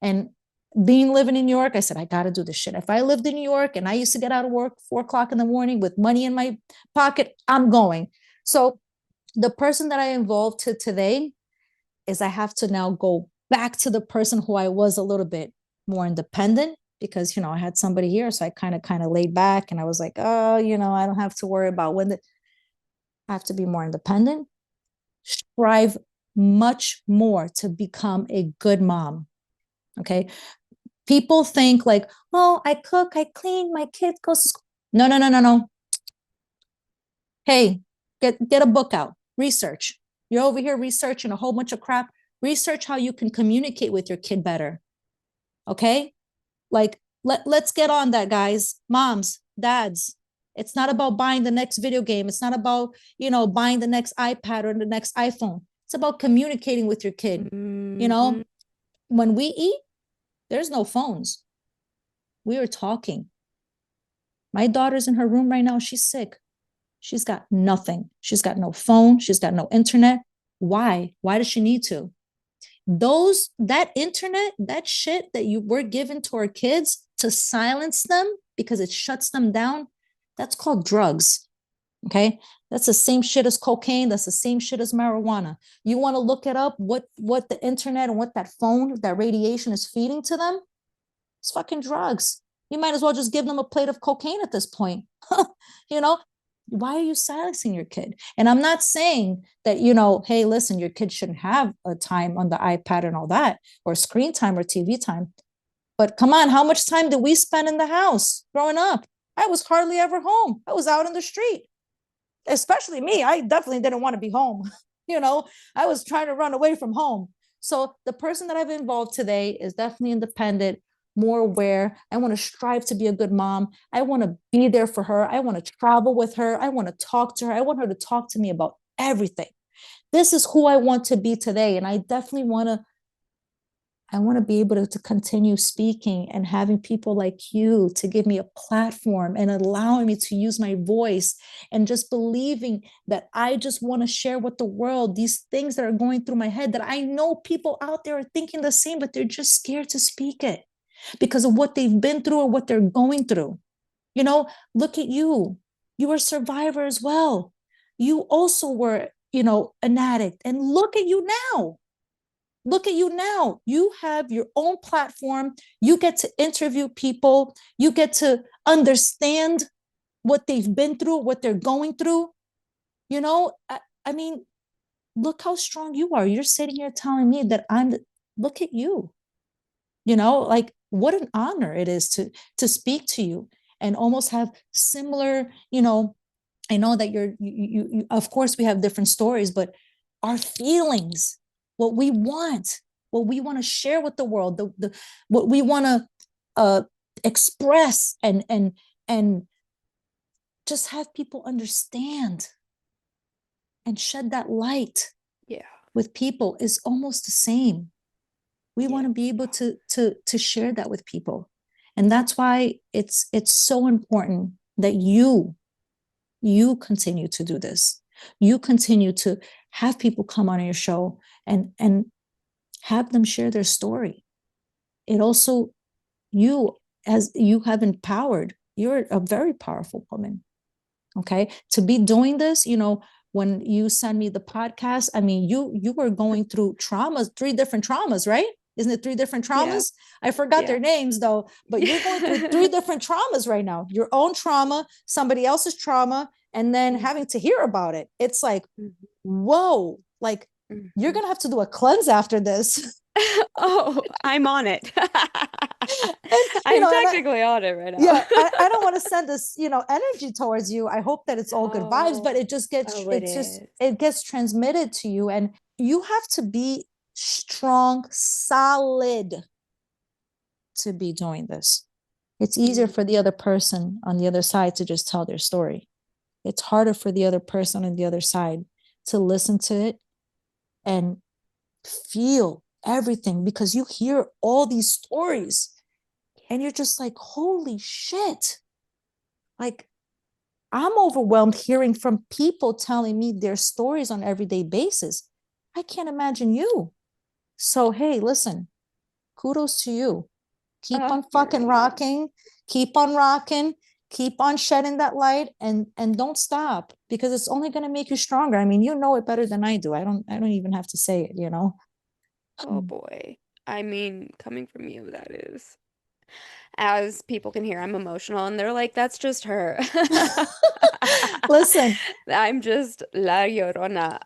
And living in New York, I said, I got to do this shit. If I lived in New York and I used to get out of work 4 o'clock in the morning with money in my pocket, I'm going. So The person that I involved to today is I have to now go back to the person who I was a little bit more independent because, I had somebody here. So I kind of laid back and I was like, oh, I don't have to worry about I have to be more independent, strive much more to become a good mom. Okay. People think like, oh, I cook, I clean, my kid goes to school. No, no, no, no, no. Hey, get a book out, research. You're over here researching a whole bunch of crap. Research how you can communicate with your kid better. Okay. Like, let's get on that, guys. Moms, dads. It's not about buying the next video game. It's not about, buying the next iPad or the next iPhone. It's about communicating with your kid. Mm-hmm. When we eat, there's no phones. We are talking. My daughter's in her room right now. She's sick. She's got nothing. She's got no phone. She's got no internet. Why? Why does she need to? That internet, that shit that we're giving to our kids to silence them because it shuts them down, that's called drugs. Okay. That's the same shit as cocaine. That's the same shit as marijuana. You want to look it up, what the internet and what that phone, that radiation is feeding to them? It's fucking drugs. You might as well just give them a plate of cocaine at this point. you know, why are you silencing your kid? And I'm not saying that, hey, listen, your kid shouldn't have a time on the iPad and all that, or screen time or TV time. But come on, how much time did we spend in the house growing up? I was hardly ever home. I was out in the street, especially me. I definitely didn't want to be home. I was trying to run away from home. So the person that I've involved today is definitely independent, more aware. I want to strive to be a good mom. I want to be there for her. I want to travel with her. I want to talk to her. I want her to talk to me about everything. This is who I want to be today. And I definitely want to be able to continue speaking and having people like you to give me a platform and allowing me to use my voice and just believing that I just want to share with the world these things that are going through my head that I know people out there are thinking the same, but they're just scared to speak it because of what they've been through or what they're going through. Look at you. You were a survivor as well. You also were, an addict. And look at you now. Look at you now. You have your own platform. You get to interview people. You get to understand what they've been through, what they're going through. I mean, look how strong you are. You're sitting here telling me that look at you. Like what an honor it is to speak to you and almost have similar, I know that you of course we have different stories, but our feelings, what we want, to share with the world, what we want to express and just have people understand and shed that light Yeah. with people is almost the same. We want to be able to share that with people. And that's why it's so important that you continue to do this. You continue to have people come on your show and have them share their story. It also, as you have empowered, you're a very powerful woman. Okay. To be doing this, when you send me the podcast, I mean, you were going through traumas, 3 different traumas, right? Isn't it 3 different traumas? I forgot their names though, but you're going through 3 different traumas right now. Your own trauma, somebody else's trauma, and then having to hear about it. It's like, whoa, like you're going to have to do a cleanse after this. Oh, I'm on it. And, I'm technically on it right now. Yeah, I don't want to send this, energy towards you. I hope that it's all good vibes, but it just gets, it gets transmitted to you, and you have to be strong, solid to be doing this. It's easier for the other person on the other side to just tell their story. It's harder for the other person on the other side to listen to it and feel everything, because you hear all these stories and you're just like, holy shit. Like, I'm overwhelmed hearing from people telling me their stories on an everyday basis. I can't imagine you. So, hey, listen, kudos to you. Keep on fucking rocking. Keep on rocking. keep on shedding that light, and don't stop, because it's only going to make you stronger. I mean, you know it better than I do. I don't even have to say it, you know. Oh boy. I mean, coming from you, that is. As people can hear, I'm emotional, and they're like, that's just her. Listen, I'm just La Llorona.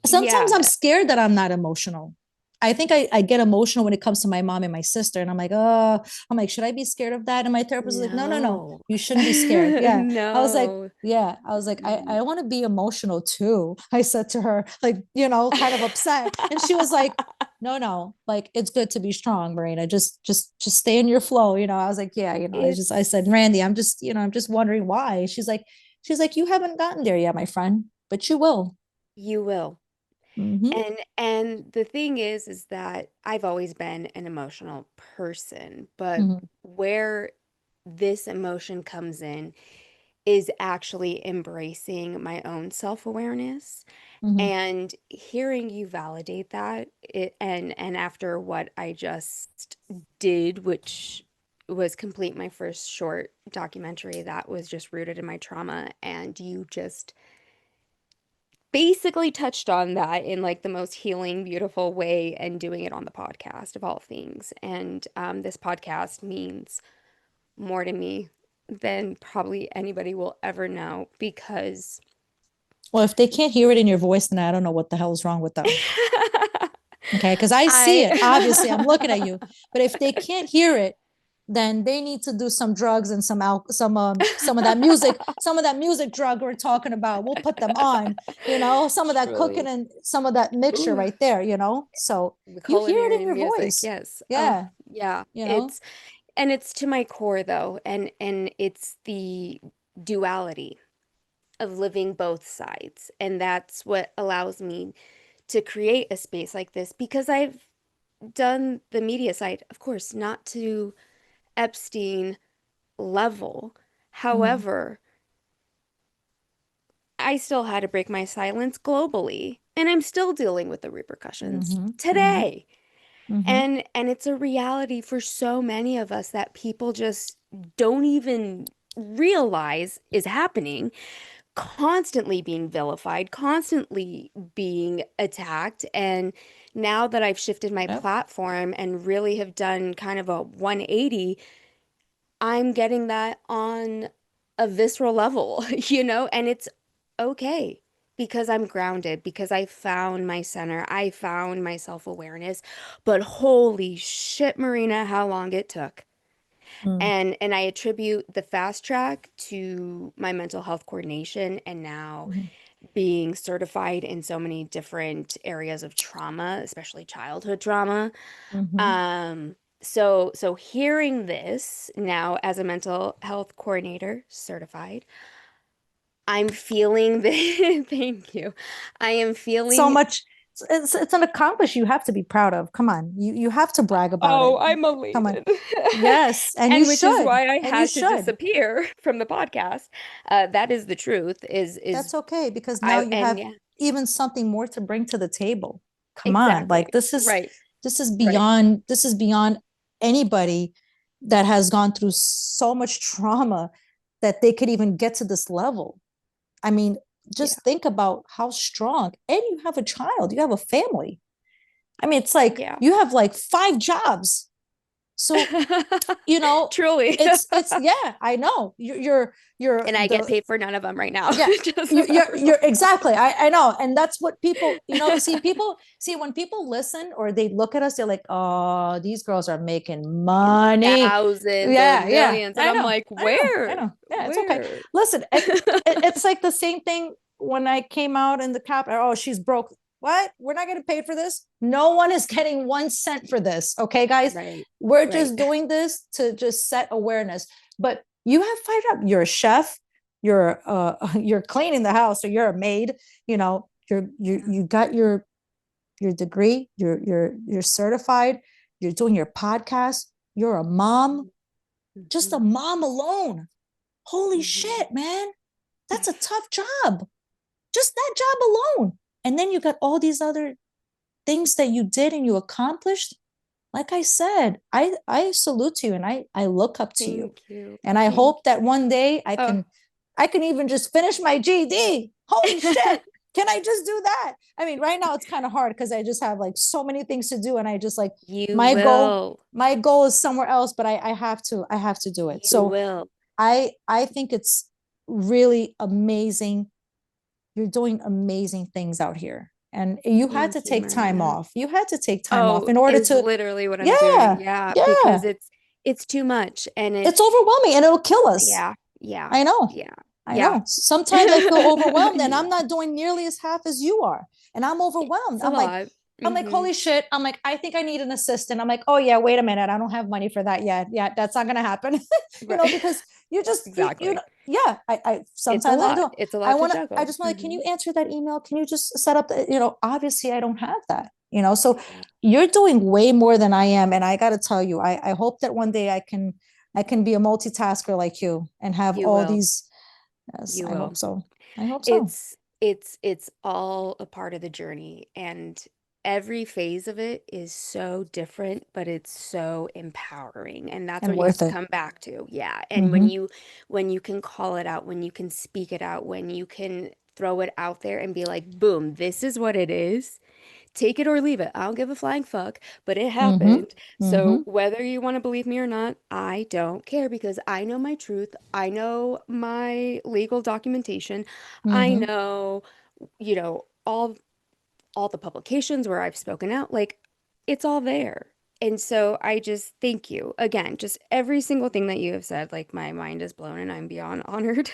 sometimes Yeah. I'm scared that I'm not emotional. I think I get emotional when it comes to my mom and my sister. And I'm like, oh, I'm like, should I be scared of that? And my therapist is like, no, no, no, No. you shouldn't be scared. Yeah. I was like, No. yeah. I was like, I want to be emotional too. I said to her, like, kind of upset. And she was like, no, no, like it's good to be strong, Marina. Just stay in your flow. I was like, yeah, I said, It's Randy, I'm just wondering why. She's like, you haven't gotten there yet, my friend, but you will. you will. Mm-hmm. And the thing is that I've always been an emotional person, but Mm-hmm. where this emotion comes in is actually embracing my own self-awareness Mm-hmm. and hearing you validate that and after what I just did, which was complete my first short documentary that was just rooted in my trauma, and you just basically touched on that in like the most healing, beautiful way and doing it on the podcast of all things. And this podcast means more to me than probably anybody will ever know because Well, if they can't hear it in your voice, then I don't know what the hell is wrong with them. Okay. Because I see it. Obviously, I'm looking at you. But if they can't hear it, then they need to do some drugs and some of that music, drug we're talking about. We'll put them on, some of that cooking truly. and some of that mixture Ooh, right there, So the you hear it in culinary your music, voice. yes. Oh, Yeah. yeah. You know. It's to my core though, and it's the duality of living both sides. And that's what allows me to create a space like this because I've done the media side, of course, not to Epstein level. Mm-hmm. However, I still had to break my silence globally, and I'm still dealing with the repercussions Mm-hmm. Mm-hmm. today. Mm-hmm. And it's a reality for so many of us that people just don't even realize is happening, constantly being vilified, constantly being attacked. And now that I've shifted my Yep. platform and really have done kind of a 180, I'm getting that on a visceral level, and it's okay because I'm grounded, because I found my center, I found my self-awareness. But holy shit, Marina, how long it took. Mm-hmm. And I attribute the fast track to my mental health coordination and now being certified in so many different areas of trauma, especially childhood trauma. Mm-hmm. So hearing this now as a mental health coordinator certified, I'm feeling the thank you. I am So feeling, much. It's an accomplishment you have to be proud of. Come on, you have to brag about it. oh, I'm Come on. elated. Yes, and you And which is should. why I And you had to should. disappear from the podcast. That is the truth, is That's okay, because now I you and have yeah, even something more to bring to the table. Come on. Like exactly. this is Right. this is Right. beyond this is beyond anybody that has gone through so much trauma that they could even get to this level. I mean, Yeah. just think about how strong, and you have a child, you have a family. I mean, it's like Yeah. you have like 5 jobs. So, you know, Truly. it's yeah, I know. You're And I get the paid for none of them right now. yeah, Just so you're everyone knows. exactly. I know. And that's what people, see when people listen or they look at us, they're like, oh, these girls are making In money. thousands or Yeah, yeah. millions. And I I'm know. like, I know. I where? know. Yeah, it's okay. Where? Listen, it's like the same thing when I came out in the cap. Oh, she's broke. What? We're not getting paid for this. No one is getting 1 cent for this. Okay, guys. Right. We're Right. just doing this to just set awareness. But you have fired up. You're a chef, you're cleaning the house, or you're a maid, Yeah. you got your degree, you're certified, you're doing your podcast, you're a mom, just a Mhm. mom alone. Holy Mhm. shit, man. That's a tough job. Just that job alone. And then you got all these other things that you did and you accomplished. like I said, I salute to you and I look up to you. Thank you. And I Thank hope that one day Oh, I can even just finish my GED. Holy shit. Can I just do that? I mean, right now it's kind of hard because I just have like so many things to do. And I just like you my goal, will. my goal is somewhere else, but I have to do it. You So will. I think it's really amazing. You're doing amazing things out here. And you had to Thank you, take time Marina. off. You had to take time off Oh, in order is to, literally what I'm doing. yeah, Yeah, because yeah. it's too much and It's it's overwhelming and it'll kill us. yeah, yeah, I know. yeah, I yeah. know. Sometimes I feel overwhelmed and I'm Yeah. not doing nearly as half as you are. And I'm overwhelmed. It's a lot. I'm like, Hmm. holy shit. I'm like, I think I need an assistant. I'm like, oh yeah, wait a minute. I don't have money for that yet. Yeah, that's not gonna happen. Right. Because you just you Exactly. know, yeah, I It's a sometimes I lot. do. It's a I lot to wanna I juggle. just want to, can Hmm. you answer that email? Can you just set up the, obviously I don't have that, so Yeah, you're doing way more than I am. And I gotta tell you, I hope that one day I can be a multitasker like you and have you all will. these. Yes, You I hope will. so. I hope so. It's all a part of the journey and every phase of it is so different, but it's so empowering. And that's And what you have worth to it. come back to. Yeah. And Mm-hmm. when you can call it out, when you can speak it out, when you can throw it out there and be like, boom, this is what it is. Take it or leave it. I don't give a flying fuck, but it Mm-hmm. happened. Mm-hmm. So whether you want to believe me or not, I don't care because I know my truth. I know my legal documentation. I Mm-hmm. know, all the publications where I've spoken out, like it's all there. And so I just thank you again, just every single thing that you have said, like my mind is blown and I'm beyond honored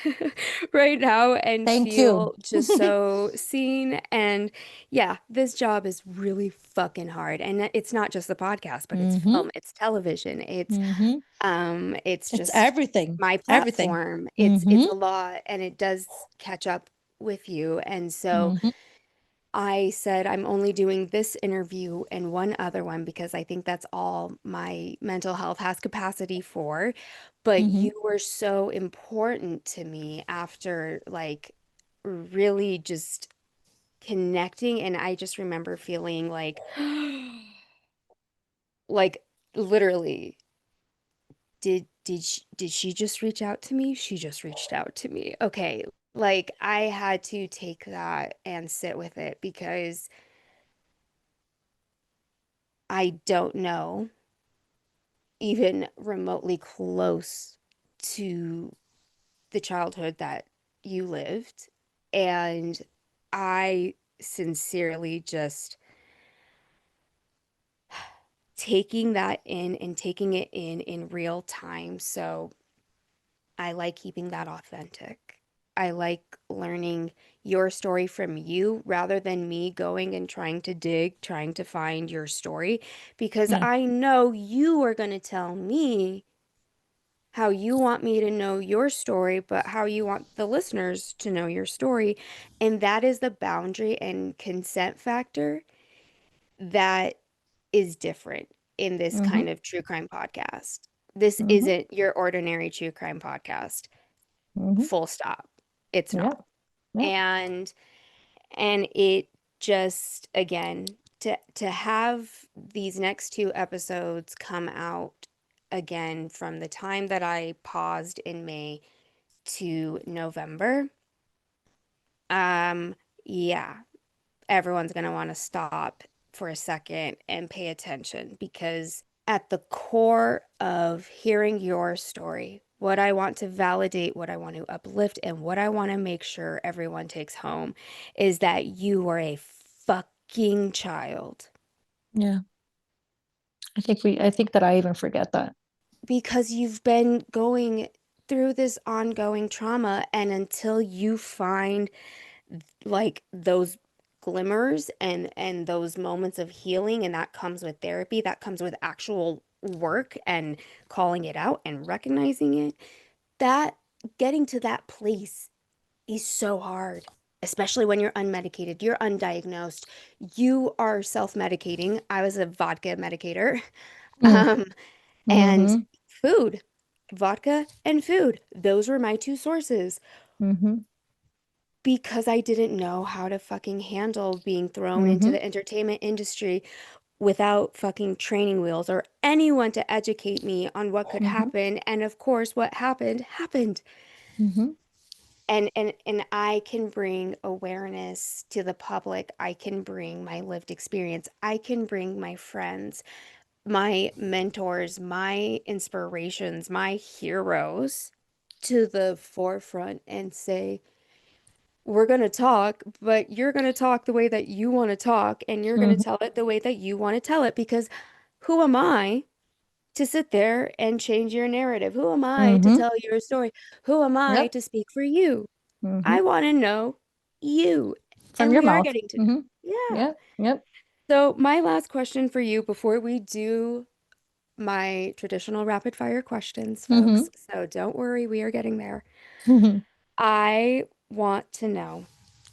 right now and Thank you. feel just so seen. And yeah, this job is really fucking hard. And it's not just the podcast, but it's Mm-hmm. film, it's television, Mm-hmm. it's It's just everything. my Everything. platform. It's Mm-hmm. a lot and it does catch up with you. And so Mm-hmm. I said, I'm only doing this interview and one other one because I think that's all my mental health has capacity for. But Mm-hmm. you were so important to me after like really just connecting. And I just remember feeling like literally, did she just reach out to me? She just reached out to me. Okay. Like I had to take that and sit with it because I don't know even remotely close to the childhood that you lived. And I sincerely just taking that in and taking it in real time. So I like keeping that authentic. I like learning your story from you rather than me going and trying to dig, trying to find your story, because Yeah. I know you are going to tell me how you want me to know your story, but how you want the listeners to know your story. And that is the boundary and consent factor that is different in this Mm-hmm. kind of true crime podcast. This Mm-hmm. isn't your ordinary true crime podcast, Mm-hmm. full stop. It's Yeah. not. Yeah. And it just again to have these next two episodes come out again from the time that I paused in May to November, um, yeah, everyone's going to want to stop for a second and pay attention because at the core of hearing your story, what I want to validate, what I want to uplift, and what I want to make sure everyone takes home is that you are a fucking child Yeah. I think that I even forget that. because you've been going through this ongoing trauma. And until you find like those glimmers and those moments of healing, and that comes with therapy, that comes with actual work and calling it out and recognizing it, that getting to that place is so hard, especially when you're unmedicated, you're undiagnosed, you are self-medicating. I was a vodka medicator. Mm. um and Mm-hmm. food, vodka and food, those were my two sources Mm-hmm. because I didn't know how to fucking handle being thrown into Mm-hmm. the entertainment industry without fucking training wheels or anyone to educate me on what could Mhm. happen. And of course, what happened happened. Mhm. And I can bring awareness to the public. I can bring my lived experience. I can bring my friends, my mentors, my inspirations, my heroes to the forefront and say, we're going to talk, but you're going to talk the way that you want to talk, and you're going to Mhm. tell it the way that you want to tell it. Because who am I to sit there and change your narrative? Who am I to Mhm. tell your story? Who am I Yep. to speak for you? I Mhm. want to know you. From And your we are mouth. getting to know. Mhm. Yeah. Yep. Yep. So, my last question for you before we do my traditional rapid fire questions, folks. Mhm. So, don't worry, we are getting there. Mhm. I want to know,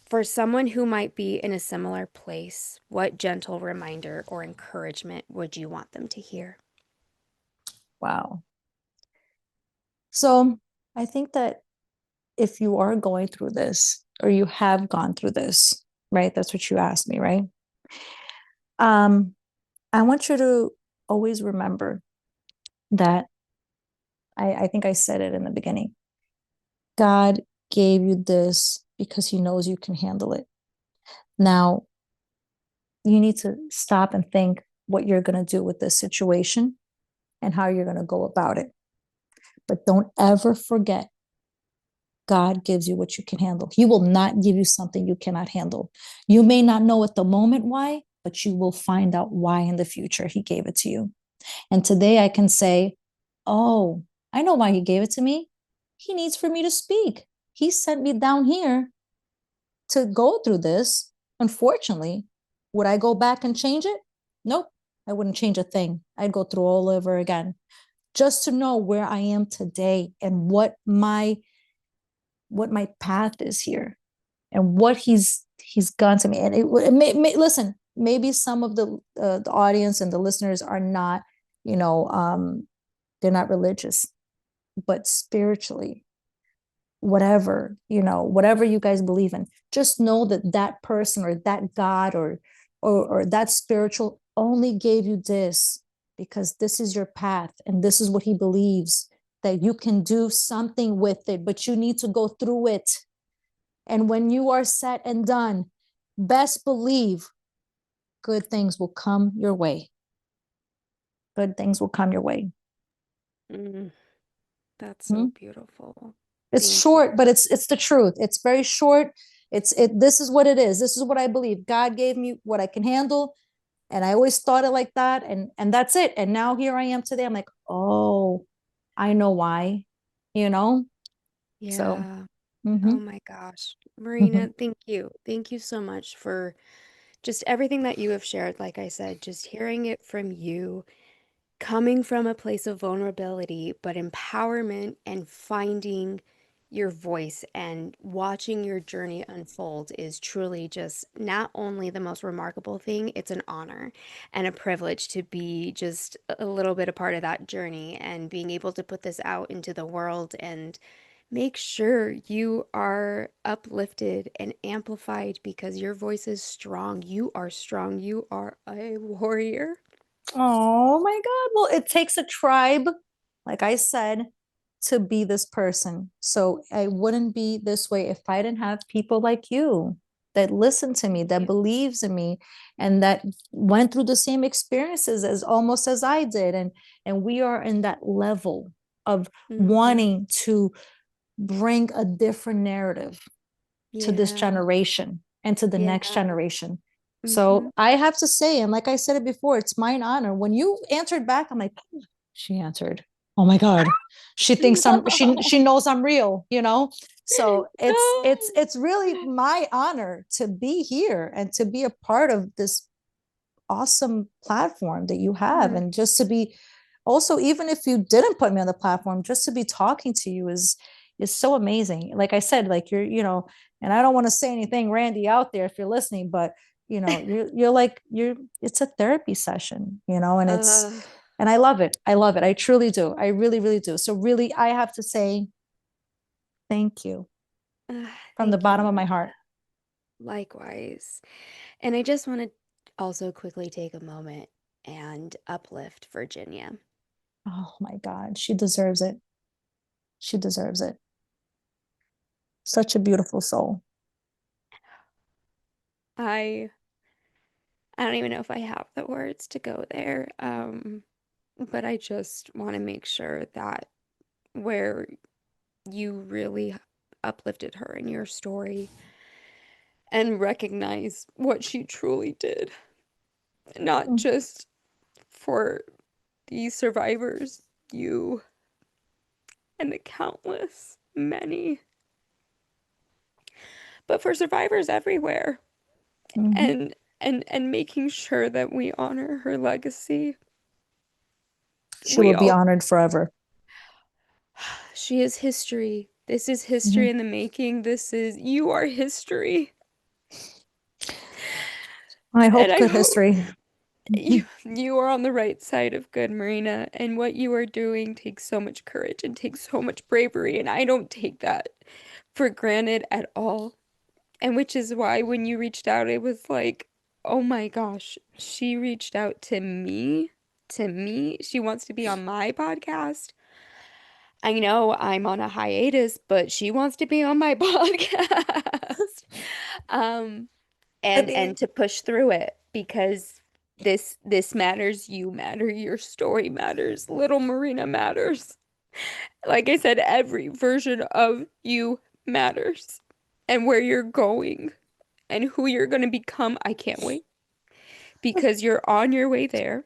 for someone who might be in a similar place, what gentle reminder or encouragement would you want them to hear? Wow. So I think that if you are going through this or you have gone through this, right? That's what you asked me, right? Um, I want you to always remember that I think I said it in the beginning. God gave you this because he knows you can handle it. Now, you need to stop and think what you're going to do with this situation and how you're going to go about it. But don't ever forget God gives you what you can handle. He will not give you something you cannot handle. You may not know at the moment why, but you will find out why in the future he gave it to you. And today I can say, oh, I know why he gave it to me. He needs for me to speak. He sent me down here to go through this. Unfortunately, would I go back and change it? Nope, I wouldn't change a thing. I'd go through all over again just to know where I am today and what my path is here and what he's gone to me. And it may listen, maybe some of the audience and the listeners are not, you know, they're not religious, but spiritually, whatever, whatever you guys believe in, just know that that person or that God or that spiritual only gave you this because this is your path and this is what he believes that you can do something with it, but you need to go through it. And when you are set and done, best believe good things will come your way. Good things will come your way. Mm, that's so Hmm? beautiful. It's Thank you. short, but it's the truth. It's very short. This is what it is. This is what I believe. God gave me what I can handle. And I always thought it like that. And that's it. And now here I am today. I'm like, oh, I know why, you know? So Yeah. mm-hmm, Oh my gosh. mm-hmm, Marina, thank you. Thank you so much for just everything that you have shared. Like I said, just hearing it from you, coming from a place of vulnerability, but empowerment and finding your voice and watching your journey unfold is truly just not only the most remarkable thing, it's an honor and a privilege to be just a little bit a part of that journey and being able to put this out into the world and make sure you are uplifted and amplified because your voice is strong. You are strong. You are a warrior. oh my God. Well, it takes a tribe, like I said, to be this person. So I wouldn't be this way if I didn't have people like you that listen to me, Thank that you. believes in me, and that went through the same experiences as almost as I did. And we are in that level of Hmm. wanting to bring a different narrative to this Yeah. generation and to the next Yeah. generation. Hmm. So I have to say, and like I said it before, it's my honor. When you answered back, I'm like, "Oh," she answered. Oh my God. She thinks she knows I'm real. So it's it's No. it's really my honor to be here and to be a part of this awesome platform that you have, Mm. and just to be also, even if you didn't put me on the platform, just to be talking to you is so amazing. Like I said, like you're and I don't want to say anything Randy out there if you're listening, but you're like you're it's a therapy session, Uh, and I love it, I truly do, I really really do. So really I have to say thank you from the Thank you, bottom of my Marina. heart. Likewise. And I just want to also quickly take a moment. and uplift Virginia. Oh my God, she deserves it. She deserves it. Such a beautiful soul. I I don't even know if I have the words to go there. But I just want to make sure that where you really uplifted her in your story and recognize what she truly did, not Mm, just for the survivors, you and the countless many, but for survivors everywhere. mhm. And making sure that we honor her legacy. She We will be all honored forever. She is history. This is history Mhm. in the making. You are history. I And hope I good hope history. Mhm. you are on the right side of good, Marina. And what you are doing takes so much courage and takes so much bravery. And I don't take that for granted at all. And which is why when you reached out, it was like, oh my gosh, she reached out to me. To me. She wants to be on my podcast. I know I'm on a hiatus, but she wants to be on my podcast. Um, I and mean, to push through it because this matters, you matter, your story matters, little Marina matters. Like I said, every version of you matters. And where you're going and who you're going to become, I can't wait because you're on your way there.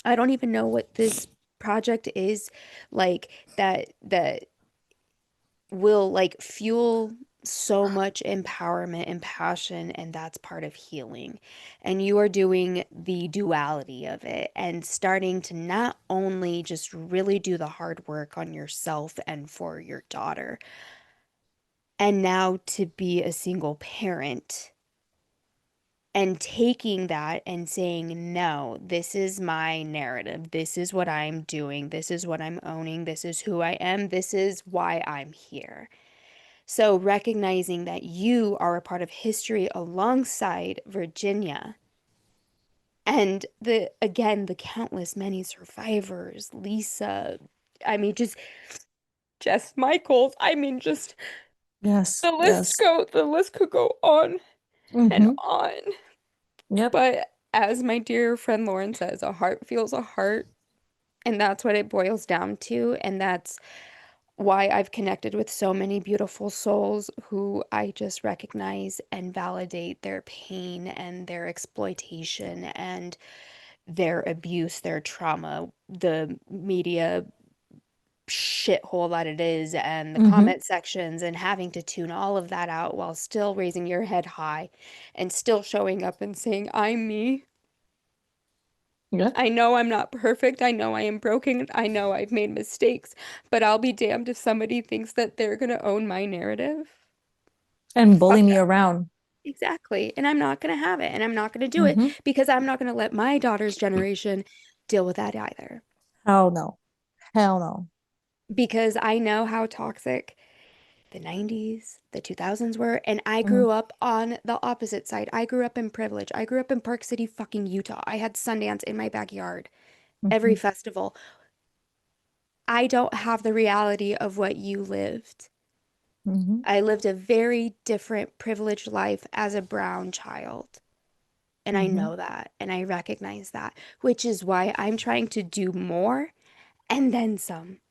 I don't even know what this project is like that will like fuel so much empowerment and passion, and that's part of healing. And you are doing the duality of it and starting to not only just really do the hard work on yourself and for your daughter, and now to be a single parent and taking that and saying, no, this is my narrative. This is what I'm doing. This is what I'm owning. This is who I am. This is why I'm here. So recognizing that you are a part of history alongside Virginia and the countless many survivors, Lisa, I mean, just Jess Michaels, I mean, just yes, yes. the list could go on and Hmm. on. Yep. But as my dear friend Lauren says, a heart feels a heart, and that's what it boils down to. And that's why I've connected with so many beautiful souls who I just recognize and validate their pain and their exploitation and their abuse, their trauma, the media shithole that it is, and the Hmm. comment sections, and having to tune all of that out while still raising your head high and still showing up and saying, I'm me. Yep. I know I'm not perfect. I know I am broken. I know I've made mistakes, but I'll be damned if somebody thinks that they're going to own my narrative. And bully Fuck me that. around. Exactly. And I'm not going to have it. And I'm not going to do it Hmm. because I'm not going to let my daughter's generation deal with that either. Hell no. Hell no. Because I know how toxic the 90s, the 2000s were. And I Mm-hmm. grew up on the opposite side. I grew up in privilege. I grew up in Park City, fucking Utah. I had Sundance in my backyard, every Hmm. festival. I don't have the reality of what you lived. Hmm. I lived a very different privileged life as a brown child. And I Hmm. know that and I recognize that, which is why I'm trying to do more and then some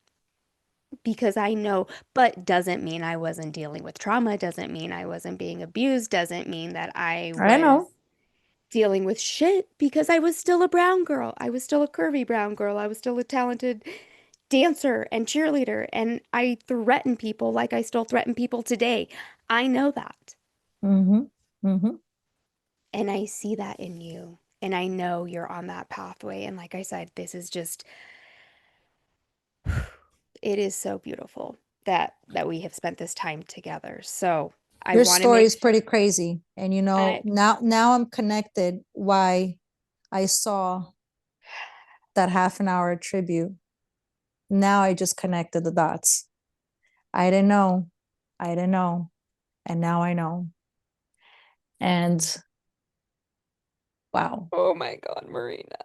because I know, but doesn't mean I wasn't dealing with trauma, doesn't mean I wasn't being abused, doesn't mean that I I was know. dealing with shit because I was still a brown girl. I was still a curvy brown girl. I was still a talented dancer and cheerleader, and I threaten people like I still threaten people today. I know that. Hmm. Hmm. And I see that in you. And I know you're on that pathway. And like I said, this is just, it is so beautiful that we have spent this time together. So I Your want to story make is sure. pretty crazy. And And I, now I'm connected why I saw that half an hour tribute. Now I just connected the dots. I didn't know. I didn't know. And now I know. And wow. oh my God, Marina.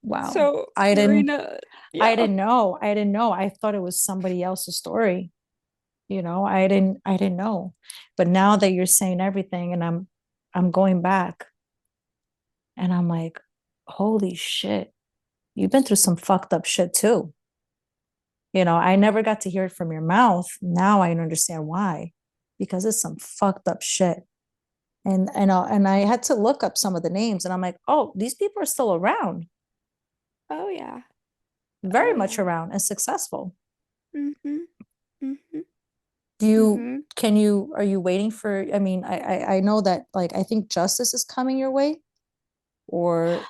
Wow. So, Marina, I yeah. didn't know. I didn't know. I thought it was somebody else's story. I didn't know. But now that you're saying everything and I'm going back and I'm like, holy shit. You've been through some fucked up shit too. I never got to hear it from your mouth. Now I understand why. Because it's some fucked up shit. And I had to look up some of the names and I'm like, oh, these people are still around, Oh yeah. very Oh much yeah. around and successful. Mm-hmm. Mm-hmm. Do you Mm-hmm. can you are you waiting for, I mean, I know that, like, I think justice is coming your way, or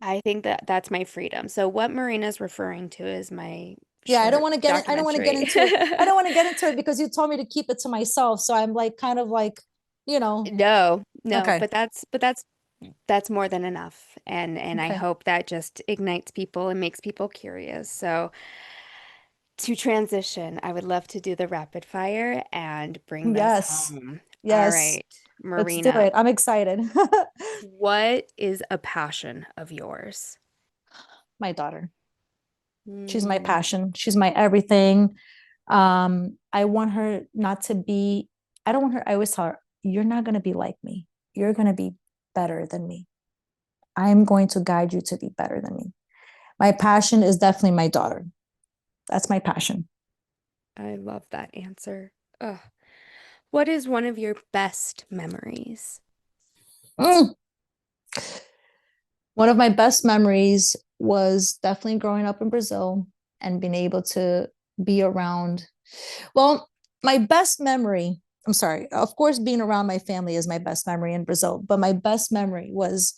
I think that that's my freedom. So what Marina's referring to is my yeah, short I don't want to get documentary. into it. I don't want to get into it because you told me to keep it to myself. So I'm like kind of like, you know, No, no, okay. but that's more than enough. And I Okay. hope that just ignites people and makes people curious. So to transition, I would love to do the rapid fire and bring this Yes. home. All Yes. right, Let's do Marina, it. I'm excited. what is a passion of yours? My daughter. She's my Mm, passion. She's my everything. I want her not to be, I don't want her, I always tell her, you're not going to be like me. You're going to be better than me. I'm going to guide you to be better than me. My passion is definitely my daughter. That's my passion. I love that answer. Ugh. What is one of your best memories? Mm. One of my best memories was definitely growing up in Brazil and being able to be around. Well, my best memory, I'm sorry, of course, being around my family is my best memory in Brazil, but my best memory was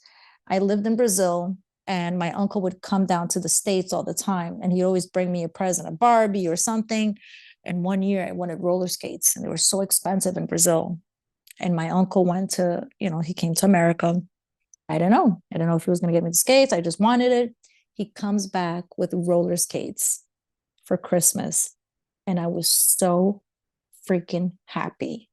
I lived in Brazil and my uncle would come down to the States all the time and he'd always bring me a present, a Barbie or something. And one year I wanted roller skates and they were so expensive in Brazil. And my uncle went to, he came to America. I don't know. I don't know if he was going to get me the skates. I just wanted it. He comes back with roller skates for Christmas. And I was so freaking happy.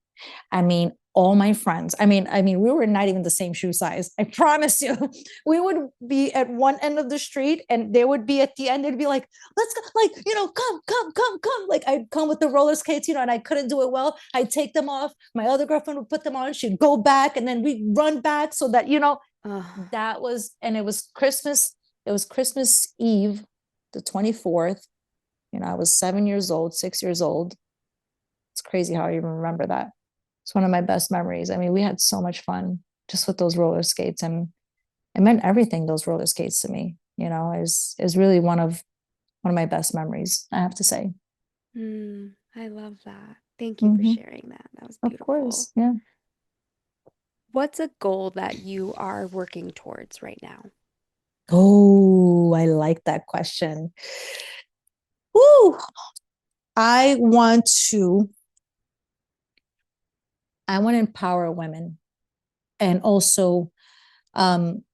I mean, all my friends, we were not even the same shoe size. I promise you. We would be at one end of the street and they would be at the end. They'd be like, let's go, like, come. Like I'd come with the roller skates, and I couldn't do it well. I'd take them off. My other girlfriend would put them on. She'd go back and then we'd run back so that, Ugh. and it was Christmas. It was Christmas Eve, the 24th. I was 7 years old, 6 years old. It's crazy how I even remember that. It's one of my best memories. I mean, we had so much fun just with those roller skates, and it meant everything. Those roller skates to me, is really one of my best memories, I have to say. I love that. Thank you for Hmm. sharing that. That was Of beautiful. course, yeah. What's a goal that you are working towards right now? Oh, I like that question. Woo! I want to, I want to empower women and also um,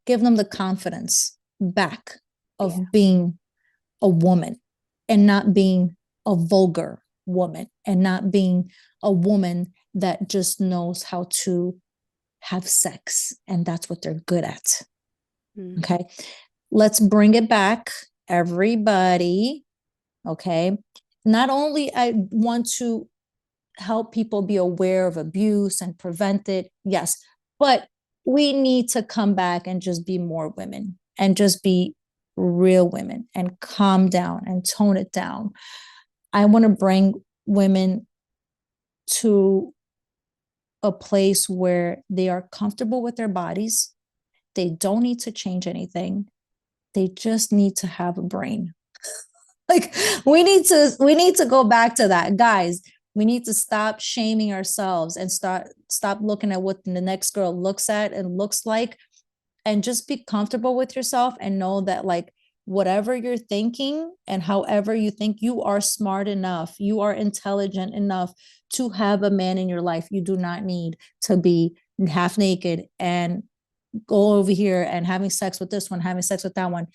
give them the confidence back Yeah. of being a woman and not being a vulgar woman and not being a woman that just knows how to have sex and that's what they're good at. Mm, Okay. Let's bring it back, everybody. Okay. Not only I want to help people be aware of abuse and prevent it, yes, but we need to come back and just be more women and just be real women and calm down and tone it down. I want to bring women to a place where they are comfortable with their bodies. They don't need to change anything. They just need to have a brain. Like we need to go back to that, guys. We need to stop shaming ourselves and stop looking at what the next girl looks at and looks like, and just be comfortable with yourself and know that, like, whatever you're thinking and however you think, you are smart enough, you are intelligent enough to have a man in your life. You do not need to be half naked and go over here and having sex with this one, having sex with that one.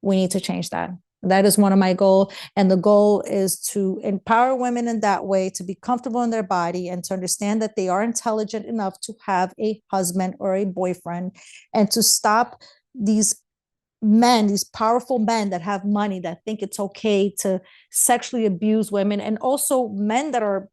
We need to change that. That is one of my goals. And the goal is to empower women in that way, to be comfortable in their body and to understand that they are intelligent enough to have a husband or a boyfriend, and to stop these men, these powerful men that have money, that think it's okay to sexually abuse women, and also men that are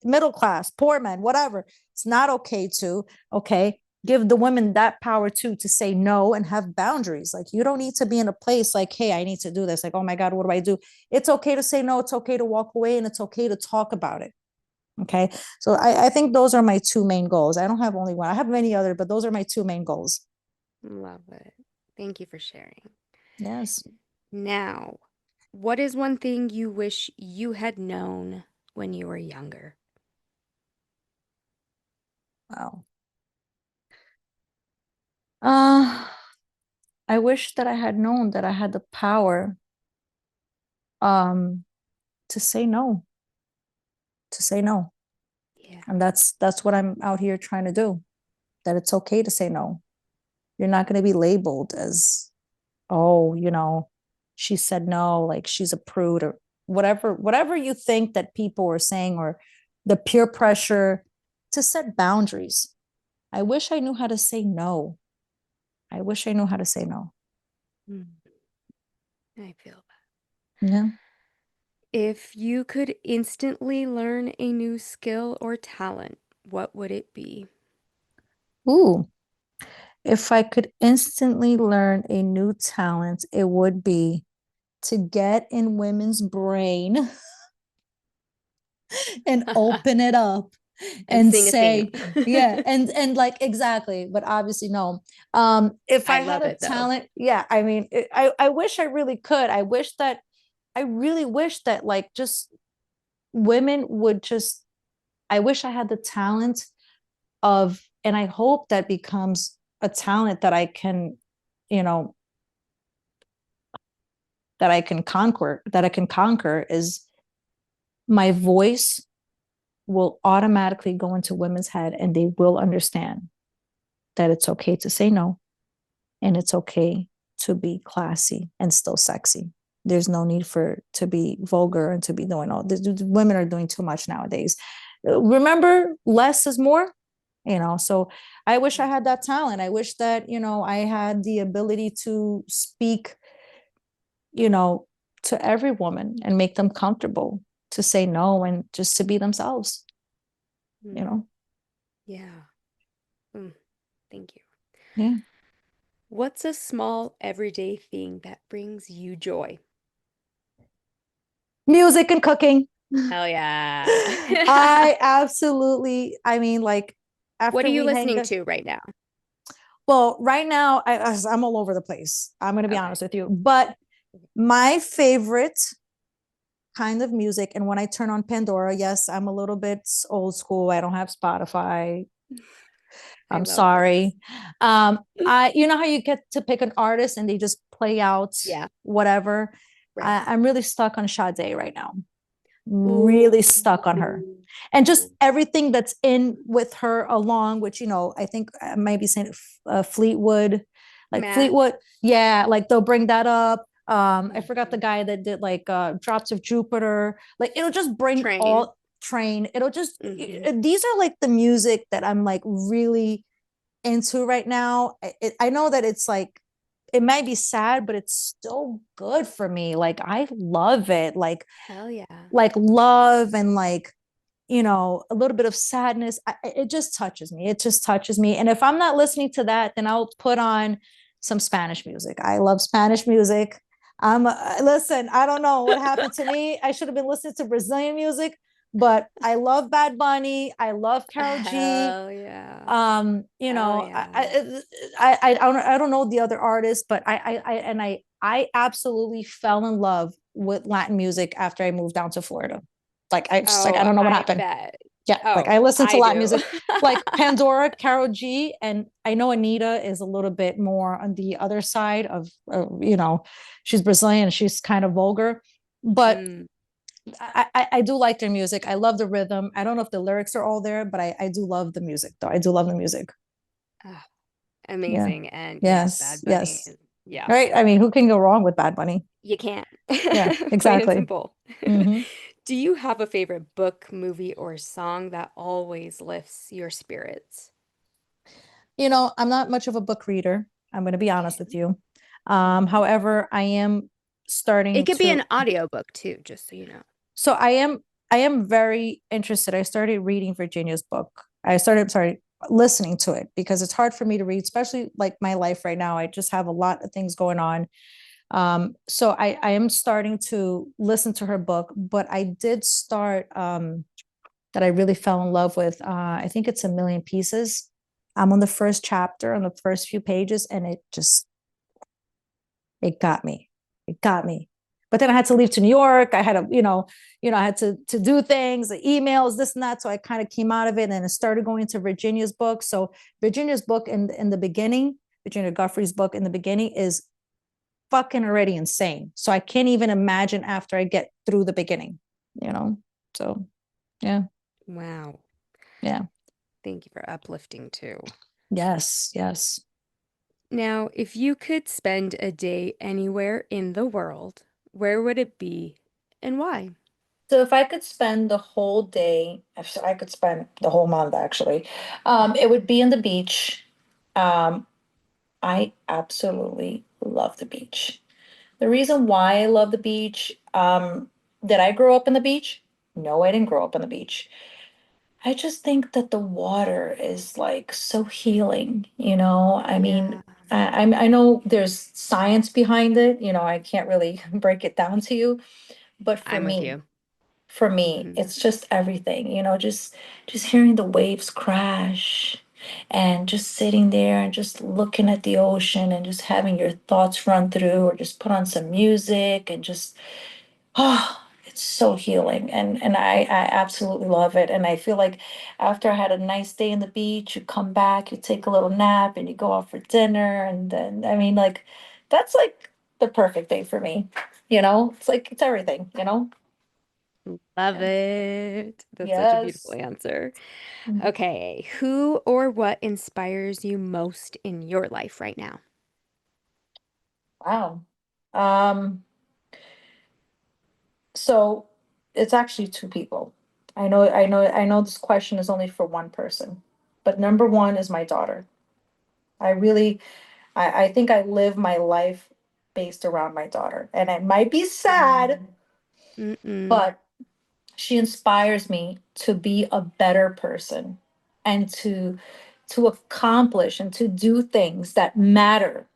middle class, poor men, whatever. It's not okay to, okay, give the women that power too, to say no and have boundaries. Like, you don't need to be in a place like, hey, I need to do this. Like, oh my God, what do I do? It's okay to say no. It's okay to walk away, and it's okay to talk about it. Okay. So I think those are my two main goals. I don't have only one. I have many other, but those are my two main goals. Love it. Thank you for sharing. Yes. Now, what is one thing you wish you had known when you were younger? Wow. I wish that I had known that I had the power um to say no, to say no. Yeah. And that's what I'm out here trying to do. That it's okay to say no. You're not going to be labeled as, oh, she said no, like she's a prude, or whatever you think that people are saying, or the peer pressure to set boundaries. I wish I knew how to say no. I wish I knew how to say no. Mm, I feel that. Yeah. If you could instantly learn a new skill or talent, what would it be? Ooh, if I could instantly learn a new talent, it would be to get in women's brain and open it up And and sing a theme. say, yeah, and like, exactly, but obviously no. If I I had love a it though. talent, yeah, I mean, I wish I really could. I really wish that, like, just women would just, I wish I had the talent of, and I hope that becomes a talent that I can, you know, that I can conquer, is my voice will automatically go into women's head, and they will understand that it's okay to say no, and it's okay to be classy and still sexy. There's no need for to be vulgar and to be doing all this. Women are doing too much nowadays. Remember, less is more. So I wish I had that talent. I wish that, I had the ability to speak, you know to every woman and make them comfortable to say no and just to be themselves you Mm, know yeah. Mm, thank you. yeah. What's a small everyday thing that brings you joy? Music and cooking. Hell yeah. I absolutely, I mean, like, What are after you we hang listening up. to right now? Well, right now, I'm all over the place. I'm going to be Okay. honest with you. But my favorite kind of music, and when I turn on Pandora, yes, I'm a little bit old school. I don't have Spotify. I I'm love this. sorry. You know how you get to pick an artist and they just play out Yeah, whatever? right. I'm really stuck on Sade right now. Really Ooh. stuck on her. And just everything that's in with her, along which, I think I might be saying Fleetwood, like Mac. Fleetwood. Yeah, like they'll bring that up. I forgot the Mhm. guy that did, like, Drops of Jupiter. Like, it'll just bring Train. all Train. It'll just, Hmm. these are like the music that I'm like really into right now. I know that it's like, it might be sad, but it's still good for me. Like, I love it. Hell yeah. Like love, and like, a little bit of sadness. It just touches me. It just touches me. And if I'm not listening to that, then I'll put on some Spanish music. I love Spanish music. Listen, I don't know what happened to me. I should have been listening to Brazilian music, but I love Bad Bunny. I love Carol G. Hell yeah. You Hell know, yeah. I don't know the other artists, but I absolutely fell in love with Latin music after I moved down to Florida. Like, I just, like, I Oh, don't know what I happened. bet. Yeah, like, Oh, I listen to I Latin do. music, like Pandora, Carol G, and I know Anita is a little bit more on the other side of, she's Brazilian, she's kind of vulgar, but Mm, I do like their music. I love the rhythm. I don't know if the lyrics are all there, but I do love the music, though. I do love the music. ah, Yeah. amazing. And yeah, Yes. Bad Bunny Yes. Yeah, right? I mean, who can go wrong with Bad Bunny? you can't. Yeah, Plain and exactly. simple. Hmm. Do you have a favorite book, movie, or song that always lifts your spirits? I'm not much of a book reader. I'm going to be honest with you. Mhm. However, I am It starting could be to. an audiobook too, just so you know. So I am very interested. I started reading Virginia's book. Sorry, listening to it because it's hard for me to read, especially like my life right now. I just have a lot of things going on. So I am starting to listen to her book, but I did start that I really fell in love with. I think it's A Million Pieces. I'm on the first chapter, on the first few pages, and it got me. It got me. But then I had to leave to New York. I had to, I had to do things, the emails, this and that. So I kind of came out of it and I started going to Virginia's book. So Virginia's book in the beginning, Virginia Guffrey's book in the beginning is fucking already insane. So I can't even imagine after I get through the beginning, you know? So yeah, Wow. yeah. Thank you for uplifting too. Yes, yes. Now, if you could spend a day anywhere in the world, where would it be and why? So if I could spend the whole day, if I could spend the whole month actually, it would be on the beach. Um, I absolutely love the beach. The reason why I love the beach, did I grow up in the beach? No, I didn't grow up on the beach. I just think that the water is like so healing, you know? I mean, Yeah, I know there's science behind it, I can't really break it down to you, but I'm with you. for me, Mhm. it's just everything, just hearing the waves crash and just sitting there and just looking at the ocean and just having your thoughts run through or just put on some music and just oh, it's so healing and I absolutely love it. And I feel like after I had a nice day in the beach, you come back, you take a little nap and you go out for dinner and then I mean like that's like the perfect day for me. It's like it's everything. Love Yeah. it. That's such a beautiful Yes. answer. Mhm. Okay, who or what inspires you most in your life right now? Wow. Um, so it's actually two people. I know this question is only for one person, but number one is my daughter. I really, I think I live my life based around my daughter. And it might be sad, Mm-mm. but she inspires me to be a better person and to accomplish and to do things that matter.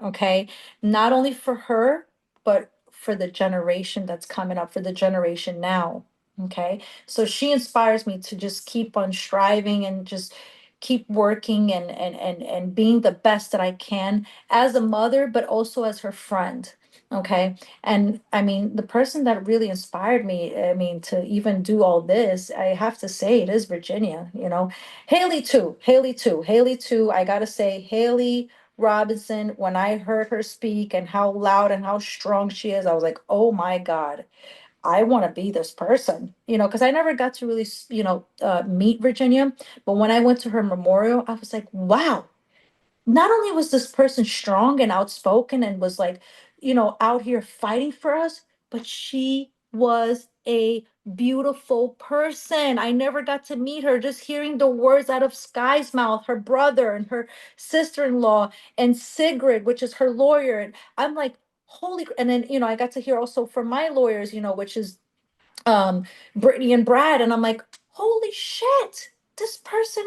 Okay, not only for her but for the generation that's coming up, for the generation now. Okay, so she inspires me to just keep on striving and just keep working and being the best that I can as a mother but also as her friend. Okay, and I mean the person that really inspired me, I mean, to even do all this, I have to say it is Virginia. Haley too, I gotta say Haley Robinson, when I heard her speak and how loud and how strong she is, I was like, oh my God, I want to be this person, because I never got to really, meet Virginia. But when I went to her memorial, I was like, wow, not only was this person strong and outspoken and was like, out here fighting for us, but she was a beautiful person. I never got to meet her. Just hearing the words out of Sky's mouth, her brother and her sister-in-law, and Sigrid, which is her lawyer. And I'm like, and then, I got to hear also from my lawyers, which is Brittany and Brad, and I'm like, holy shit, this person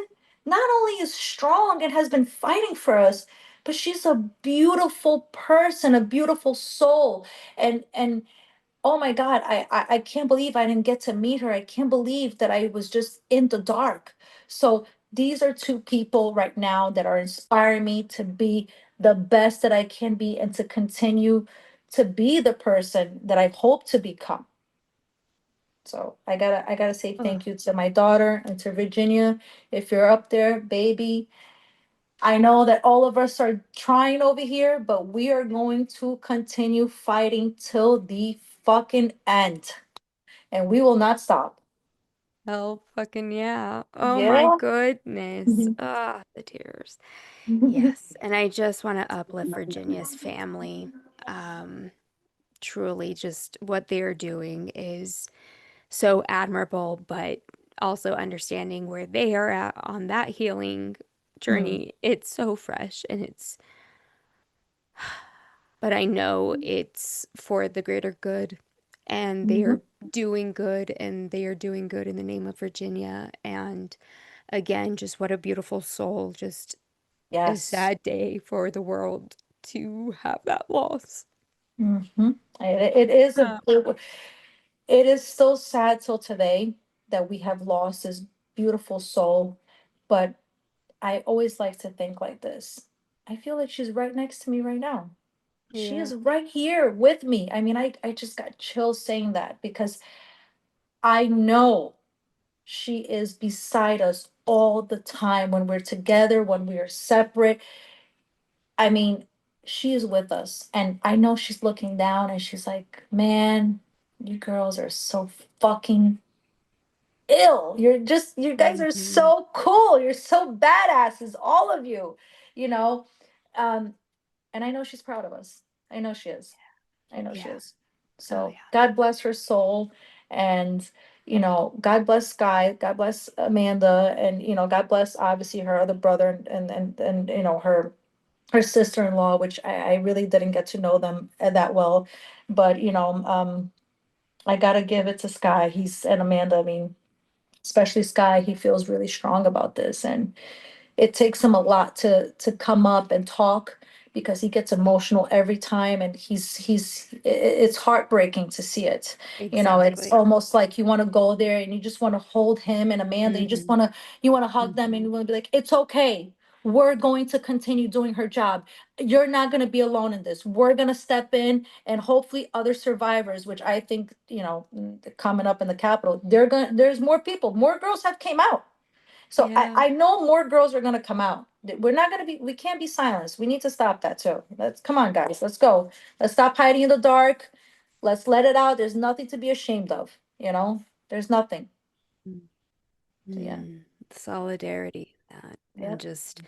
not only is strong and has been fighting for us, but she's a beautiful person, a beautiful soul. And oh my God, I can't believe I didn't get to meet her. I can't believe that I was just in the dark. So these are two people right now that are inspiring me to be the best that I can be and to continue to be the person that I hope to become. So I gotta say Oh, thank you to my daughter and to Virginia. If you're up there, baby, I know that all of us are trying over here, but we are going to continue fighting till the fucking end. And we will not stop. Hell fucking yeah. Oh my Yeah. goodness. Ah, the tears. Yes. And I just want to uplift Virginia's family. Um, Truly, just what they're doing is so admirable, but also understanding where they are at on that healing Mm, journey. It's so fresh and but I know it's for the greater good and they mhm. are doing good and they are doing good in the name of Virginia. And again, just what a beautiful soul, just a Yes. sad day for the world to have that loss. Hmm. It is Uh, it is still sad till today that we have lost this beautiful soul, but I always like to think like this. I feel like she's right next to me right now. She yeah, is right here with me. I mean, I just got chills saying that because I know she is beside us all the time when we're together, when we are separate. I mean, she is with us. And I know she's looking down and she's like, man, you girls are so fucking ill. You guys are hmm, so cool. You're so badasses, all of you, you know? Um, and I know she's proud of us. I know she is. I know she yeah, is. oh So yeah. God bless her soul. And, God bless Sky. God bless Amanda. And, God bless obviously her other brother and her sister-in-law, which I really didn't get to know them that well. But, I gotta give it to Sky. He's and Amanda. I mean, especially Sky, he feels really strong about this. And it takes him a lot to come up and talk because he gets emotional every time, and it's heartbreaking to see it. It's Exactly. almost like you want to go there and you just want to hold him and Amanda. Hmm, You want to hug them and hmm. you want to be like, it's okay. We're going to continue doing her job. You're not going to be alone in this. We're going to step in, and hopefully other survivors, which I think, coming up in the Capitol, there's more people, more girls have came out. So I, Yeah. I know more girls are gonna come out. We're not gonna be, we can't be silenced. We need to stop that too. Let's, come on, guys, let's go. Let's stop hiding in the dark. Let's let it out. There's nothing to be ashamed of, There's nothing. So yeah. Mm, solidarity, that, and Yep. just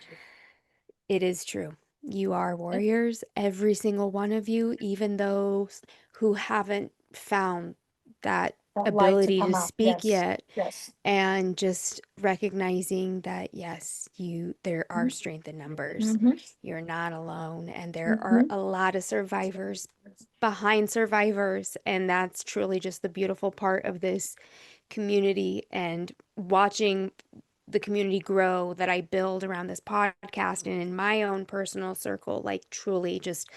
it is true. You are warriors, every single one of you, even those who haven't found that That light to ability come to out. speak Yes. yet, Yes. and just recognizing that yes, there are Mm-hmm. strength in numbers. Mm-hmm. You're not alone, and there are Mm-hmm. a lot of survivors behind survivors, and that's truly just the beautiful part of this community and watching the community grow that I build around this podcast and in my own personal circle. Like, truly, just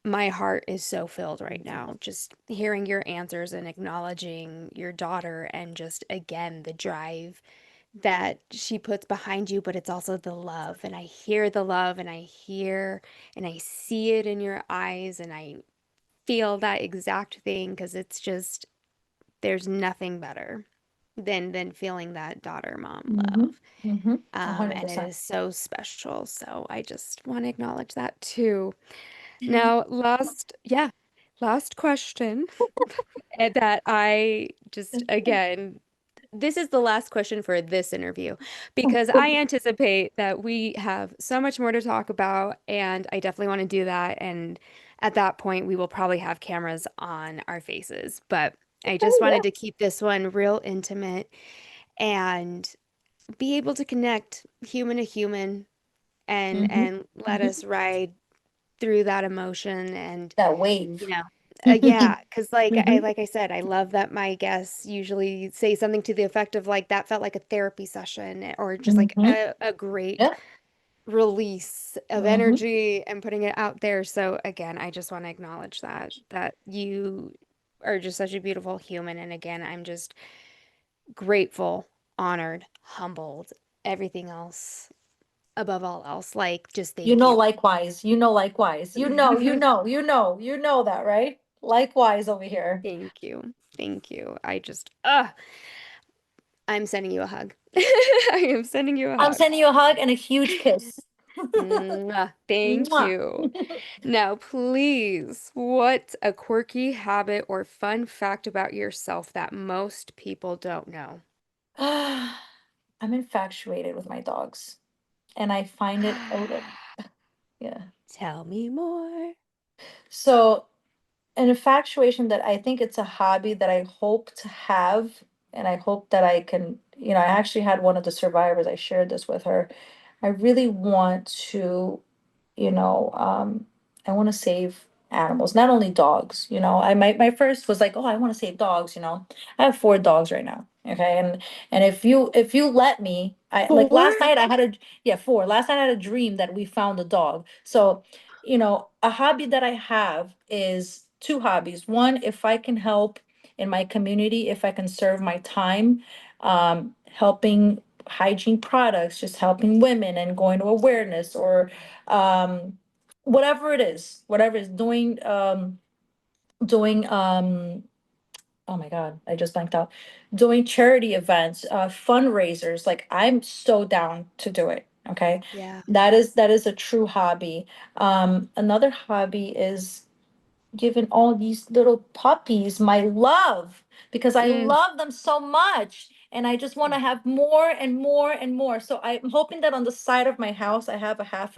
my heart is so filled right now. Just hearing your answers and acknowledging your daughter, and just again, the drive that she puts behind you, but it's also the love. And I hear the love and I hear and I see it in your eyes and I feel that exact thing because it's just there's nothing better than feeling that daughter mom Mm-hmm. love. Mm-hmm. A hundred And it percent. is so special. So I just want to acknowledge that too. Now, last question that I just, again, this is the last question for this interview because I anticipate that we have so much more to talk about, and I definitely want to do that. And at that point, we will probably have cameras on our faces. But I just Oh yeah. wanted to keep this one real intimate and be able to connect human to human Mm-hmm. and let Mm-hmm. us ride through that emotion and That wave. you know Mm-hmm. yeah, because like I said, I love that my guests usually say something to the effect of like that felt like a therapy session or just like Mm-hmm. a great Yeah. release of Mm-hmm. energy and putting it out there. So again, I just want to acknowledge that you are just such a beautiful human, and again, I'm just grateful, honored, humbled, everything else above all else. Like, just thank you. Likewise. Likewise. You know that, right? Likewise over here. Thank you. Thank you. I just, I'm sending you a hug. I am sending you a I'm hug. sending you a hug and a huge kiss. Mwah. Thank Mwah. you. Now, please, what's a quirky habit or fun fact about yourself that most people don't know? I'm infatuated with my dogs, and I find it a little, yeah. Tell me more. So an infatuation that I think it's a hobby that I hope to have, and I hope that I can, I actually had one of the survivors, I shared this with her. I really want to, you know, um, I want to save animals, not only dogs. My first was like, oh, I want to save dogs. I have 4 dogs right now. Okay, and if you let me, I like Four? last night I had a yeah 4. Last night I had a dream that we found a dog. So, a hobby that I have is two hobbies. One, if I can help in my community, if I can serve my time, helping hygiene products, just helping women and going to awareness or um whatever it is doing oh my god, I just blanked out. Doing charity events, fundraisers, like I'm so down to do it. Okay. Yeah. That is a true hobby. Another hobby is giving all these little puppies my love, because I Mm. love them so much and I just want to have more and more and more. So I'm hoping that on the side of my house I have a half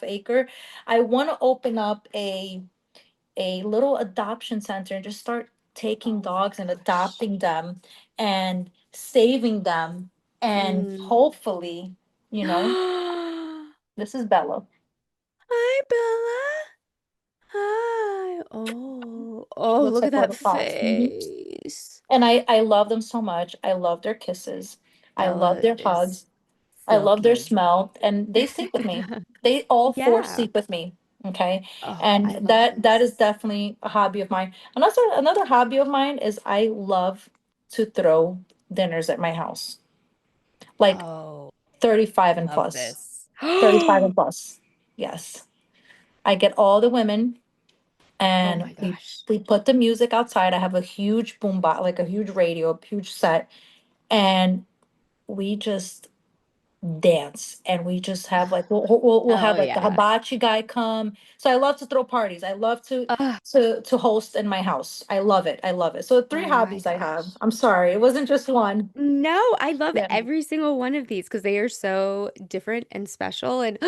acre. I want to open up a little adoption center and just start taking Oh my dogs and gosh. adopting them and saving them, and Mm. hopefully, you know, this is Bella. Hi, Bella. Hi. Oh, oh, She looks look at like a that little fox. face. And I love them so much. I love their kisses. I love Bella their is hugs. I so love their cute. smell, and they sleep with me. They all four Yeah. sleep with me. Okay. Oh, And I love that is this. definitely a hobby of mine. Another hobby of mine is I love to throw dinners at my house. Like Oh, 35 and love plus. this. 35 Oh and plus. Yes. I get all the women and my we gosh. we put the music outside. I have a huge boom box, like a huge radio, a huge set, and we just dance, and we just have like we'll Oh have like the yeah. hibachi guy come. So I love to throw parties. I love to Oh, to host in my house. I love it. I love it. So three oh my hobbies I have. gosh. I'm sorry, it wasn't just one. No, I love Yeah, every single one of these because they are so different and special and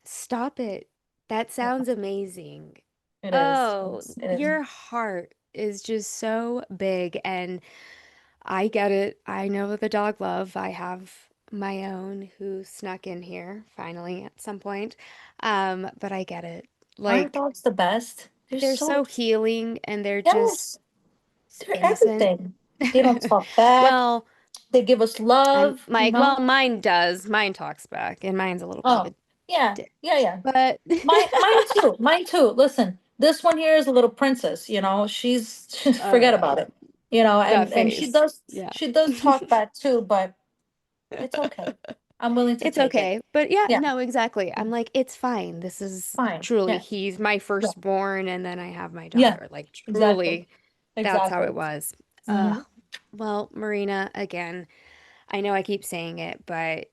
stop it. That sounds amazing. it is. Oh, It is. your heart is just so big and I get it. I know the dog love. I have my own who snuck in here finally at some point. But I get it. Aren't Like dogs the best? They're they're so so healing and they're just yes. They're innocent. everything. They don't talk back. Well, They give us I'm love, like, well, mine does. Mine talks back, and mine's a little bit of Oh, a yeah, dick. yeah, yeah. But Mine too. Mine too. Listen, this one here is a little princess, she's oh forget about yeah, it. that And she face. does Yeah. she does talk back too, but it's okay. I'm willing to It's take it. okay. But yeah, Yeah, no, exactly. I'm like, it's fine. This is fine. truly, Yeah, he's my yeah, firstborn, and then I have my yeah, daughter. Like, exactly. truly, that's how Exactly. it was. Hmm. Well, Marina, again, I know I keep saying it, but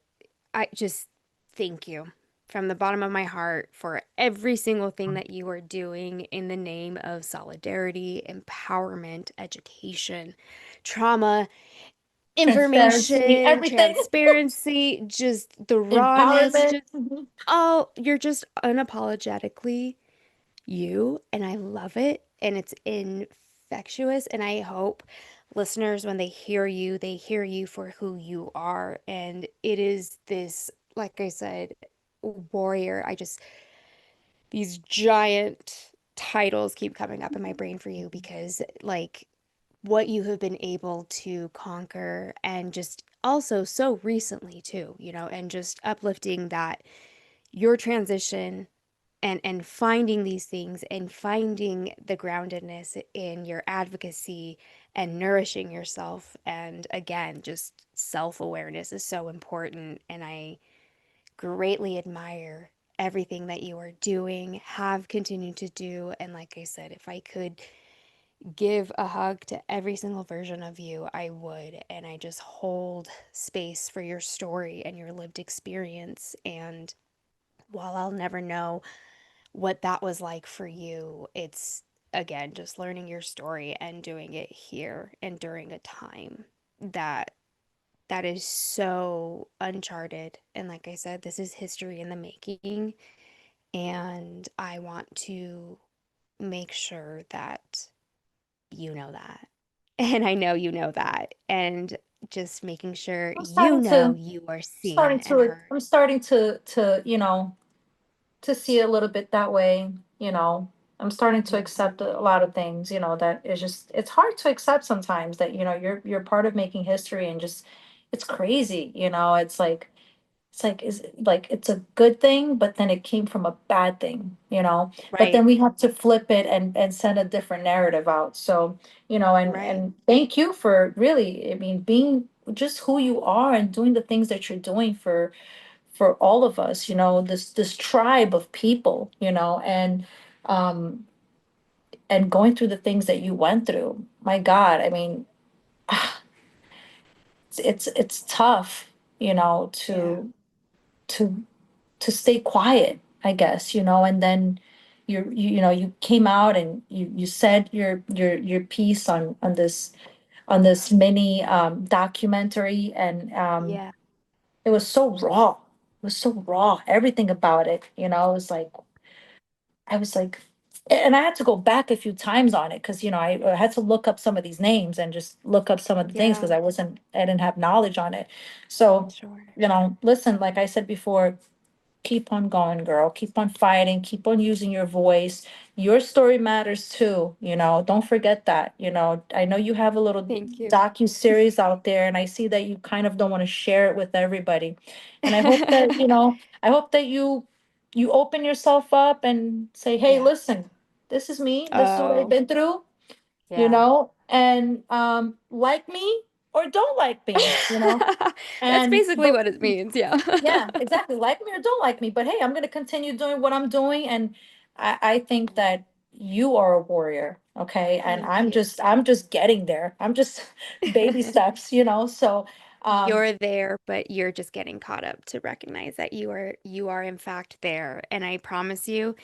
I just thank you from the bottom of my heart for every single thing that you are doing in the name of solidarity, empowerment, education, trauma, Transparency, information, everything. transparency, just the rawness, Empowerment. just all, you're just unapologetically you, and I love it, and it's infectious, and I hope listeners, when they hear you for who you are, and it is this, like I said, warrior. I just these giant titles keep coming up in my brain for you because like what you have been able to conquer and just also so recently too, and just uplifting that your transition and finding these things and finding the groundedness in your advocacy and nourishing yourself and again just self-awareness is so important and I greatly admire everything that you are doing, have continued to do, and like I said, if I could give a hug to every single version of you, I would. And I just hold space for your story and your lived experience. And while I'll never know what that was like for you, it's again just learning your story and doing it here and during a time that that is so uncharted. And like I said, this is history in the making. And I want to make sure that you know that. And I know you know that. And just making sure I'm you starting know to you are seen and heard. I'm starting to, to see it a little bit that way, I'm starting to Mhm. accept a lot of things, that is just it's hard to accept sometimes that, you're part of making history and just it's crazy, is like it's a good thing, but then it came from a bad thing, but Right, then we have to flip it and send a different narrative out. So, right. and thank you for really, I mean, being just who you are and doing the things that you're doing for all of us, this tribe of people, um and going through the things that you went through. My God, I mean, it's tough, Yeah, to to stay quiet, I guess, and then you came out and you said your piece on this mini documentary, and yeah, it was so raw. It was so raw. Everything about it, I was like, and I had to go back a few times on it because I had to look up some of these names and just look up some of the things because yeah, I didn't have knowledge on it. So, sure. listen, like I said before, keep on going, girl. Keep on fighting. Keep on using your voice. Your story matters too. Don't forget that. I know you have a little Thank you. docu series out there, and I see that you kind of don't want to share it with everybody. And I hope that you open yourself up and say, "Hey, Yeah. listen, this is me. This is what I've Oh, been through." yeah. And like me or don't like me. That's And basically but what it means. Yeah. yeah, exactly. Like me or don't like me. But hey, I'm gonna continue doing what I'm doing. And I think that you are a warrior. Okay. And Thank you. I'm just getting there. I'm just baby steps, So You're there, but you're just getting caught up to recognize that you are in fact there. And I promise you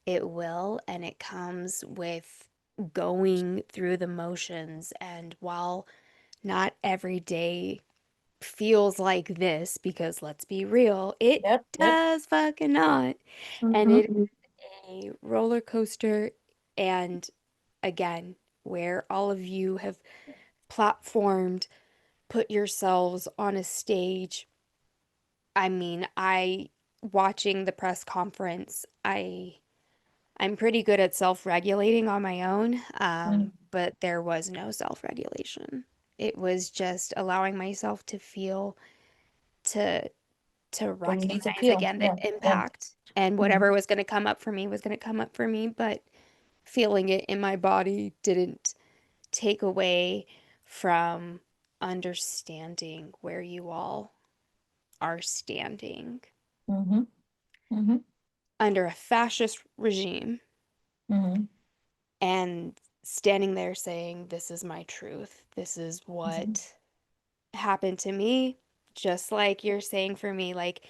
it will, and it comes with going through the motions. And while not every day feels like this, because let's be real, it yep, yep. does fucking not. And Mm-hmm. it is a roller coaster. And again, where all of you have platformed, put yourselves on a stage. I mean, watching the press conference, I'm pretty good at self-regulating on my own, Mm-hmm. but there was no self-regulation. It was just allowing myself to feel, to to What you need to recognize feel. again the Yeah. Yeah. impact, and Mm-hmm. whatever was going to come up for me was going to come up for me, but feeling it in my body didn't take away from understanding where you all are standing Mm-hmm. Mm-hmm. under a fascist regime Mm-hmm. and standing there saying, "This is my truth. This is what happened to me." Just like you're saying for me, like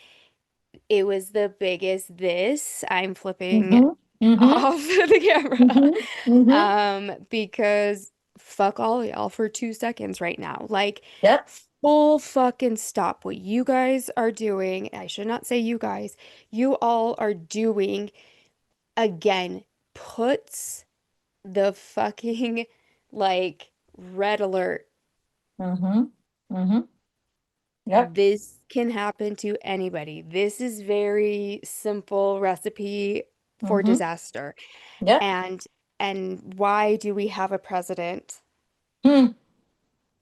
it was the biggest this. I'm flipping Mm-hmm. Mm-hmm. off the camera. Mm-hmm. Mm-hmm. Because fuck all y'all for 2 seconds right now. Like, Yep. full fucking stop. What you guys are doing, I should not say you guys, you all are doing again puts the fucking like red alert. Mm-hmm. Mm-hmm. Yep. This can happen to anybody. This is very simple recipe for Mm-hmm. disaster. Yep. And why do we have a president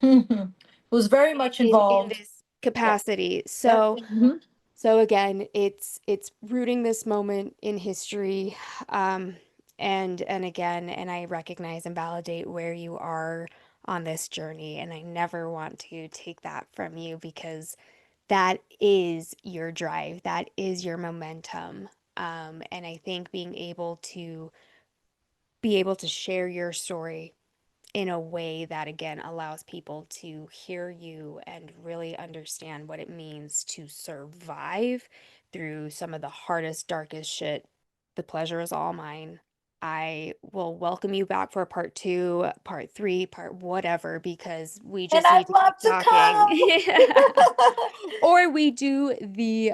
Mm-hmm. Who's very much in involved. this Yeah. capacity? Yep. So Mm-hmm. again, it's rooting this moment in history, um, and again, and I recognize and validate where you are on this journey, and I never want to take that from you because that is your drive, that is your momentum, and I think being able to share your story in a way that again allows people to hear you and really understand what it means to survive through some of the hardest, darkest shit. The pleasure is all mine. I will welcome you back for part 2, part 3, part whatever, because we And just I'd need to keep love to talking. come. Or we do the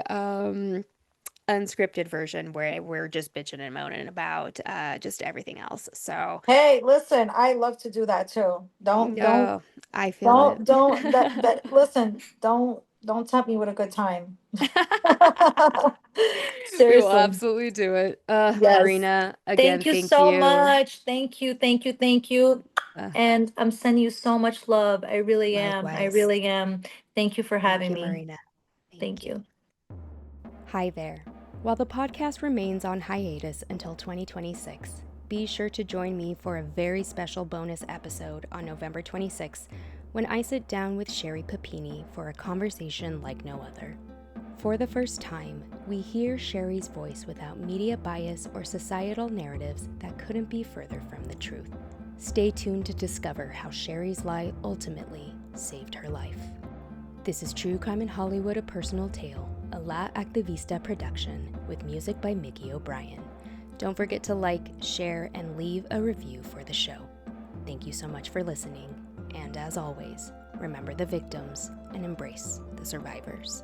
unscripted version where we're just bitching and moaning about just everything else. So, Hey, listen, I love to do that too. no, I feel it. Listen, don't tempt me with a good time. We will Seriously. absolutely do it. Yes. Marina, again, Thank you thank so you. much. Thank you. Thank you. Thank you. Uh, And I'm sending you so much love. I really am. I Likewise. really am. Thank you for Thank having you, me. Marina. Thank Thank you. you. Hi there. While the podcast remains on hiatus until 2026, be sure to join me for a very special bonus episode on November 26th when I sit down with Sherry Papini for a conversation like no other. For the first time, we hear Sherry's voice without media bias or societal narratives that couldn't be further from the truth. Stay tuned to discover how Sherry's lie ultimately saved her life. This is True Crime in Hollywood, A Personal Tale, a La Activista production with music by Mickey O'Brien. Don't forget to like, share, and leave a review for the show. Thank you so much for listening, and as always, remember the victims and embrace the survivors.